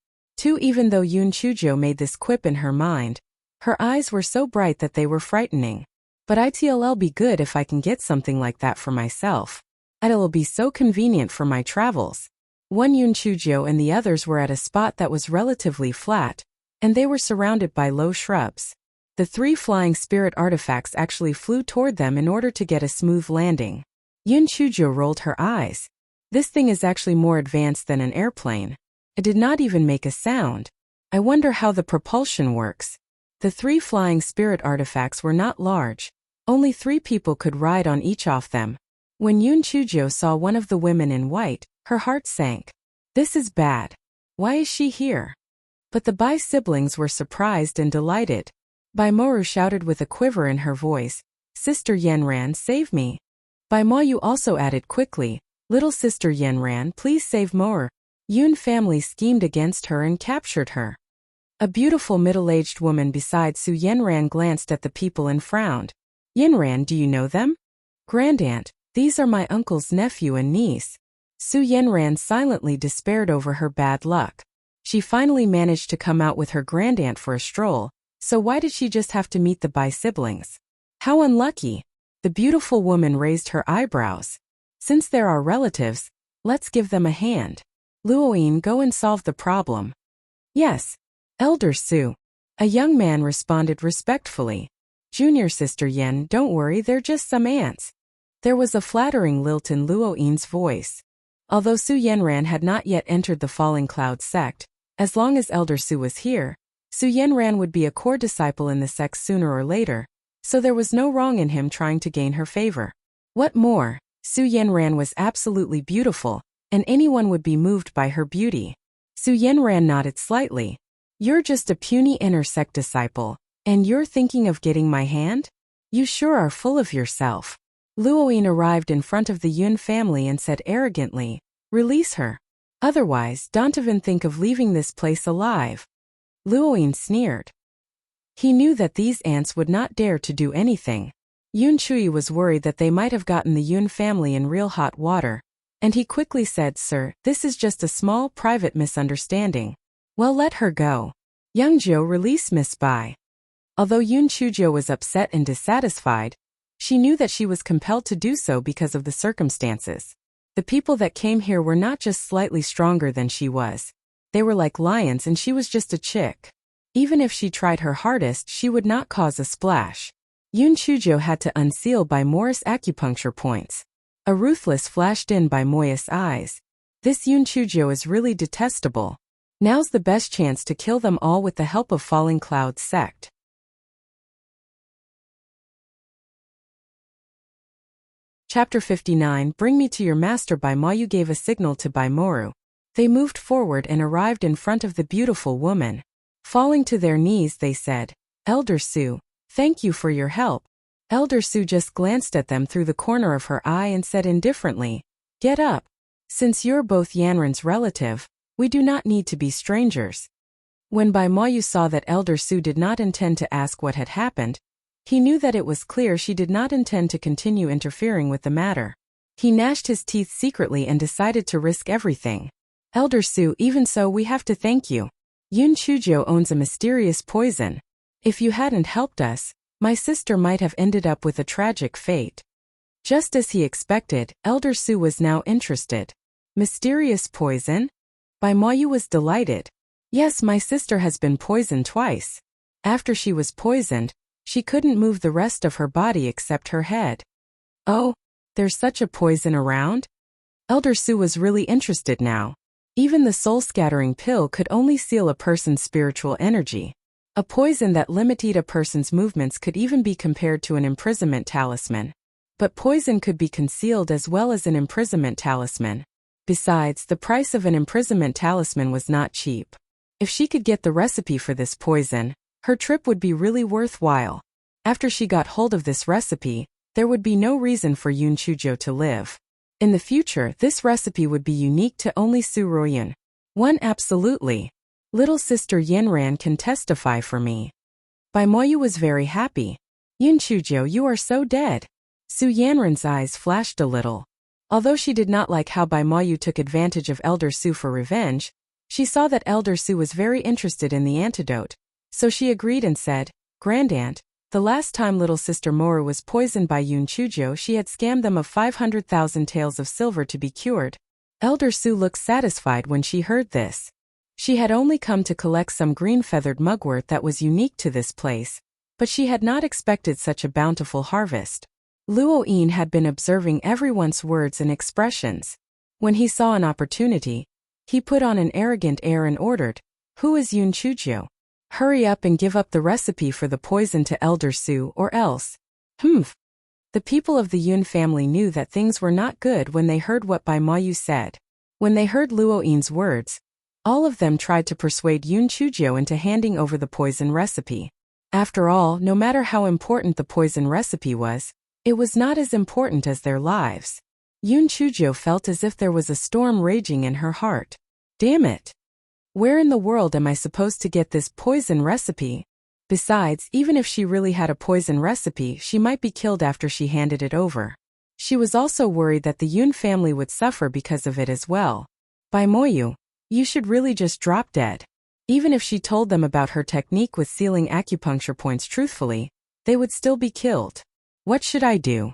Even though Yun Chujo made this quip in her mind, her eyes were so bright that they were frightening. But it'll be good if I can get something like that for myself. It'll be so convenient for my travels. One Yun Chujo and the others were at a spot that was relatively flat, and they were surrounded by low shrubs. The 3 flying spirit artifacts actually flew toward them in order to get a smooth landing. Yun Chujo rolled her eyes. This thing is actually more advanced than an airplane. It did not even make a sound. I wonder how the propulsion works. The 3 flying spirit artifacts were not large. Only 3 people could ride on each of them. When Yun Chujo saw one of the women in white, her heart sank. This is bad. Why is she here? But the Bai siblings were surprised and delighted. Bai Moru shouted with a quiver in her voice, Sister Yenran, save me. Bai Moyu also added quickly, Little Sister Yenran, please save Moru. Yun family schemed against her and captured her. A beautiful middle-aged woman beside Su Yenran glanced at the people and frowned. Yenran, do you know them? Grandaunt, these are my uncle's nephew and niece. Su Yenran silently despaired over her bad luck. She finally managed to come out with her grandaunt for a stroll, so why did she just have to meet the Bai siblings? How unlucky. The beautiful woman raised her eyebrows. Since there are relatives, let's give them a hand. Luoyin, go and solve the problem. Yes, Elder Su. A young man responded respectfully. Junior Sister Yen, don't worry, they're just some ants. There was a flattering lilt in Luoyin's voice. Although Su Yenran had not yet entered the Falling Cloud sect, as long as Elder Su was here, Su Yenran would be a core disciple in the sect sooner or later, so there was no wrong in him trying to gain her favor. What more, Su Yenran was absolutely beautiful, and anyone would be moved by her beauty. Su Yenran nodded slightly. You're just a puny inner sect disciple, and you're thinking of getting my hand? You sure are full of yourself. Luoyin arrived in front of the Yun family and said arrogantly, release her. Otherwise, don't even think of leaving this place alive. Luoyin sneered. He knew that these ants would not dare to do anything. Yun Chui was worried that they might have gotten the Yun family in real hot water, and he quickly said, "Sir, this is just a small private misunderstanding." "Well, let her go. Young Zhou, release Miss Bai." Although Yun Chuzhou was upset and dissatisfied, she knew that she was compelled to do so because of the circumstances. The people that came here were not just slightly stronger than she was. They were like lions and she was just a chick. Even if she tried her hardest, she would not cause a splash. Yun Chuzhou had to unseal Bai Morris' acupuncture points. A ruthless flashed in Bai Moyas' eyes. This Yun Chuzhou is really detestable. Now's the best chance to kill them all with the help of Falling Cloud's sect. Chapter 59. Bring me to your master. Bai Mayu gave a signal to Bai Moru. They moved forward and arrived in front of the beautiful woman. Falling to their knees, they said, "Elder Su, thank you for your help." Elder Su just glanced at them through the corner of her eye and said indifferently, "Get up. Since you're both Yanren's relative, we do not need to be strangers." When Bai Mayu saw that Elder Su did not intend to ask what had happened, he knew that it was clear she did not intend to continue interfering with the matter. He gnashed his teeth secretly and decided to risk everything. "Elder Su, even so, we have to thank you. Yun Chuzhou owns a mysterious poison. If you hadn't helped us, my sister might have ended up with a tragic fate." Just as he expected, Elder Su was now interested. "Mysterious poison?" Bai Mayu was delighted. "Yes, my sister has been poisoned twice. After she was poisoned, she couldn't move the rest of her body except her head." "Oh, there's such a poison around?" Elder Su was really interested now. Even the soul-scattering pill could only seal a person's spiritual energy. A poison that limited a person's movements could even be compared to an imprisonment talisman. But poison could be concealed as well as an imprisonment talisman. Besides, the price of an imprisonment talisman was not cheap. If she could get the recipe for this poison, her trip would be really worthwhile. After she got hold of this recipe, there would be no reason for Yun Chuzhou to live. In the future, this recipe would be unique to only Su Ruoyun. "One, absolutely. Little sister Yanran can testify for me." Bai Moyu was very happy. "Yun Chuzhou, you are so dead." Su Yanran's eyes flashed a little. Although she did not like how Bai Moyu took advantage of Elder Su for revenge, she saw that Elder Su was very interested in the antidote, so she agreed and said, "Grandaunt, the last time little sister Moru was poisoned by Yun Chuzhou, she had scammed them of 500,000 taels of silver to be cured." Elder Su looked satisfied when she heard this. She had only come to collect some green-feathered mugwort that was unique to this place, but she had not expected such a bountiful harvest. Luo Yin had been observing everyone's words and expressions. When he saw an opportunity, he put on an arrogant air and ordered, "Who is Yun Chuzhou? Hurry up and give up the recipe for the poison to Elder Su or else." Humph. The people of the Yun family knew that things were not good when they heard what Bai Mayu said. When they heard Luo Yin's words, all of them tried to persuade Yun Chuzhou into handing over the poison recipe. After all, no matter how important the poison recipe was, it was not as important as their lives. Yun Chuzhou felt as if there was a storm raging in her heart. "Damn it! Where in the world am I supposed to get this poison recipe?" Besides, even if she really had a poison recipe, she might be killed after she handed it over. She was also worried that the Yun family would suffer because of it as well. "Bai Moyu, you should really just drop dead." Even if she told them about her technique with sealing acupuncture points truthfully, they would still be killed. "What should I do?"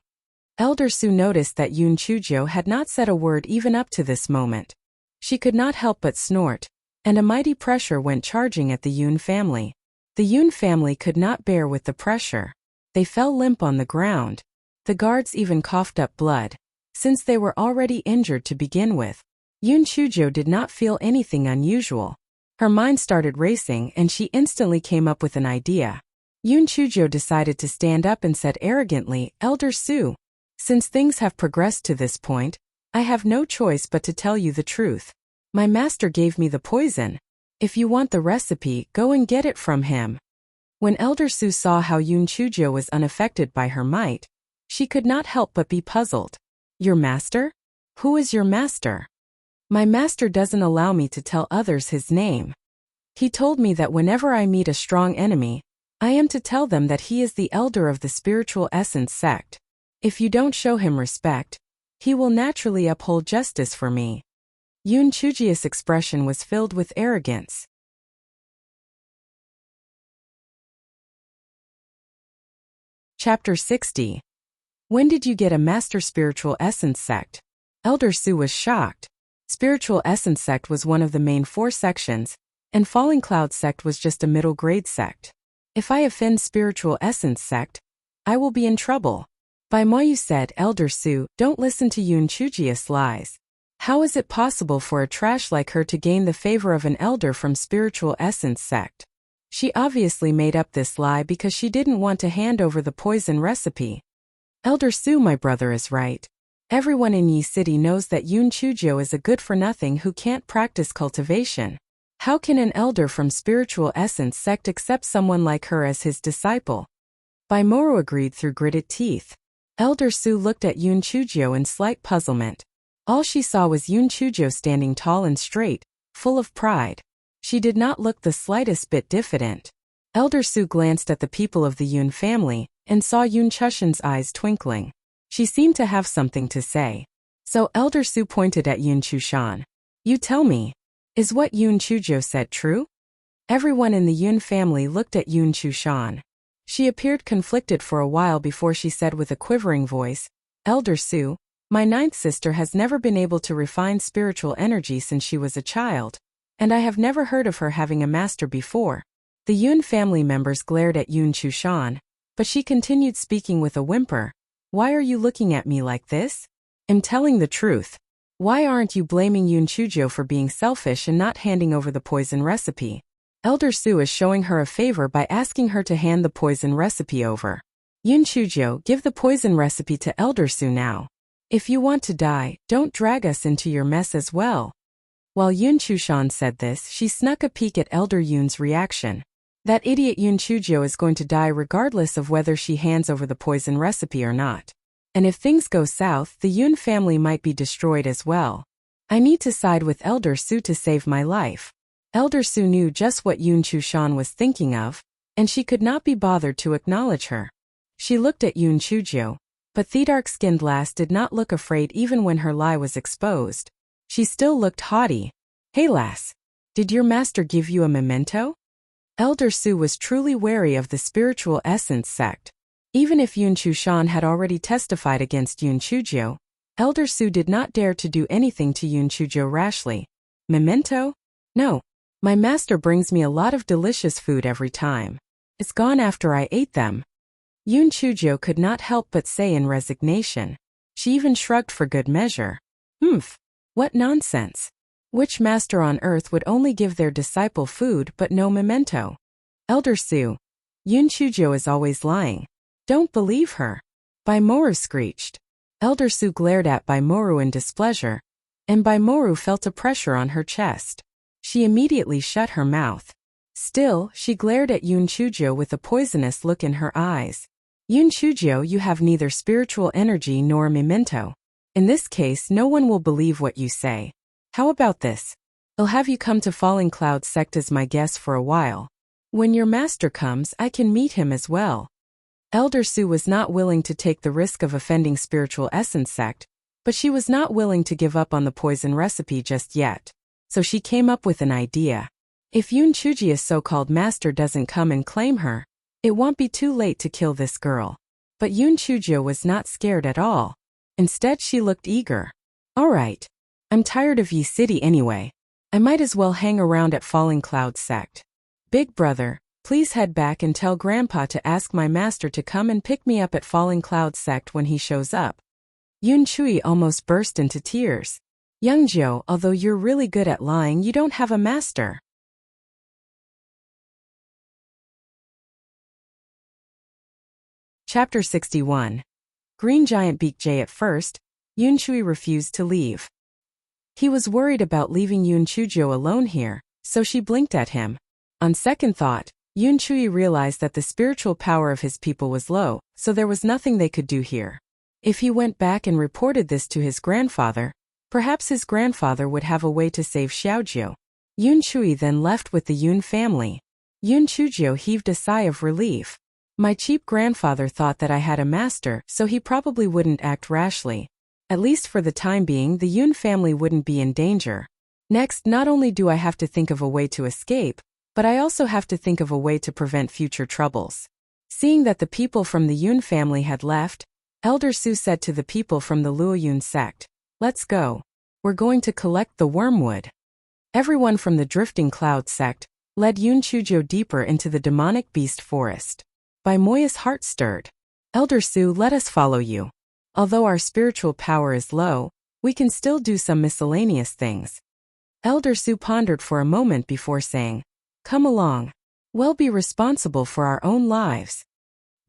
Elder Su noticed that Yun Chuzhou had not said a word even up to this moment. She could not help but snort, and a mighty pressure went charging at the Yun family. The Yun family could not bear with the pressure. They fell limp on the ground. The guards even coughed up blood, since they were already injured to begin with. Yun Chuzhou did not feel anything unusual. Her mind started racing and she instantly came up with an idea. Yun Chuzhou decided to stand up and said arrogantly, "Elder Su, since things have progressed to this point, I have no choice but to tell you the truth. My master gave me the poison. If you want the recipe, go and get it from him." When Elder Su saw how Yun Chuzhou was unaffected by her might, she could not help but be puzzled. "Your master? Who is your master?" "My master doesn't allow me to tell others his name. He told me that whenever I meet a strong enemy, I am to tell them that he is the elder of the spiritual essence sect. If you don't show him respect, he will naturally uphold justice for me. Yun Chujia's expression was filled with arrogance. Chapter 60. When did you get a Master Spiritual Essence sect? Elder Su was shocked. Spiritual Essence sect was one of the main 4 sections, and Falling Cloud sect was just a middle grade sect. If I offend Spiritual Essence sect, I will be in trouble. Bai Moyu said, Elder Su, don't listen to Yun Chujia's lies. How is it possible for a trash like her to gain the favor of an elder from Spiritual Essence sect? She obviously made up this lie because she didn't want to hand over the poison recipe. Elder Su, my brother is right. Everyone in Yi City knows that Yun Chujio is a good-for-nothing who can't practice cultivation. How can an elder from Spiritual Essence sect accept someone like her as his disciple? Bai Moro agreed through gritted teeth. Elder Su looked at Yun Chujio in slight puzzlement. All she saw was Yun Chujio standing tall and straight, full of pride. She did not look the slightest bit diffident. Elder Su glanced at the people of the Yun family, and saw Yun Chushan's eyes twinkling. She seemed to have something to say. So Elder Su pointed at Yun Chushan. You tell me, is what Yun Chujio said true? Everyone in the Yun family looked at Yun Chushan. She appeared conflicted for a while before she said with a quivering voice, Elder Su, my 9th sister has never been able to refine spiritual energy since she was a child, and I have never heard of her having a master before. The Yun family members glared at Yun Chushan, but she continued speaking with a whimper. Why are you looking at me like this? I'm telling the truth. Why aren't you blaming Yun Chujio for being selfish and not handing over the poison recipe? Elder Su is showing her a favor by asking her to hand the poison recipe over. Yun Chujio, give the poison recipe to Elder Su now. If you want to die, don't drag us into your mess as well. While Yun Chushan said this, she snuck a peek at Elder Yun's reaction. That idiot Yun Chujio is going to die regardless of whether she hands over the poison recipe or not. And if things go south, the Yun family might be destroyed as well. I need to side with Elder Su to save my life. Elder Su knew just what Yun Chushan was thinking of, and she could not be bothered to acknowledge her. She looked at Yun Chujio, but the dark-skinned lass did not look afraid even when her lie was exposed. She still looked haughty. Hey lass, did your master give you a memento? Elder Su was truly wary of the Spiritual Essence sect. Even if Yun Chushan had already testified against Yun Chujio, Elder Su did not dare to do anything to Yun Chujio rashly. Memento? No. My master brings me a lot of delicious food every time. It's gone after I ate them. Yun Chujio could not help but say in resignation. She even shrugged for good measure. What nonsense. Which master on earth would only give their disciple food but no memento? Elder Su, Yun Chujio is always lying. Don't believe her. Bai Moru screeched. Elder Su glared at Bai Moru in displeasure, and Bai Moru felt a pressure on her chest. She immediately shut her mouth. Still, she glared at Yun Chujio with a poisonous look in her eyes. Yun Chujio, you have neither spiritual energy nor a memento. In this case, no one will believe what you say. How about this? I'll have you come to Falling Cloud sect as my guest for a while. When your master comes, I can meet him as well. Elder Su was not willing to take the risk of offending Spiritual Essence sect, but she was not willing to give up on the poison recipe just yet. So she came up with an idea. If Yun Chujio's so-called master doesn't come and claim her, it won't be too late to kill this girl. But Yun Chujio was not scared at all. Instead, she looked eager. All right. I'm tired of Yi City anyway. I might as well hang around at Falling Cloud sect. Big brother, please head back and tell Grandpa to ask my master to come and pick me up at Falling Cloud sect when he shows up. Yun Chui almost burst into tears. Young Joe, although you're really good at lying, you don't have a master. Chapter 61. Green Giant Beak J. At first, Yun Chui refused to leave. He was worried about leaving Yun Chujio alone here, so she blinked at him. On second thought, Yun Chui realized that the spiritual power of his people was low, so there was nothing they could do here. If he went back and reported this to his grandfather, perhaps his grandfather would have a way to save Xiaojiu. Yun Chui then left with the Yun family. Yun Chujio heaved a sigh of relief. My cheap grandfather thought that I had a master, so he probably wouldn't act rashly. At least for the time being, the Yun family wouldn't be in danger. Next, not only do I have to think of a way to escape, but I also have to think of a way to prevent future troubles. Seeing that the people from the Yun family had left, Elder Su said to the people from the Luoyun sect, "Let's go. We're going to collect the wormwood." Everyone from the Drifting Cloud sect led Yun Chujio deeper into the demonic beast forest. Bai Moya's heart stirred. "Elder Su, let us follow you. Although our spiritual power is low, we can still do some miscellaneous things." Elder Su pondered for a moment before saying, "Come along. We'll be responsible for our own lives."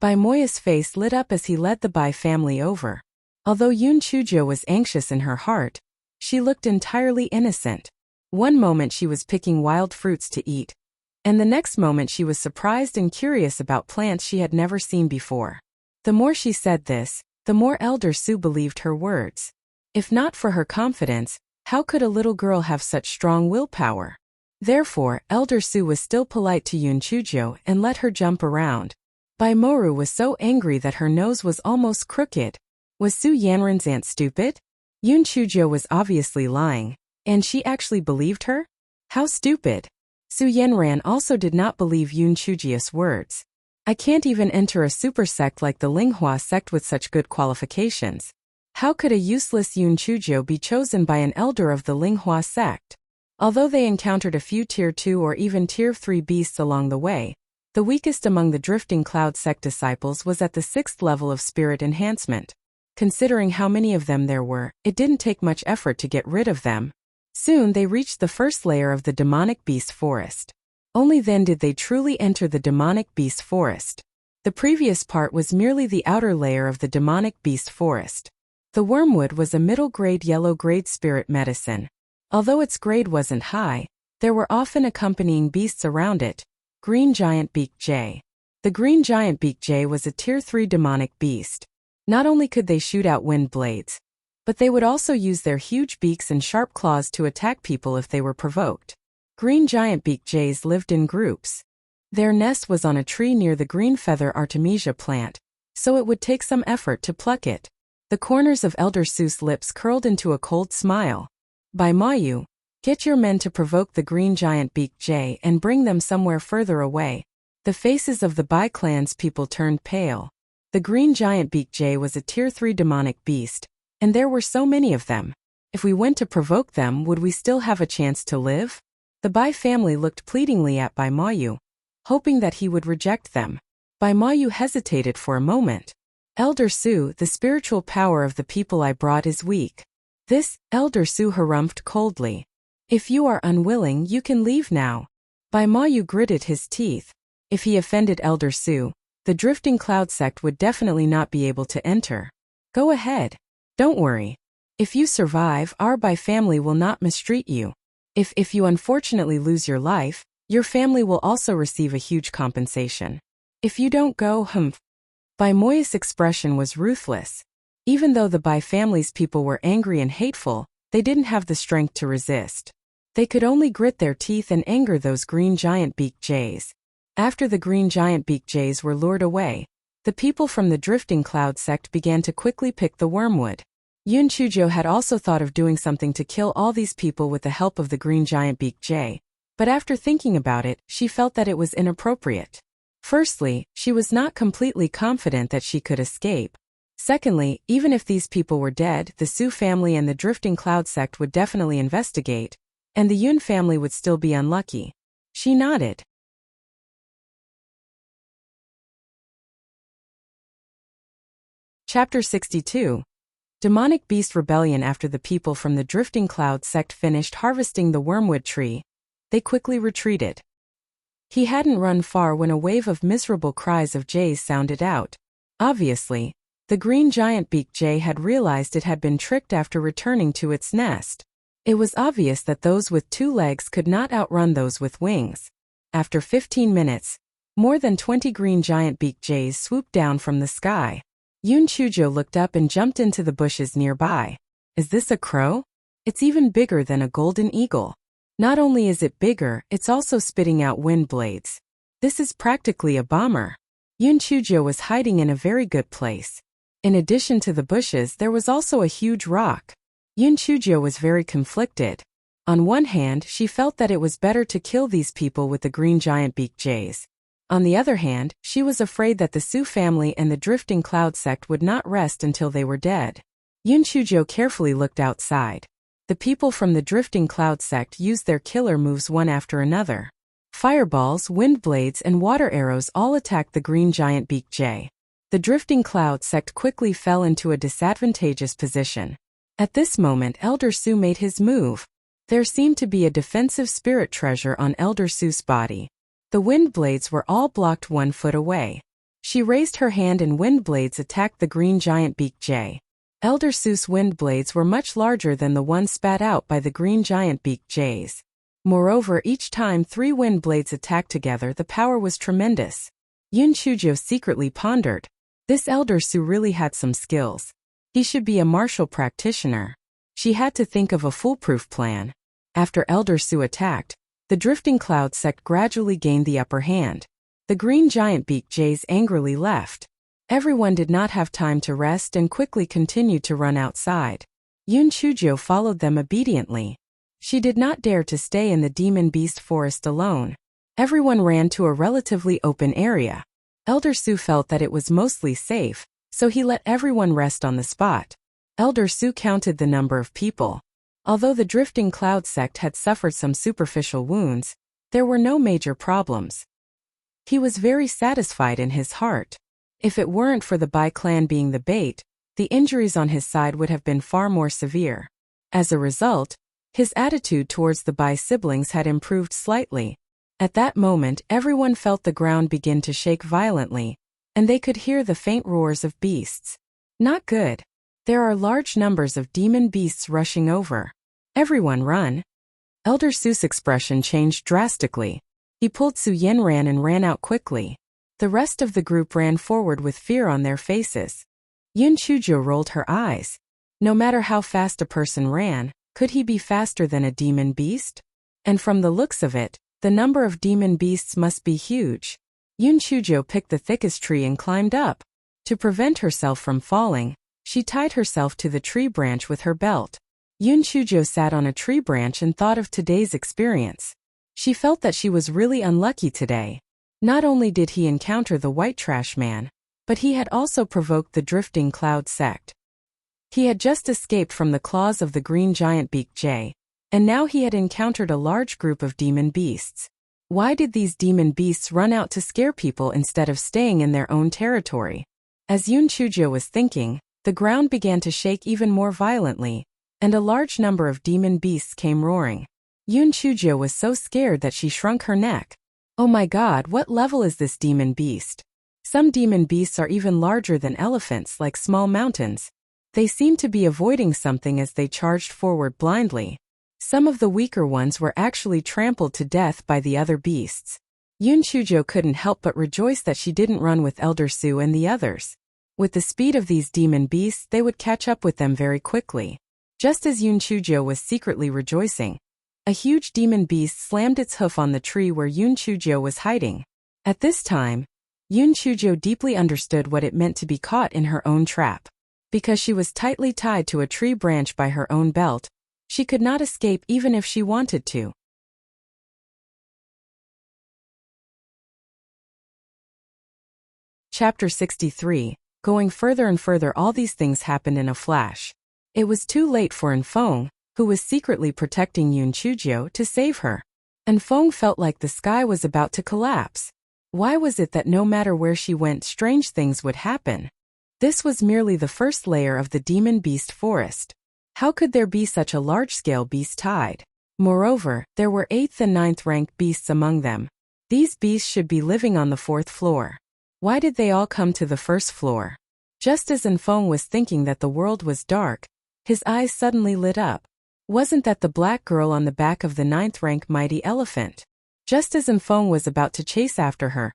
Bai Moya's face lit up as he led the Bai family over. Although Yun Chujio was anxious in her heart, she looked entirely innocent. One moment she was picking wild fruits to eat, and the next moment she was surprised and curious about plants she had never seen before. The more she said this, the more Elder Su believed her words. If not for her confidence, how could a little girl have such strong willpower? Therefore, Elder Su was still polite to Yun Chujio and let her jump around. Bai Moru was so angry that her nose was almost crooked. Was Su Yanran's aunt stupid? Yun Chujio was obviously lying, and she actually believed her? How stupid! Su Yanran also did not believe Yun Chujio's words. "I can't even enter a super sect like the Linghua sect with such good qualifications. How could a useless Yun Chujio be chosen by an elder of the Linghua sect?" Although they encountered a few Tier 2 or even Tier 3 beasts along the way, the weakest among the Drifting Cloud sect disciples was at the 6th level of spirit enhancement. Considering how many of them there were, it didn't take much effort to get rid of them. Soon they reached the first layer of the demonic beast forest. Only then did they truly enter the demonic beast forest. The previous part was merely the outer layer of the demonic beast forest. The wormwood was a middle-grade yellow-grade spirit medicine. Although its grade wasn't high, there were often accompanying beasts around it. Green Giant Beak Jay. The Green Giant Beak Jay was a Tier 3 demonic beast. Not only could they shoot out wind blades, but they would also use their huge beaks and sharp claws to attack people if they were provoked. Green Giant Beak Jays lived in groups. Their nest was on a tree near the green feather Artemisia plant, so it would take some effort to pluck it. The corners of Elder Su's lips curled into a cold smile. "Bai Mayu, get your men to provoke the Green Giant Beak Jay and bring them somewhere further away." The faces of the Bai clan's people turned pale. The Green Giant Beak Jay was a Tier 3 demonic beast, and there were so many of them. If we went to provoke them, would we still have a chance to live? The Bai family looked pleadingly at Bai Mayu, hoping that he would reject them. Bai Mayu hesitated for a moment. "Elder Su, the spiritual power of the people I brought is weak." This, Elder Su harumphed coldly. "If you are unwilling, you can leave now." Bai Mayu gritted his teeth. If he offended Elder Su, the Drifting Cloud sect would definitely not be able to enter. "Go ahead. Don't worry. If you survive, our Bai family will not mistreat you. If you unfortunately lose your life, your family will also receive a huge compensation. If you don't go, Bai Moya's expression was ruthless. Even though the Bai family's people were angry and hateful, they didn't have the strength to resist. They could only grit their teeth and anger those Green Giant Beak Jays. After the Green Giant Beak Jays were lured away, the people from the Drifting Cloud sect began to quickly pick the wormwood. Yun Chujio had also thought of doing something to kill all these people with the help of the Green Giant Beak Jay, but after thinking about it, she felt that it was inappropriate. Firstly, she was not completely confident that she could escape. Secondly, even if these people were dead, the Su family and the Drifting Cloud sect would definitely investigate, and the Yun family would still be unlucky. She nodded. Chapter 62. Demonic Beast Rebellion. After the people from the Drifting Cloud sect finished harvesting the wormwood tree, they quickly retreated. He hadn't run far when a wave of miserable cries of jays sounded out. Obviously, the Green Giant Beak Jay had realized it had been tricked after returning to its nest. It was obvious that those with 2 legs could not outrun those with wings. After 15 minutes, more than 20 Green Giant Beak Jays swooped down from the sky. Yun Chujio looked up and jumped into the bushes nearby. "Is this a crow? It's even bigger than a golden eagle. Not only is it bigger, it's also spitting out wind blades." This is practically a bomber. Yun Chujio was hiding in a very good place. In addition to the bushes, there was also a huge rock. Yun Chujio was very conflicted. On one hand, she felt that it was better to kill these people with the green giant-beaked jays. On the other hand, she was afraid that the Su family and the Drifting Cloud sect would not rest until they were dead. Yun Chujio carefully looked outside. The people from the Drifting Cloud sect used their killer moves one after another. Fireballs, wind blades, and water arrows all attacked the green giant-beaked jay. The Drifting Cloud sect quickly fell into a disadvantageous position. At this moment, Elder Su made his move. There seemed to be a defensive spirit treasure on Elder Su's body. The wind blades were all blocked 1 foot away. She raised her hand and wind blades attacked the green giant-beaked jay. Elder Su's wind blades were much larger than the ones spat out by the green giant-beaked jays. Moreover, each time 3 wind blades attacked together, the power was tremendous. Yun Chujio secretly pondered. This Elder Su really had some skills. He should be a martial practitioner. She had to think of a foolproof plan. After Elder Su attacked, the Drifting Cloud sect gradually gained the upper hand. The green giant-beaked jays angrily left. Everyone did not have time to rest and quickly continued to run outside. Yun Chujio followed them obediently. She did not dare to stay in the Demon Beast Forest alone. Everyone ran to a relatively open area. Elder Su felt that it was mostly safe, so he let everyone rest on the spot. Elder Su counted the number of people. Although the Drifting Cloud sect had suffered some superficial wounds, there were no major problems. He was very satisfied in his heart. If it weren't for the Bai clan being the bait, the injuries on his side would have been far more severe. As a result, his attitude towards the Bai siblings had improved slightly. At that moment, everyone felt the ground begin to shake violently, and they could hear the faint roars of beasts. Not good. There are large numbers of demon beasts rushing over. Everyone run. Elder Su's expression changed drastically. He pulled Su Yenran and ran out quickly. The rest of the group ran forward with fear on their faces. Yun Chujio rolled her eyes. No matter how fast a person ran, could he be faster than a demon beast? And from the looks of it, the number of demon beasts must be huge. Yun Chujio picked the thickest tree and climbed up. To prevent herself from falling, she tied herself to the tree branch with her belt. Yun Chujio sat on a tree branch and thought of today's experience. She felt that she was really unlucky today. Not only did he encounter the White Trash Man, but he had also provoked the Drifting Cloud sect. He had just escaped from the claws of the green giant-beaked jay, and now he had encountered a large group of demon beasts. Why did these demon beasts run out to scare people instead of staying in their own territory? As Yun Chujio was thinking, the ground began to shake even more violently, and a large number of demon beasts came roaring. Yun Chujio was so scared that she shrunk her neck. Oh my god, what level is this demon beast? Some demon beasts are even larger than elephants, like small mountains. They seemed to be avoiding something as they charged forward blindly. Some of the weaker ones were actually trampled to death by the other beasts. Yun Chujio couldn't help but rejoice that she didn't run with Elder Su and the others. With the speed of these demon beasts, they would catch up with them very quickly. Just as Yun Chujio was secretly rejoicing, a huge demon beast slammed its hoof on the tree where Yun Chujio was hiding. At this time, Yun Chujio deeply understood what it meant to be caught in her own trap. Because she was tightly tied to a tree branch by her own belt, she could not escape even if she wanted to. Chapter 63. Going further and further, all these things happened in a flash. It was too late for Enfeng, who was secretly protecting Yun Chujio, to save her. Enfeng felt like the sky was about to collapse. Why was it that no matter where she went, strange things would happen? This was merely the first layer of the Demon Beast Forest. How could there be such a large-scale beast tied? Moreover, there were 8th and 9th ranked beasts among them. These beasts should be living on the 4th floor. Why did they all come to the 1st floor? Just as Enfeng was thinking that the world was dark, his eyes suddenly lit up. Wasn't that the black girl on the back of the 9th rank mighty elephant? Just as Enfeng was about to chase after her,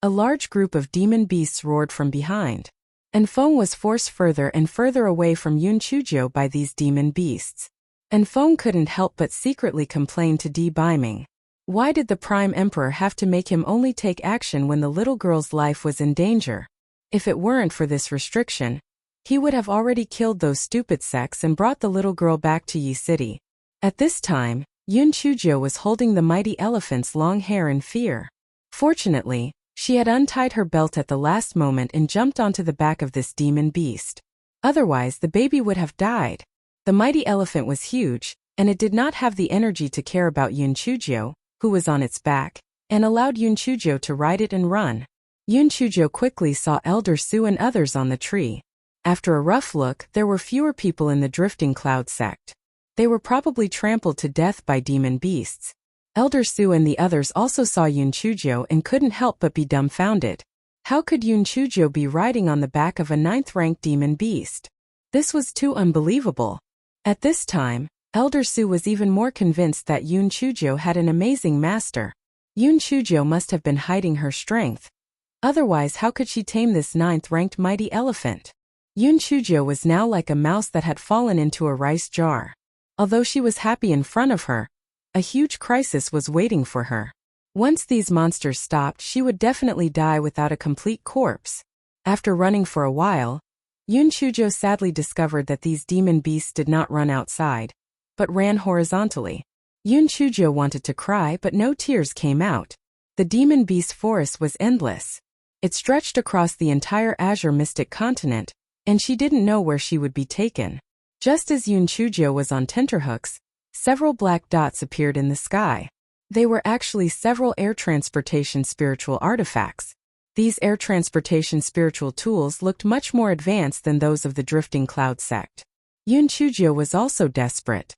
a large group of demon beasts roared from behind. Enfeng was forced further and further away from Yun Chujio by these demon beasts. Enfeng couldn't help but secretly complain to Di Baiming. Why did the Prime Emperor have to make him only take action when the little girl's life was in danger? If it weren't for this restriction, he would have already killed those stupid sects and brought the little girl back to Yi City. At this time, Yun Chujo was holding the mighty elephant's long hair in fear. Fortunately, she had untied her belt at the last moment and jumped onto the back of this demon beast. Otherwise, the baby would have died. The mighty elephant was huge, and it did not have the energy to care about Yun Chujo, who was on its back, and allowed Yun Chujo to ride it and run. Yun Chujo quickly saw Elder Su and others on the tree. After a rough look, there were fewer people in the drifting cloud sect. They were probably trampled to death by demon beasts. Elder Su and the others also saw Yun Chujo and couldn't help but be dumbfounded. How could Yun Chujo be riding on the back of a 9th-ranked demon beast? This was too unbelievable. At this time, Elder Su was even more convinced that Yun Chujo had an amazing master. Yun Chujo must have been hiding her strength. Otherwise, how could she tame this 9th-ranked mighty elephant? Yun Chujo was now like a mouse that had fallen into a rice jar. Although she was happy in front of her, a huge crisis was waiting for her. Once these monsters stopped, she would definitely die without a complete corpse. After running for a while, Yun Chujo sadly discovered that these demon beasts did not run outside, but ran horizontally. Yun Chujo wanted to cry, but no tears came out. The demon beast forest was endless. It stretched across the entire Azure Mystic continent, and she didn't know where she would be taken. Just as Yun Chujo was on tenterhooks, several black dots appeared in the sky. They were actually several air transportation spiritual artifacts. These air transportation spiritual tools looked much more advanced than those of the drifting cloud sect. Yun Chujo was also desperate.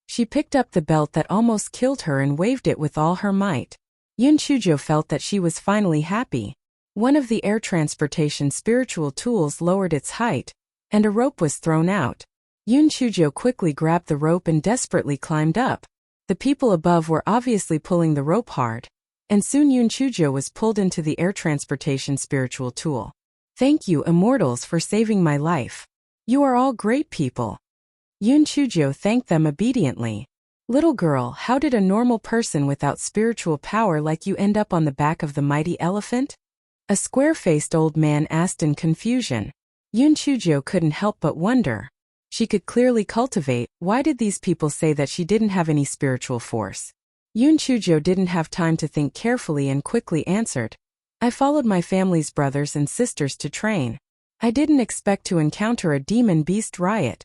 She picked up the belt that almost killed her and waved it with all her might. Yun Chujo felt that she was finally happy. One of the air transportation spiritual tools lowered its height, and a rope was thrown out. Yun Chujo quickly grabbed the rope and desperately climbed up. The people above were obviously pulling the rope hard, and soon Yun Chujo was pulled into the air transportation spiritual tool. Thank you, immortals, for saving my life. You are all great people. Yun Chujo thanked them obediently. Little girl, how did a normal person without spiritual power like you end up on the back of the mighty elephant? A square-faced old man asked in confusion. Yun Chujo couldn't help but wonder. She could clearly cultivate. Why did these people say that she didn't have any spiritual force? Yun Chujo didn't have time to think carefully and quickly answered. I followed my family's brothers and sisters to train. I didn't expect to encounter a demon beast riot.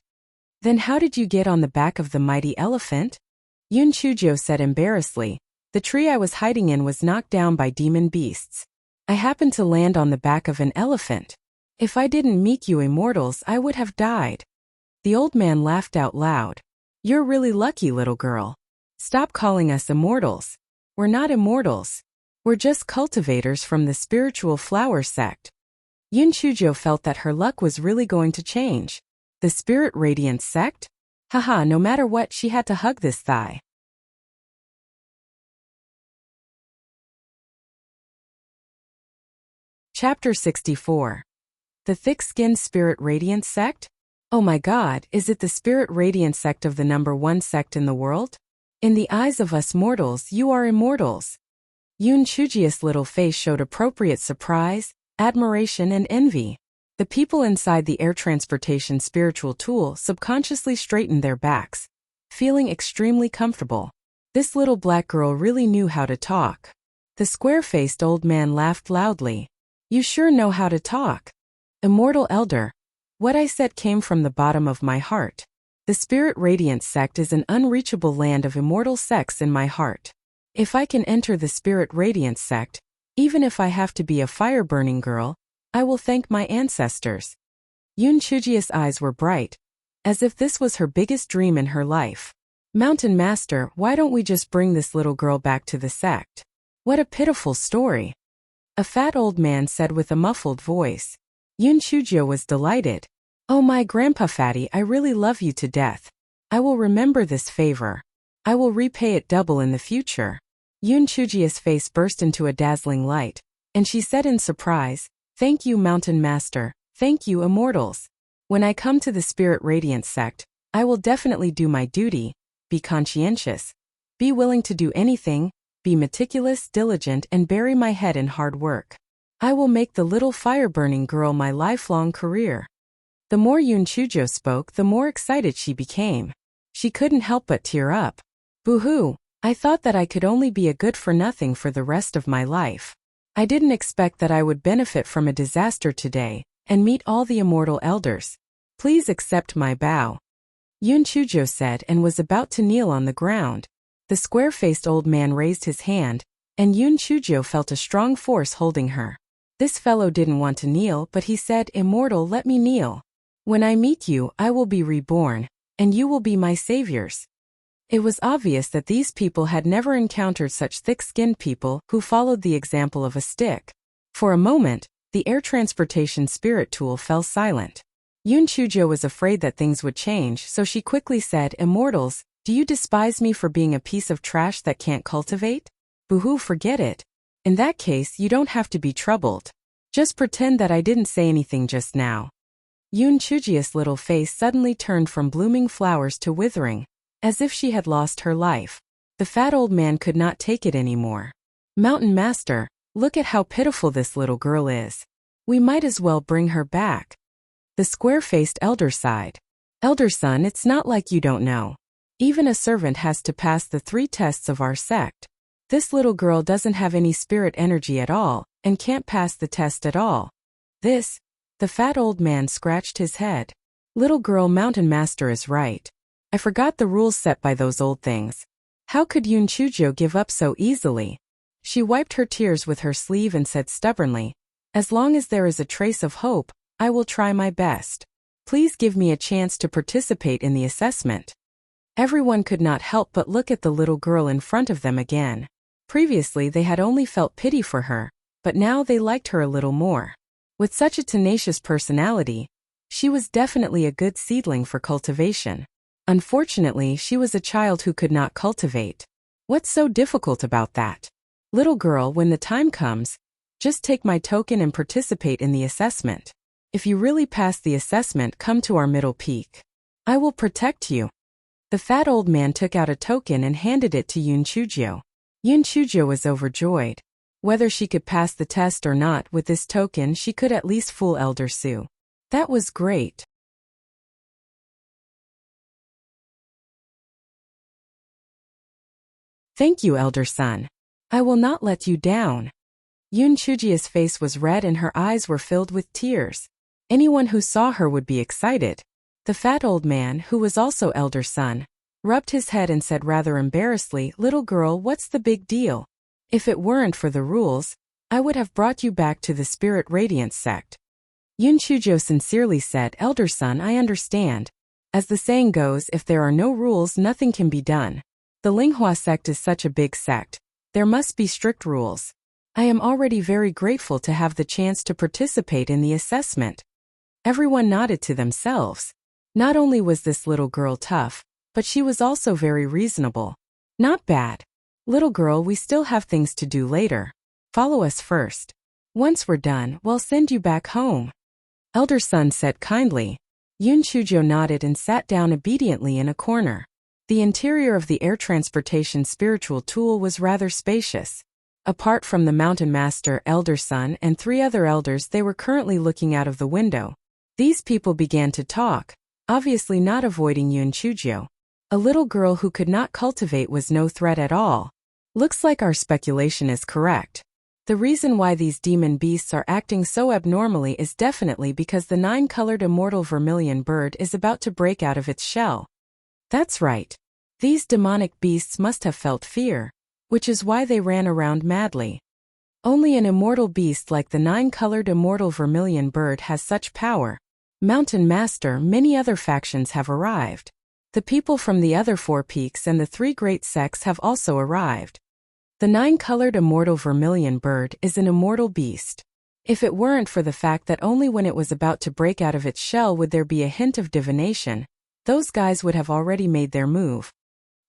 Then how did you get on the back of the mighty elephant? Yun Chujo said embarrassedly. The tree I was hiding in was knocked down by demon beasts. I happened to land on the back of an elephant. If I didn't meet you immortals, I would have died. The old man laughed out loud. You're really lucky, little girl. Stop calling us immortals. We're not immortals. We're just cultivators from the spiritual flower sect. Yun Chujo felt that her luck was really going to change. The spirit radiance sect? Haha, no matter what, she had to hug this thigh. Chapter 64. The Thick-Skinned Spirit Radiance Sect? Oh my god, is it the Spirit Radiance Sect of the #1 sect in the world? In the eyes of us mortals, you are immortals. Yun Chuji's little face showed appropriate surprise, admiration and envy. The people inside the air transportation spiritual tool subconsciously straightened their backs, feeling extremely comfortable. This little black girl really knew how to talk. The square-faced old man laughed loudly. You sure know how to talk. Immortal Elder. What I said came from the bottom of my heart. The Spirit Radiance Sect is an unreachable land of immortal sects in my heart. If I can enter the Spirit Radiance Sect, even if I have to be a fire-burning girl, I will thank my ancestors. Yun Chuji's eyes were bright, as if this was her biggest dream in her life. Mountain Master, why don't we just bring this little girl back to the sect? What a pitiful story. A fat old man said with a muffled voice. Yun Chujo was delighted. Oh my Grandpa Fatty, I really love you to death. I will remember this favor. I will repay it double in the future. Yun Chuji's face burst into a dazzling light, and she said in surprise, Thank you, Mountain Master. Thank you, immortals. When I come to the Spirit Radiance Sect, I will definitely do my duty, be conscientious, be willing to do anything, be meticulous, diligent, and bury my head in hard work. I will make the little fire-burning girl my lifelong career." The more Yoon Chujo spoke, the more excited she became. She couldn't help but tear up. "Boo-hoo, I thought that I could only be a good-for-nothing for the rest of my life. I didn't expect that I would benefit from a disaster today, and meet all the immortal elders. Please accept my bow," Yoon Chujo said, and was about to kneel on the ground. The square-faced old man raised his hand, and Yoon Chujo felt a strong force holding her. This fellow didn't want to kneel, but he said, "Immortal, let me kneel. When I meet you, I will be reborn, and you will be my saviors." It was obvious that these people had never encountered such thick-skinned people who followed the example of a stick. For a moment, the air transportation spirit tool fell silent. Yoon Chujo was afraid that things would change, so she quickly said, "Immortals, do you despise me for being a piece of trash that can't cultivate? Boo-hoo, forget it. In that case, you don't have to be troubled. Just pretend that I didn't say anything just now." Yoon Chujia's little face suddenly turned from blooming flowers to withering, as if she had lost her life. The fat old man could not take it anymore. "Mountain Master, look at how pitiful this little girl is. We might as well bring her back." The square-faced elder sighed. "Elder son, it's not like you don't know. Even a servant has to pass the 3 tests of our sect. This little girl doesn't have any spirit energy at all, and can't pass the test at all. This..." The fat old man scratched his head. "Little girl, Mountain Master is right. I forgot the rules set by those old things. How could Yoon Chujo give up so easily?" She wiped her tears with her sleeve and said stubbornly, "As long as there is a trace of hope, I will try my best. Please give me a chance to participate in the assessment." Everyone could not help but look at the little girl in front of them again. Previously they had only felt pity for her, but now they liked her a little more. With such a tenacious personality, she was definitely a good seedling for cultivation. Unfortunately, she was a child who could not cultivate. What's so difficult about that? Little girl, when the time comes, just take my token and participate in the assessment. If you really pass the assessment, come to our middle peak. I will protect you." The fat old man took out a token and handed it to Yoon Chujo. Yoon Chujo was overjoyed. Whether she could pass the test or not, with this token she could at least fool Elder Su. That was great. "Thank you, Elder Son. I will not let you down." Yoon Chujia's face was red and her eyes were filled with tears. Anyone who saw her would be excited. The fat old man, who was also Elder Son, rubbed his head and said rather embarrassedly, "Little girl, what's the big deal? If it weren't for the rules, I would have brought you back to the Spirit Radiance sect." Yoon Chujo sincerely said, "Elder Son, I understand. As the saying goes, if there are no rules, nothing can be done. The Linghua sect is such a big sect. There must be strict rules. I am already very grateful to have the chance to participate in the assessment." Everyone nodded to themselves. Not only was this little girl tough, but she was also very reasonable. Not bad. "Little girl, we still have things to do later. Follow us first. Once we're done, we'll send you back home," Elder Son said kindly. Yoon Chujo nodded and sat down obediently in a corner. The interior of the air transportation spiritual tool was rather spacious. Apart from the Mountain Master, Elder Son, and 3 other elders, they were currently looking out of the window. These people began to talk, obviously not avoiding Yoon Chujo. A little girl who could not cultivate was no threat at all. "Looks like our speculation is correct. The reason why these demon beasts are acting so abnormally is definitely because the 9-colored immortal vermilion bird is about to break out of its shell. That's right. These demonic beasts must have felt fear, which is why they ran around madly. Only an immortal beast like the 9-colored immortal vermilion bird has such power. Mountain Master, many other factions have arrived. The people from the other 4 peaks and the 3 great sects have also arrived. The 9-colored immortal vermilion bird is an immortal beast. If it weren't for the fact that only when it was about to break out of its shell would there be a hint of divination, those guys would have already made their move."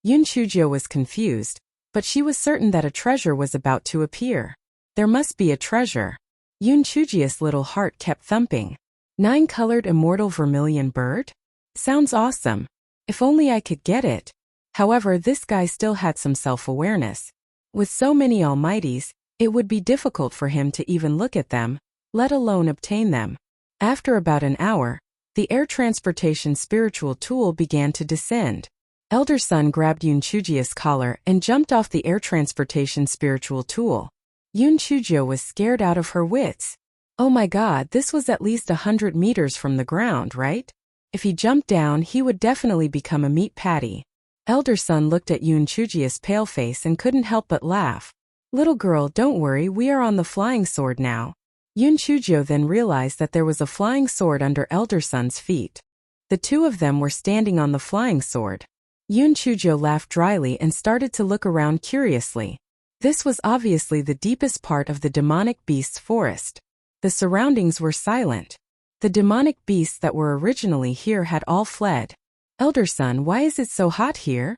Yoon Chujo was confused, but she was certain that a treasure was about to appear. There must be a treasure. Yoon Chujia's little heart kept thumping. 9-colored immortal vermilion bird? Sounds awesome. If only I could get it. However, this guy still had some self-awareness. With so many almighties, it would be difficult for him to even look at them, let alone obtain them. After about an hour, the air transportation spiritual tool began to descend. Elder Sun grabbed Yun Chujia's collar and jumped off the air transportation spiritual tool. Yun Chujia was scared out of her wits. Oh my god, this was at least 100 meters from the ground, right? If he jumped down, he would definitely become a meat patty. Elder Sun looked at Yun Chujia's pale face and couldn't help but laugh. Little girl, don't worry, we are on the flying sword now. Yun Chujia then realized that there was a flying sword under Elder Sun's feet. The two of them were standing on the flying sword. Yun Chujia laughed dryly and started to look around curiously. This was obviously the deepest part of the demonic beast's forest. The surroundings were silent. The demonic beasts that were originally here had all fled. Elder Sun, why is it so hot here?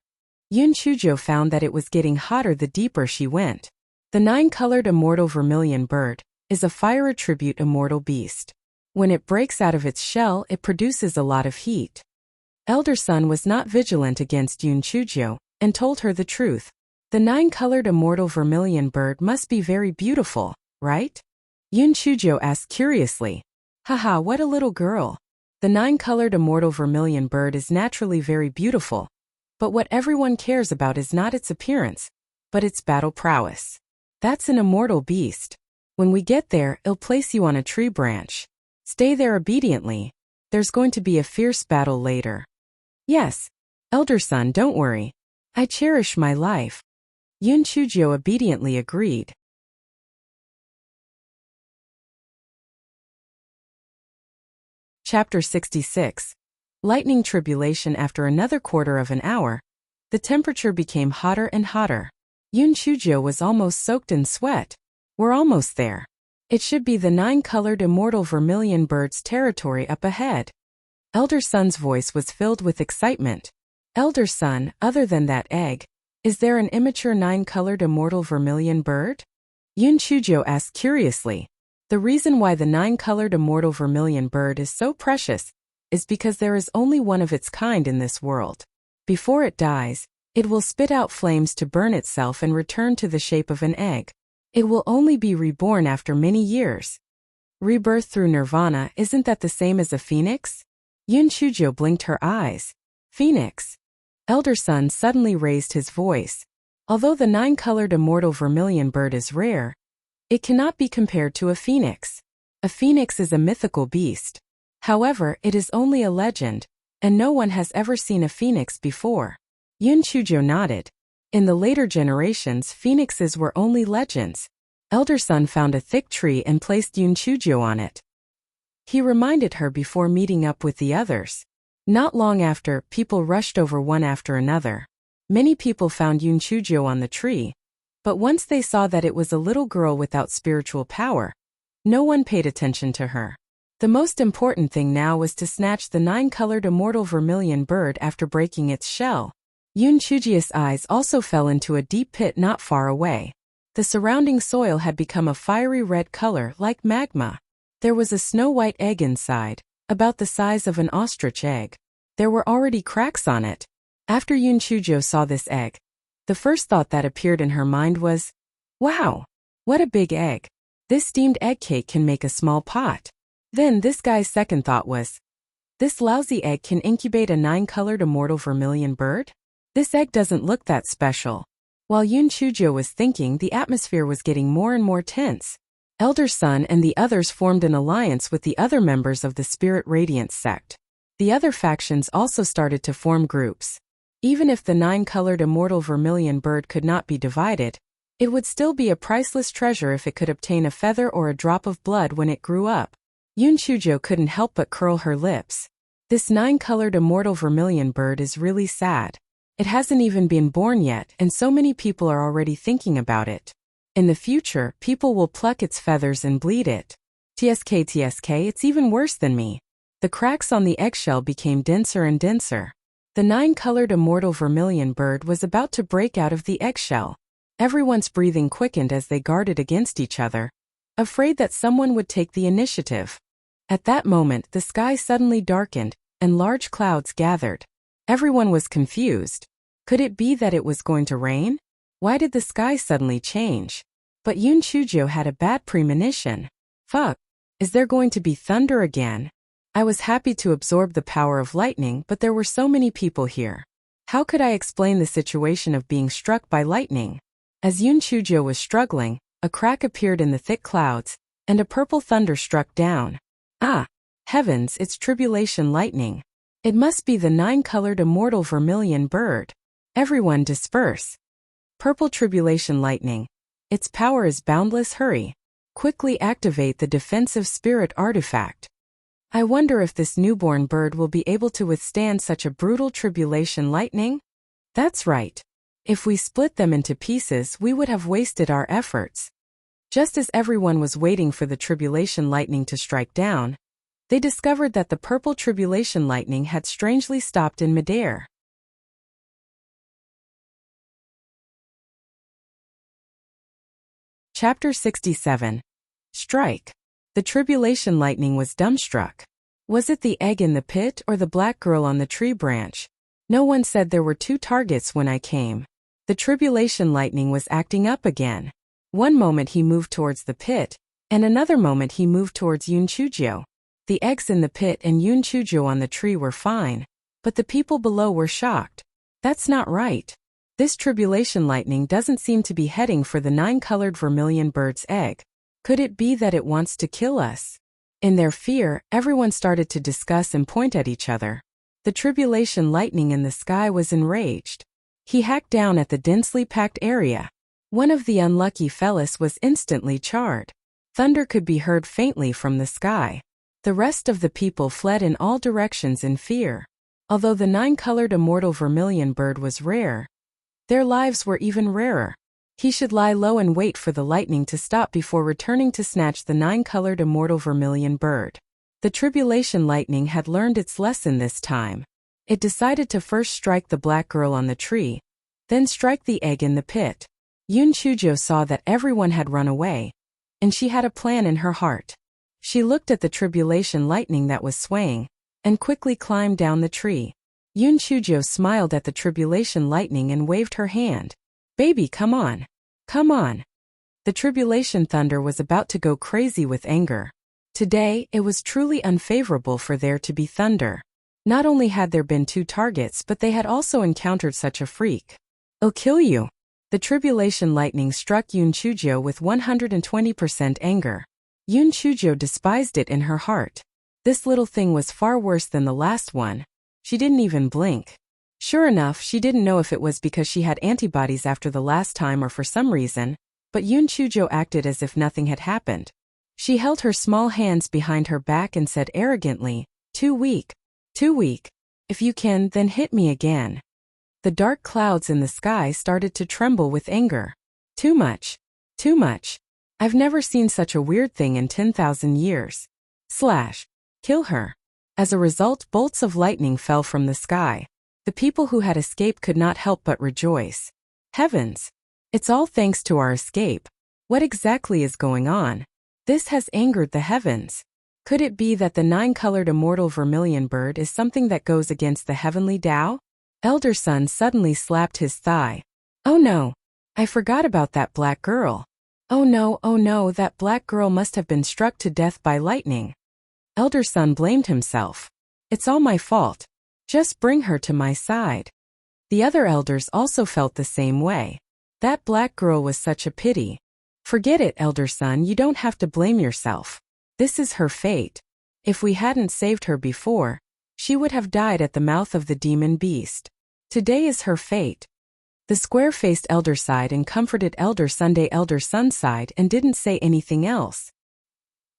Yun Chujia found that it was getting hotter the deeper she went. The 9-colored immortal vermilion bird is a fire attribute immortal beast. When it breaks out of its shell, it produces a lot of heat. Elder Sun was not vigilant against Yun Chujia and told her the truth. The 9-colored immortal vermilion bird must be very beautiful, right? Yun Chujia asked curiously. Haha, what a little girl. The 9-colored immortal vermilion bird is naturally very beautiful. But what everyone cares about is not its appearance, but its battle prowess. That's an immortal beast. When we get there, it'll place you on a tree branch. Stay there obediently. There's going to be a fierce battle later. Yes, Elder Sun, don't worry. I cherish my life. Yun Chujia obediently agreed. Chapter 66. Lightning tribulation. After another quarter of an hour, the temperature became hotter and hotter. Yun Chujia was almost soaked in sweat. We're almost there. It should be the 9-colored immortal vermilion bird's territory up ahead. Elder Sun's voice was filled with excitement. Elder Sun, other than that egg, is there an immature 9-colored immortal vermilion bird? Yun Chujia asked curiously. The reason why the 9-colored immortal vermilion bird is so precious is because there is only one of its kind in this world. Before it dies, it will spit out flames to burn itself and return to the shape of an egg. It will only be reborn after many years. Rebirth through nirvana, isn't that the same as a phoenix? Yun Chujia blinked her eyes. Phoenix. Elder Sun suddenly raised his voice. Although the 9-colored immortal vermilion bird is rare, it cannot be compared to a phoenix. A phoenix is a mythical beast. However, it is only a legend, and no one has ever seen a phoenix before. Yun Chujia nodded. In the later generations, phoenixes were only legends. Elder Sun found a thick tree and placed Yun Chujia on it. He reminded her before meeting up with the others. Not long after, people rushed over one after another. Many people found Yun Chujia on the tree, but once they saw that it was a little girl without spiritual power, no one paid attention to her. The most important thing now was to snatch the 9-colored immortal vermilion bird after breaking its shell. Yun Chujia's eyes also fell into a deep pit not far away. The surrounding soil had become a fiery red color like magma. There was a snow-white egg inside, about the size of an ostrich egg. There were already cracks on it. After Yun Chujia saw this egg, the first thought that appeared in her mind was, wow, what a big egg. This steamed egg cake can make a small pot. Then this guy's second thought was, this lousy egg can incubate a 9-colored immortal vermilion bird? This egg doesn't look that special. While Yun Chujia was thinking, the atmosphere was getting more and more tense. Elder Sun and the others formed an alliance with the other members of the Spirit Radiance sect. The other factions also started to form groups. Even if the 9-colored immortal vermilion bird could not be divided, it would still be a priceless treasure if it could obtain a feather or a drop of blood when it grew up. Yun Chujia couldn't help but curl her lips. This 9-colored immortal vermilion bird is really sad. It hasn't even been born yet, and so many people are already thinking about it. In the future, people will pluck its feathers and bleed it. TSK, it's even worse than me. The cracks on the eggshell became denser and denser. The 9-colored immortal vermilion bird was about to break out of the eggshell. Everyone's breathing quickened as they guarded against each other, afraid that someone would take the initiative. At that moment, the sky suddenly darkened, and large clouds gathered. Everyone was confused. Could it be that it was going to rain? Why did the sky suddenly change? But Yun Chujo had a bad premonition. Fuck. Is there going to be thunder again? I was happy to absorb the power of lightning, but there were so many people here. How could I explain the situation of being struck by lightning? As Yun Chujo was struggling, a crack appeared in the thick clouds, and a purple thunder struck down. Ah! Heavens, it's tribulation lightning. It must be the 9-colored immortal vermilion bird. Everyone disperse. Purple tribulation lightning. Its power is boundless. Hurry. Quickly activate the defensive spirit artifact. I wonder if this newborn bird will be able to withstand such a brutal tribulation lightning? That's right. If we split them into pieces, we would have wasted our efforts. Just as everyone was waiting for the tribulation lightning to strike down, they discovered that the purple tribulation lightning had strangely stopped in midair. Chapter 67. Strike. The tribulation lightning was dumbstruck. Was it the egg in the pit or the black girl on the tree branch? No one said there were 2 targets when I came. The tribulation lightning was acting up again. One moment he moved towards the pit, and another moment he moved towards Yun Chujo. The eggs in the pit and Yun Chujo on the tree were fine, but the people below were shocked. That's not right. This tribulation lightning doesn't seem to be heading for the 9-colored vermilion bird's egg. Could it be that it wants to kill us? In their fear, everyone started to discuss and point at each other. The tribulation lightning in the sky was enraged. He hacked down at the densely packed area. One of the unlucky fellas was instantly charred. Thunder could be heard faintly from the sky. The rest of the people fled in all directions in fear. Although the 9-colored immortal vermilion bird was rare, their lives were even rarer. He should lie low and wait for the lightning to stop before returning to snatch the 9-colored immortal vermilion bird. The tribulation lightning had learned its lesson this time. It decided to first strike the black girl on the tree, then strike the egg in the pit. Yun Chujo saw that everyone had run away, and she had a plan in her heart. She looked at the tribulation lightning that was swaying, and quickly climbed down the tree. Yun Chujo smiled at the tribulation lightning and waved her hand. Baby, come on. Come on. The tribulation thunder was about to go crazy with anger. Today, it was truly unfavorable for there to be thunder. Not only had there been 2 targets, but they had also encountered such a freak. I'll kill you. The tribulation lightning struck Yun Chujo with 120% anger. Yun Chujo despised it in her heart. This little thing was far worse than the last one. She didn't even blink. Sure enough, she didn't know if it was because she had antibodies after the last time or for some reason, but Yun Chujo acted as if nothing had happened. She held her small hands behind her back and said arrogantly, "Too weak. Too weak. If you can, then hit me again." The dark clouds in the sky started to tremble with anger. Too much. Too much. I've never seen such a weird thing in 10,000 years. Slash. Kill her. As a result, bolts of lightning fell from the sky. The people who had escaped could not help but rejoice. Heavens! It's all thanks to our escape. What exactly is going on? This has angered the heavens. Could it be that the 9-colored immortal vermilion bird is something that goes against the heavenly Tao? Elder Sun suddenly slapped his thigh. Oh no! I forgot about that black girl. Oh no, that black girl must have been struck to death by lightning. Elder Sun blamed himself. It's all my fault. Just bring her to my side. The other elders also felt the same way. That black girl was such a pity. Forget it, Elder Sun, you don't have to blame yourself. This is her fate. If we hadn't saved her before, she would have died at the mouth of the demon beast. Today is her fate. The square-faced elder sighed and comforted Elder Sunday. Elder Sun sighed and didn't say anything else.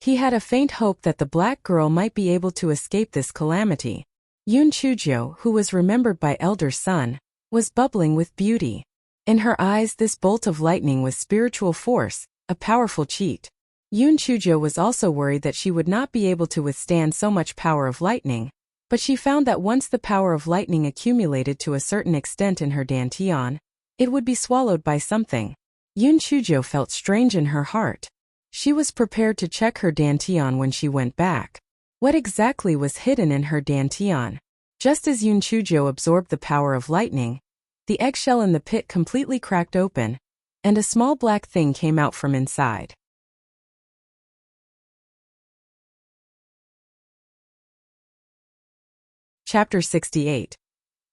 He had a faint hope that the black girl might be able to escape this calamity. Yun Chujo, who was remembered by Elder Sun, was bubbling with beauty. In her eyes, this bolt of lightning was spiritual force, a powerful cheat. Yun Chujo was also worried that she would not be able to withstand so much power of lightning, but she found that once the power of lightning accumulated to a certain extent in her dantian, it would be swallowed by something. Yun Chujo felt strange in her heart. She was prepared to check her dantian when she went back. What exactly was hidden in her dantian? Just as Yun Chujo absorbed the power of lightning, The eggshell in the pit completely cracked open, and a small black thing came out from inside. Chapter 68.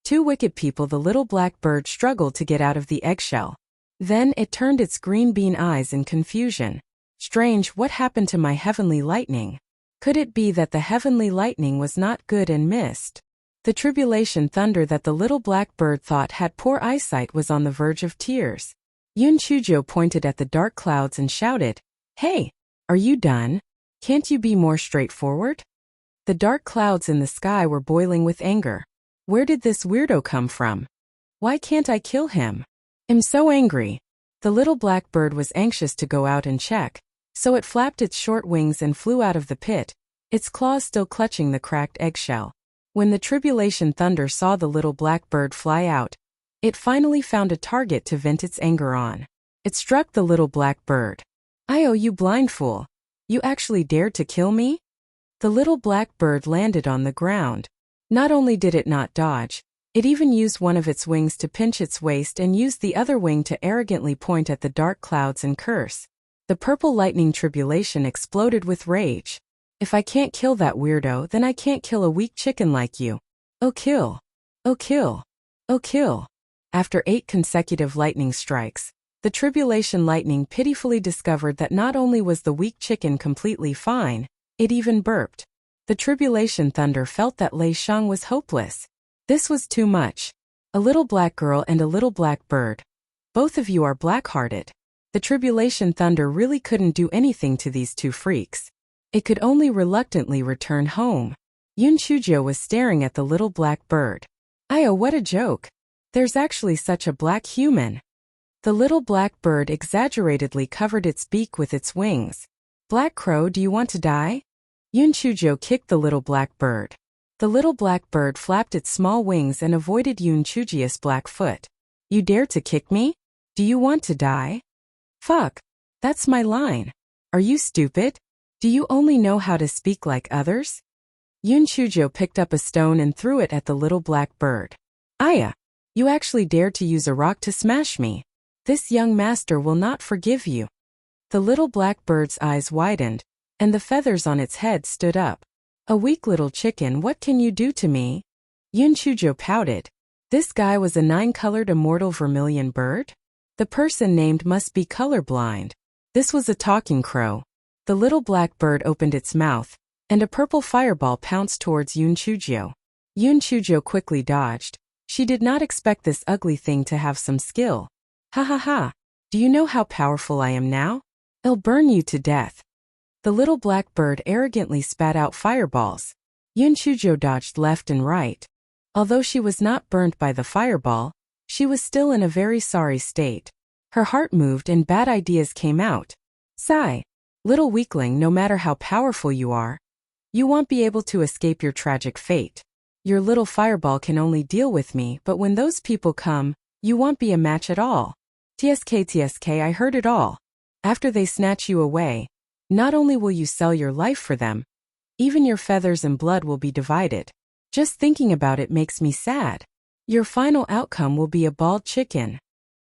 Two wicked people. The little black bird struggled to get out of the eggshell. Then it turned its green bean eyes in confusion. Strange, what happened to my heavenly lightning? Could it be that the heavenly lightning was not good and missed? The tribulation thunder that the little black bird thought had poor eyesight was on the verge of tears. Yun Chujo pointed at the dark clouds and shouted, "Hey, are you done? Can't you be more straightforward?" The dark clouds in the sky were boiling with anger. Where did this weirdo come from? Why can't I kill him? I'm so angry. The little black bird was anxious to go out and check, so it flapped its short wings and flew out of the pit, its claws still clutching the cracked eggshell. When the tribulation thunder saw the little black bird fly out, it finally found a target to vent its anger on. It struck the little black bird. "Oh, you blind fool. You actually dared to kill me?" The little black bird landed on the ground. Not only did it not dodge, it even used one of its wings to pinch its waist and used the other wing to arrogantly point at the dark clouds and curse. The purple lightning tribulation exploded with rage. "If I can't kill that weirdo, then I can't kill a weak chicken like you. Oh kill! Oh kill! Oh kill!" After 8 consecutive lightning strikes, the tribulation lightning pitifully discovered that not only was the weak chicken completely fine, it even burped. The tribulation thunder felt that Lei Shang was hopeless. This was too much. A little black girl and a little black bird. Both of you are black-hearted. The tribulation thunder really couldn't do anything to these two freaks. It could only reluctantly return home. Yun Chujo was staring at the little black bird. "Oh, what a joke. There's actually such a black human." The little black bird exaggeratedly covered its beak with its wings. "Black crow, do you want to die?" Yun Chujo kicked the little black bird. The little black bird flapped its small wings and avoided Yun Chuji's black foot. "You dare to kick me? Do you want to die?" "Fuck. That's my line. Are you stupid? Do you only know how to speak like others?" Yun Chujo picked up a stone and threw it at the little black bird. "Aya! You actually dared to use a rock to smash me. This young master will not forgive you." The little black bird's eyes widened, and the feathers on its head stood up. "A weak little chicken, what can you do to me?" Yun Chujo pouted. This guy was a 9-colored immortal vermilion bird? The person named must be colorblind. This was a talking crow. The little black bird opened its mouth, and a purple fireball pounced towards Yun Chujo. Yun Chujo quickly dodged. She did not expect this ugly thing to have some skill. "Ha ha ha. Do you know how powerful I am now? I'll burn you to death." The little black bird arrogantly spat out fireballs. Yun Chujo dodged left and right. Although she was not burnt by the fireball, she was still in a very sorry state. Her heart moved and bad ideas came out. "Sigh. Little weakling, no matter how powerful you are, you won't be able to escape your tragic fate. Your little fireball can only deal with me, but when those people come, you won't be a match at all. TSK, I heard it all. After they snatch you away, not only will you sell your life for them, even your feathers and blood will be divided. Just thinking about it makes me sad. Your final outcome will be a bald chicken."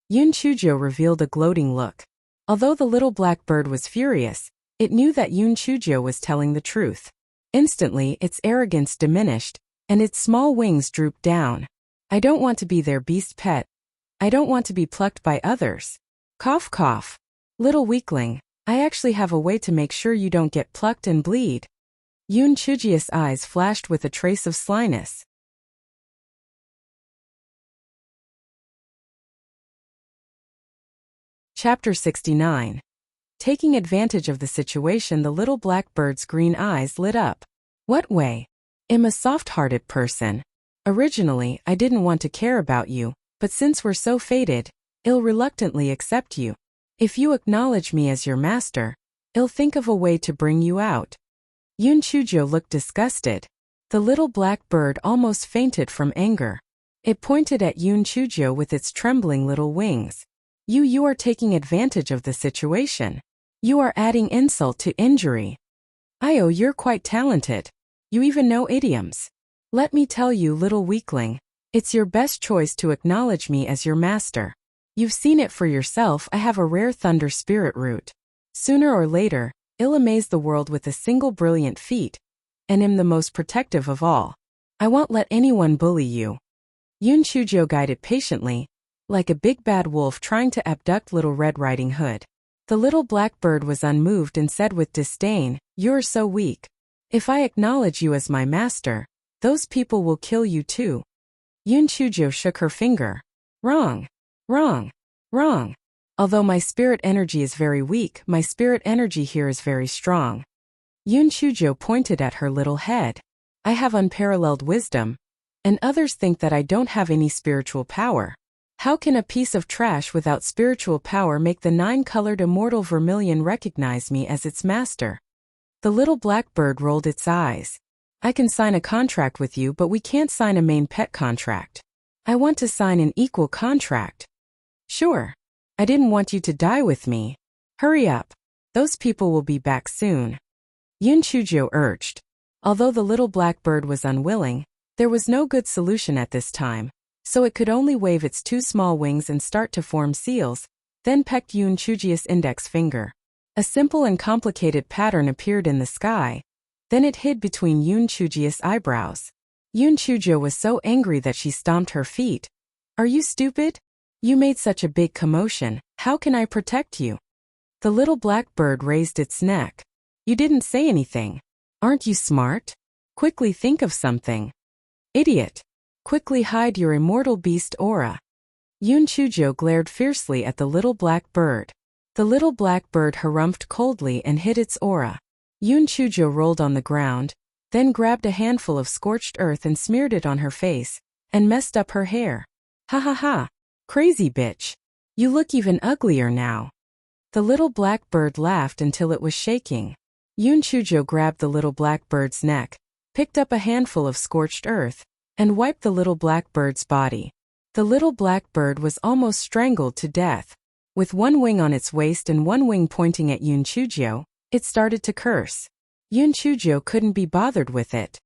Yun Chujo revealed a gloating look. Although the little black bird was furious, it knew that Yun Chujo was telling the truth. Instantly, its arrogance diminished, and its small wings drooped down. "I don't want to be their beast pet. I don't want to be plucked by others. Cough cough. Little weakling, I actually have a way to make sure you don't get plucked and bleed." Yun Chuji's eyes flashed with a trace of slyness. Chapter 69. Taking advantage of the situation, the little black bird's green eyes lit up. "What way? I'm a soft-hearted person. Originally, I didn't want to care about you, but since we're so fated, I'll reluctantly accept you. If you acknowledge me as your master, I'll think of a way to bring you out." Yun Chujo looked disgusted. The little black bird almost fainted from anger. It pointed at Yun Chujo with its trembling little wings. You are taking advantage of the situation. You are adding insult to injury. "Oh, you're quite talented. You even know idioms. Let me tell you, little weakling, It's your best choice to acknowledge me as your master. You've seen it for yourself, I have a rare thunder spirit root. Sooner or later, I'll amaze the world with a single brilliant feat, and am the most protective of all. I won't let anyone bully you. Yun Chujo guided patiently, like a big bad wolf trying to abduct Little Red Riding Hood. The little black bird was unmoved and said with disdain, "You're so weak. If I acknowledge you as my master, those people will kill you too." Yun Chujo shook her finger. Wrong. Wrong. Wrong. Although my spirit energy is very weak, my spirit energy here is very strong. Yun Chujo pointed at her little head. I have unparalleled wisdom, and others think that I don't have any spiritual power. How can a piece of trash without spiritual power make the 9-colored immortal vermilion recognize me as its master? The little black bird rolled its eyes. I can sign a contract with you, but we can't sign a main pet contract. I want to sign an equal contract. Sure. I didn't want you to die with me. Hurry up. Those people will be back soon. Yun Chujo urged. Although the little black bird was unwilling, there was no good solution at this time, so it could only wave its 2 small wings and start to form seals, then pecked Yun Chujo's index finger. A simple and complicated pattern appeared in the sky, then it hid between Yun Chujo's eyebrows. Yun Chujo was so angry that she stomped her feet. Are you stupid? You made such a big commotion, how can I protect you? The little black bird raised its neck. You didn't say anything. Aren't you smart? Quickly think of something. Idiot. Quickly hide your immortal beast aura. Yun Chujo glared fiercely at the little black bird. The little black bird harumphed coldly and hid its aura. Yun Chujo rolled on the ground, then grabbed a handful of scorched earth and smeared it on her face, and messed up her hair. Ha ha ha. Crazy bitch. You look even uglier now. The little black bird laughed until it was shaking. Yun Chujo grabbed the little black bird's neck, picked up a handful of scorched earth, and wiped the little black bird's body. The little black bird was almost strangled to death. With 1 wing on its waist and 1 wing pointing at Yun Chujo, it started to curse. Yun Chujo couldn't be bothered with it.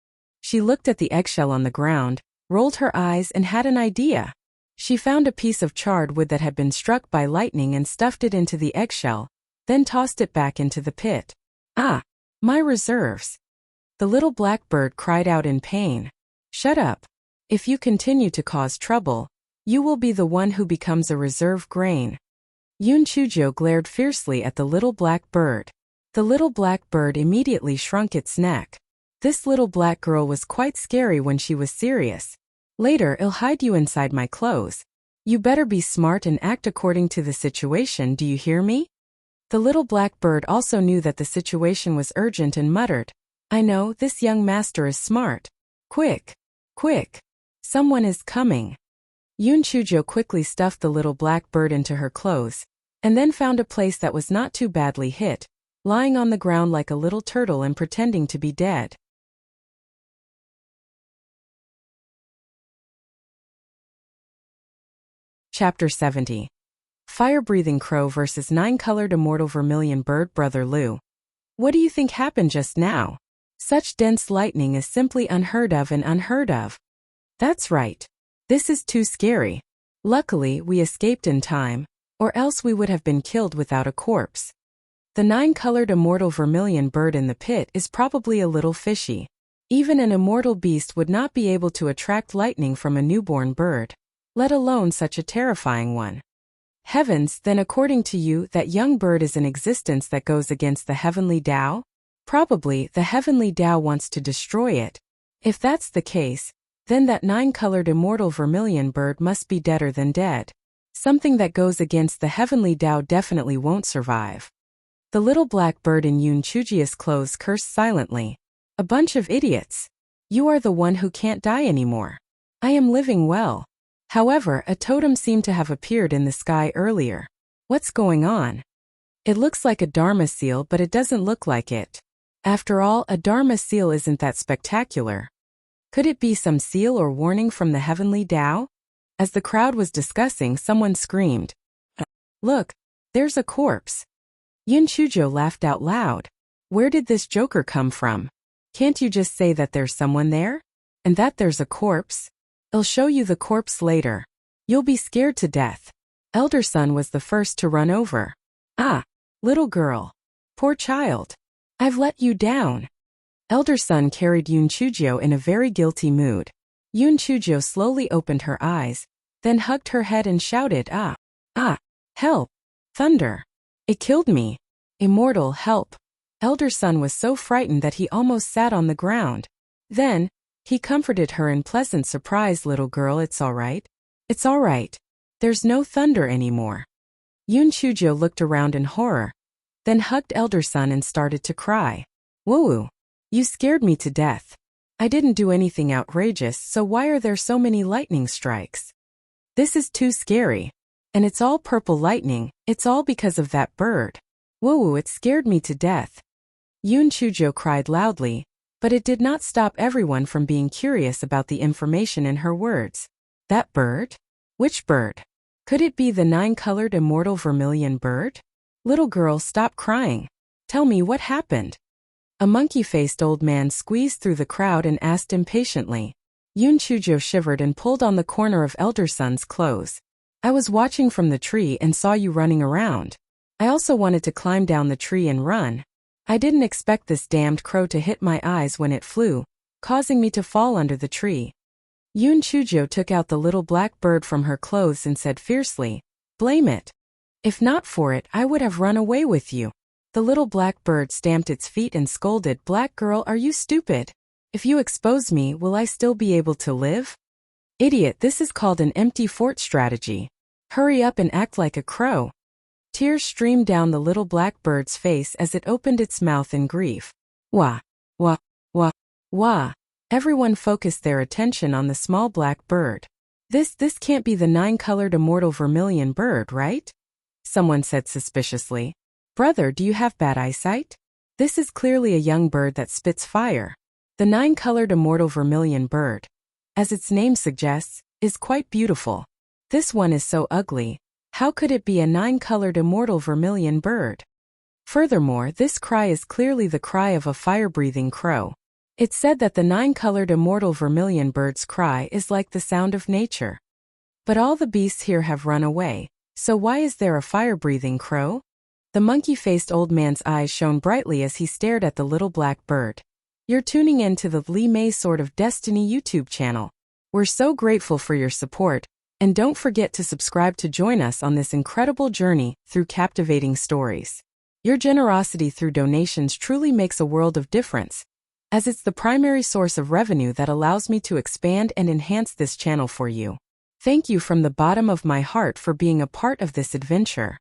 She looked at the eggshell on the ground, rolled her eyes and had an idea. She found a piece of charred wood that had been struck by lightning and stuffed it into the eggshell, then tossed it back into the pit. Ah! My reserves! The little black bird cried out in pain. Shut up. If you continue to cause trouble, you will be the one who becomes a reserve grain. Yun Chujo glared fiercely at the little black bird. The little black bird immediately shrunk its neck. This little black girl was quite scary when she was serious. Later I'll hide you inside my clothes. You better be smart and act according to the situation, do you hear me? The little black bird also knew that the situation was urgent and muttered, I know, this young master is smart. Quick! Quick! Someone is coming. Yun Chujo quickly stuffed the little black bird into her clothes, and then found a place that was not too badly hit, lying on the ground like a little turtle and pretending to be dead. Chapter 70. Fire-breathing crow versus 9-colored immortal vermilion bird. Brother Lu. What do you think happened just now? Such dense lightning is simply unheard of and unheard of. That's right. This is too scary. Luckily, we escaped in time, or else we would have been killed without a corpse. The 9-colored immortal vermilion bird in the pit is probably a little fishy. Even an immortal beast would not be able to attract lightning from a newborn bird, let alone such a terrifying one. Heavens, then according to you, that young bird is an existence that goes against the heavenly Tao? Probably, the heavenly Tao wants to destroy it. If that's the case, then that 9-colored immortal vermilion bird must be deader than dead. Something that goes against the heavenly Tao definitely won't survive. The little black bird in Yun Chujo's clothes cursed silently. A bunch of idiots. You are the one who can't die anymore. I am living well. However, a totem seemed to have appeared in the sky earlier. What's going on? It looks like a Dharma seal, but it doesn't look like it. After all, a Dharma seal isn't that spectacular. Could it be some seal or warning from the heavenly Tao? As the crowd was discussing, someone screamed, Look, there's a corpse. Yun Chujo laughed out loud. Where did this joker come from? Can't you just say that there's someone there? And that there's a corpse? I'll show you the corpse later. You'll be scared to death. Elder son was the first to run over. Ah, little girl. Poor child. I've let you down. Elder son carried Yoon Chujio in a very guilty mood. Yoon Chujio slowly opened her eyes, then hugged her head and shouted, help. Thunder. It killed me. Immortal, help. Elder son was so frightened that he almost sat on the ground. Then, he comforted her in pleasant surprise, little girl, it's all right. It's all right. There's no thunder anymore. Yoon Chujio looked around in horror, then hugged elder son and started to cry. Woo! You scared me to death. I didn't do anything outrageous, so why are there so many lightning strikes? This is too scary. And it's all purple lightning, it's all because of that bird. Woo! It scared me to death. Yoon Chujio cried loudly, but it did not stop everyone from being curious about the information in her words. That bird? Which bird? Could it be the 9-colored immortal vermilion bird? Little girl, stop crying. Tell me what happened. A monkey-faced old man squeezed through the crowd and asked impatiently. Yoon Chujio shivered and pulled on the corner of elder son's clothes. I was watching from the tree and saw you running around. I also wanted to climb down the tree and run. I didn't expect this damned crow to hit my eyes when it flew, causing me to fall under the tree. Yoon Chujio took out the little black bird from her clothes and said fiercely, blame it. If not for it, I would have run away with you. The little black bird stamped its feet and scolded, black girl, are you stupid? If you expose me, will I still be able to live? Idiot, this is called an empty fort strategy. Hurry up and act like a crow. Tears streamed down the little black bird's face as it opened its mouth in grief. Wah, wah, wah, wah. Everyone focused their attention on the small black bird. This can't be the 9-colored immortal vermilion bird, right? Someone said suspiciously. Brother, do you have bad eyesight? This is clearly a young bird that spits fire. The 9-colored immortal vermilion bird, as its name suggests, is quite beautiful. This one is so ugly. How could it be a 9-colored immortal vermilion bird? Furthermore, this cry is clearly the cry of a fire-breathing crow. It's said that the 9-colored immortal vermilion bird's cry is like the sound of nature. But all the beasts here have run away, so why is there a fire-breathing crow? The monkey-faced old man's eyes shone brightly as he stared at the little black bird. You're tuning in to the Lee May Sword of Destiny YouTube channel. We're so grateful for your support, and don't forget to subscribe to join us on this incredible journey through captivating stories. Your generosity through donations truly makes a world of difference, as it's the primary source of revenue that allows me to expand and enhance this channel for you. Thank you from the bottom of my heart for being a part of this adventure.